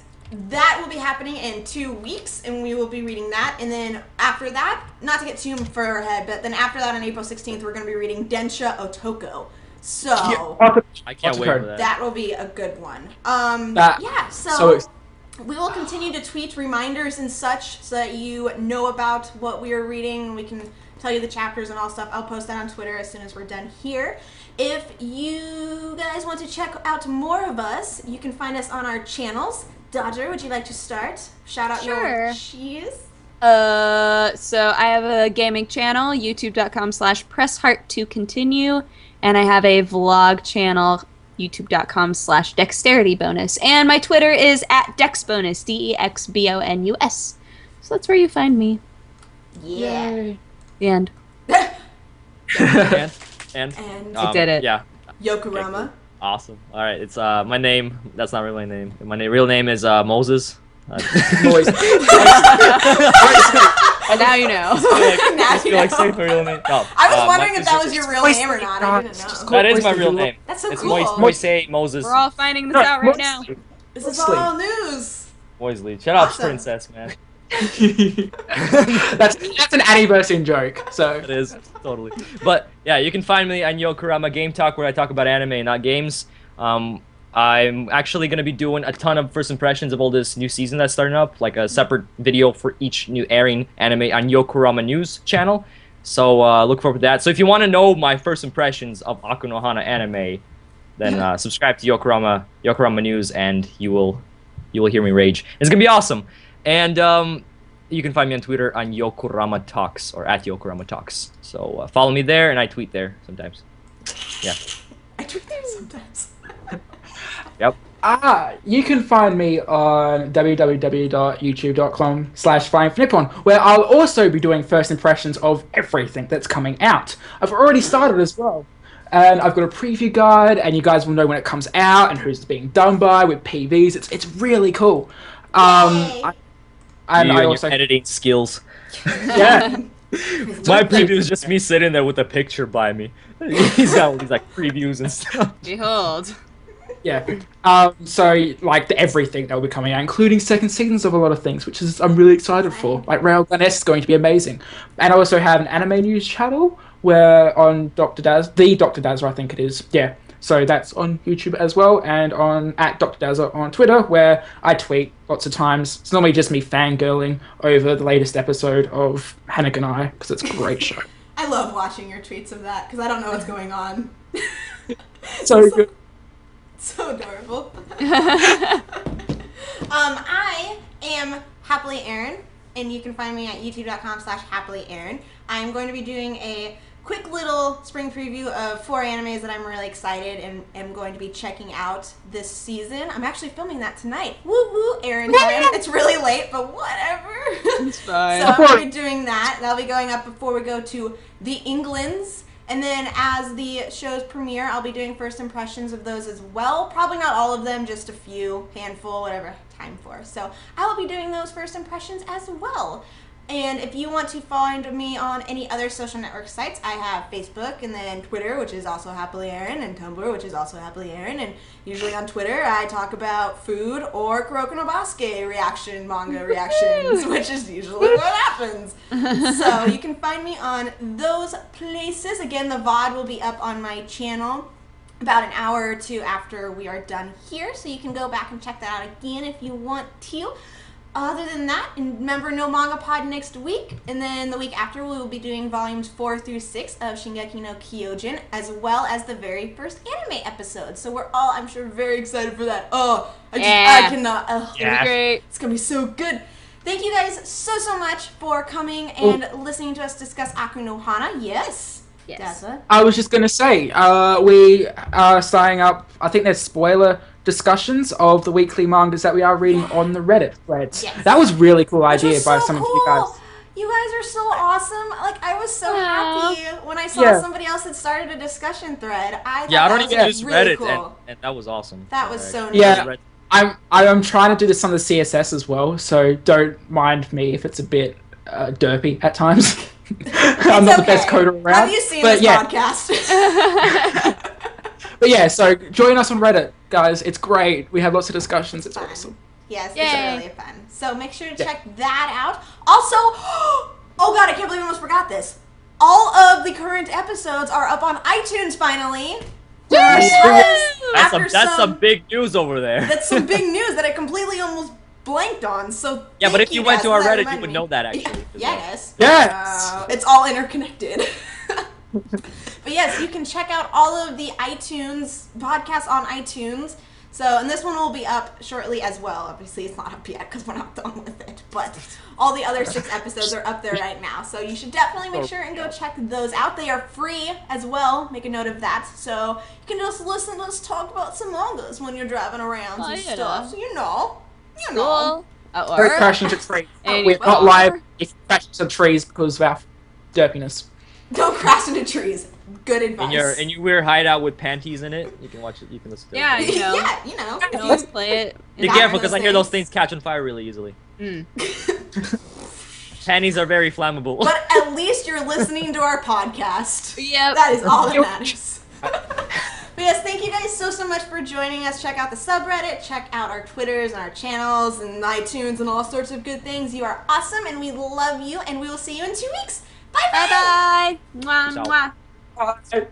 [SPEAKER 1] that will be happening in 2 weeks, and we will be reading that. And then after that, not to get too far ahead, but then after that on April 16th, we're going to be reading Densha Otoko. So,
[SPEAKER 2] I can't wait for that.
[SPEAKER 1] that will be a good one.
[SPEAKER 4] So
[SPEAKER 1] we will continue to tweet reminders and such so that you know about what we are reading, and we can tell you the chapters and all stuff. I'll post that on Twitter as soon as we're done here. If you guys want to check out more of us, you can find us on our channels. Dodger, would you like to start? Shout out your cheese.
[SPEAKER 3] So I have a gaming channel, youtube.com/pressheart2continue, and I have a vlog channel, youtube.com/dexterity-bonus, and my Twitter is @dexbonus, DEXBONUS. So that's where you find me.
[SPEAKER 1] Yeah.
[SPEAKER 3] The end.
[SPEAKER 2] And
[SPEAKER 3] I did it.
[SPEAKER 2] Yeah.
[SPEAKER 1] Yokorama.
[SPEAKER 2] Awesome. All right. It's my name. That's not really my name. My real name is Moses.
[SPEAKER 3] And now you know.
[SPEAKER 1] Now you know.
[SPEAKER 2] Say my real name. No,
[SPEAKER 1] I was wondering if that was your real name or not. I didn't know.
[SPEAKER 2] That is my real name.
[SPEAKER 1] That's so
[SPEAKER 2] It's
[SPEAKER 1] cool.
[SPEAKER 2] Moise Moses
[SPEAKER 3] We're all finding this out right now.
[SPEAKER 1] This is all news.
[SPEAKER 2] Moisley. Shout out
[SPEAKER 1] Awesome.
[SPEAKER 2] Princess, man.
[SPEAKER 4] that's an anniversary joke. So
[SPEAKER 2] It is totally. But yeah, you can find me on Yokorama Game Talk, where I talk about anime, not games. I'm actually going to be doing a ton of first impressions of all this new season that's starting up, like a separate video for each new airing anime on Yokorama News channel. So look forward to that. So if you want to know my first impressions of Aku no Hana anime, then subscribe to Yokorama News, and you will hear me rage. It's gonna be awesome. And you can find me on Twitter on Yokorama Talks, or @Yokorama Talks. So follow me there, and I tweet there sometimes. Yeah.
[SPEAKER 1] I tweet there sometimes.
[SPEAKER 2] Yep.
[SPEAKER 4] you can find me on www.youtube.com/FlyingForNippon, where I'll also be doing first impressions of everything that's coming out. I've already started as well. And I've got a preview guide, and you guys will know when it comes out and who's being done by with PVs. It's really cool.
[SPEAKER 1] Yay.
[SPEAKER 4] And
[SPEAKER 2] You
[SPEAKER 4] I
[SPEAKER 2] and
[SPEAKER 4] also
[SPEAKER 2] your editing skills.
[SPEAKER 4] yeah.
[SPEAKER 2] My preview is just me sitting there with a picture by me. He's got all these like previews and stuff.
[SPEAKER 3] Behold.
[SPEAKER 4] Yeah. So like everything that will be coming out, including second seasons of a lot of things, I'm really excited for. Like Railgun S is going to be amazing. And I also have an anime news channel where on Dr. Daz, the Dr. Dazza, I think it is. Yeah. So that's on YouTube as well, and on @Dr. Dazza on Twitter, where I tweet lots of times. It's normally just me fangirling over the latest episode of Hana and I, because it's a great show.
[SPEAKER 1] I love watching your tweets of that, because I don't know what's going on.
[SPEAKER 4] So good.
[SPEAKER 1] So adorable. I am HappiLeeErin, and you can find me at youtube.com/HappiLeeErin. I'm going to be doing a quick little spring preview of 4 animes that I'm really excited and am going to be checking out this season. I'm actually filming that tonight. Woo woo, Erin time. It's really late, but whatever.
[SPEAKER 3] It's fine.
[SPEAKER 1] So I'm going to be doing that. That'll be going up before we go to the Englands. And then as the shows premiere, I'll be doing first impressions of those as well. Probably not all of them, just a few, handful, whatever I have time for. So I will be doing those first impressions as well. And if you want to find me on any other social network sites, I have Facebook and then Twitter, which is also HappiLeeErin, and Tumblr, which is also HappiLeeErin. And usually on Twitter, I talk about food or Kuroko no Basuke manga reactions, which is usually what happens. So you can find me on those places. Again, the VOD will be up on my channel about an hour or two after we are done here, so you can go back and check that out again if you want to. Other than that, remember no MangaPod next week, and then the week after we will be doing volumes 4 through 6 of Shingeki no Kyojin, as well as the very first anime episode. So we're all, I'm sure, very excited for that. Oh, I cannot. Oh,
[SPEAKER 3] It'll be great.
[SPEAKER 1] It's gonna be so good. Thank you guys so much for coming and listening to us discuss Aku no Hana. Yes.
[SPEAKER 3] Yes.
[SPEAKER 1] Dazza.
[SPEAKER 4] I was just going to say, we are starting up, I think there's spoiler discussions of the weekly mangas that we are reading on the Reddit threads.
[SPEAKER 1] Yes.
[SPEAKER 4] That was really cool
[SPEAKER 1] Which
[SPEAKER 4] idea
[SPEAKER 1] was
[SPEAKER 4] by
[SPEAKER 1] so
[SPEAKER 4] some
[SPEAKER 1] cool.
[SPEAKER 4] of you guys.
[SPEAKER 1] You guys are so awesome. Like, I was so happy when I saw
[SPEAKER 4] Yeah.
[SPEAKER 1] somebody else had started a discussion thread. I thought
[SPEAKER 2] Yeah, I don't
[SPEAKER 1] that
[SPEAKER 2] even
[SPEAKER 1] was
[SPEAKER 2] use
[SPEAKER 1] really
[SPEAKER 2] Reddit,
[SPEAKER 1] cool.
[SPEAKER 2] and that was awesome.
[SPEAKER 1] That was so neat.
[SPEAKER 4] Yeah. I'm trying to do this on the CSS as well, so don't mind me if it's a bit derpy at times. I'm not the best coder around.
[SPEAKER 1] Have you seen
[SPEAKER 4] but
[SPEAKER 1] this
[SPEAKER 4] yeah.
[SPEAKER 1] podcast?
[SPEAKER 4] But yeah, so join us on Reddit, guys. It's great. We have lots of discussions. It's
[SPEAKER 1] Fun.
[SPEAKER 4] awesome.
[SPEAKER 1] Yes,
[SPEAKER 3] Yay.
[SPEAKER 1] it's really fun. So make sure to check that out. Also, oh god, I can't believe I almost forgot this. All of the current episodes are up on iTunes finally.
[SPEAKER 2] That's some big news over there.
[SPEAKER 1] That's some big news that I completely almost blanked on. So
[SPEAKER 2] Yeah, but
[SPEAKER 1] thank
[SPEAKER 2] if you went
[SPEAKER 1] guys
[SPEAKER 2] to our
[SPEAKER 1] for that
[SPEAKER 2] Reddit, you
[SPEAKER 1] reminding
[SPEAKER 2] would
[SPEAKER 1] me.
[SPEAKER 2] know that actually.
[SPEAKER 1] Yes.
[SPEAKER 4] Yes.
[SPEAKER 1] It's all interconnected. But yes, you can check out all of the iTunes podcasts on iTunes. So, and this one will be up shortly as well. Obviously, it's not up yet because we're not done with it. But all the other 6 episodes are up there right now. So you should definitely make sure and go check those out. They are free as well. Make a note of that. So you can just listen to us talk about some mangas when you're driving around and stuff. So you know.
[SPEAKER 3] Cool.
[SPEAKER 4] Don't crash into trees.
[SPEAKER 3] Anyway.
[SPEAKER 4] We're not live if you crash into trees because of our derpiness.
[SPEAKER 1] Don't crash into trees. Good advice.
[SPEAKER 2] In your weird hideout with panties in it, you can watch it. You can listen to
[SPEAKER 3] Yeah,
[SPEAKER 2] it.
[SPEAKER 3] you know.
[SPEAKER 1] Yeah, you know.
[SPEAKER 3] You can always play it.
[SPEAKER 2] Be
[SPEAKER 1] Yeah.
[SPEAKER 2] careful because I hear those
[SPEAKER 1] Things.
[SPEAKER 2] things catch on fire really easily.
[SPEAKER 3] Mm.
[SPEAKER 2] Panties are very flammable.
[SPEAKER 1] But at least you're listening to our podcast.
[SPEAKER 3] Yep.
[SPEAKER 1] That is all that matters. But yes, thank you guys so much for joining us. Check out the subreddit, check out our Twitters and our channels and iTunes and all sorts of good things. You are awesome and we love you and we will see you in 2 weeks. Bye bye.
[SPEAKER 3] Bye bye. Mwah,
[SPEAKER 2] Peace out.
[SPEAKER 3] mwah.
[SPEAKER 4] Bye.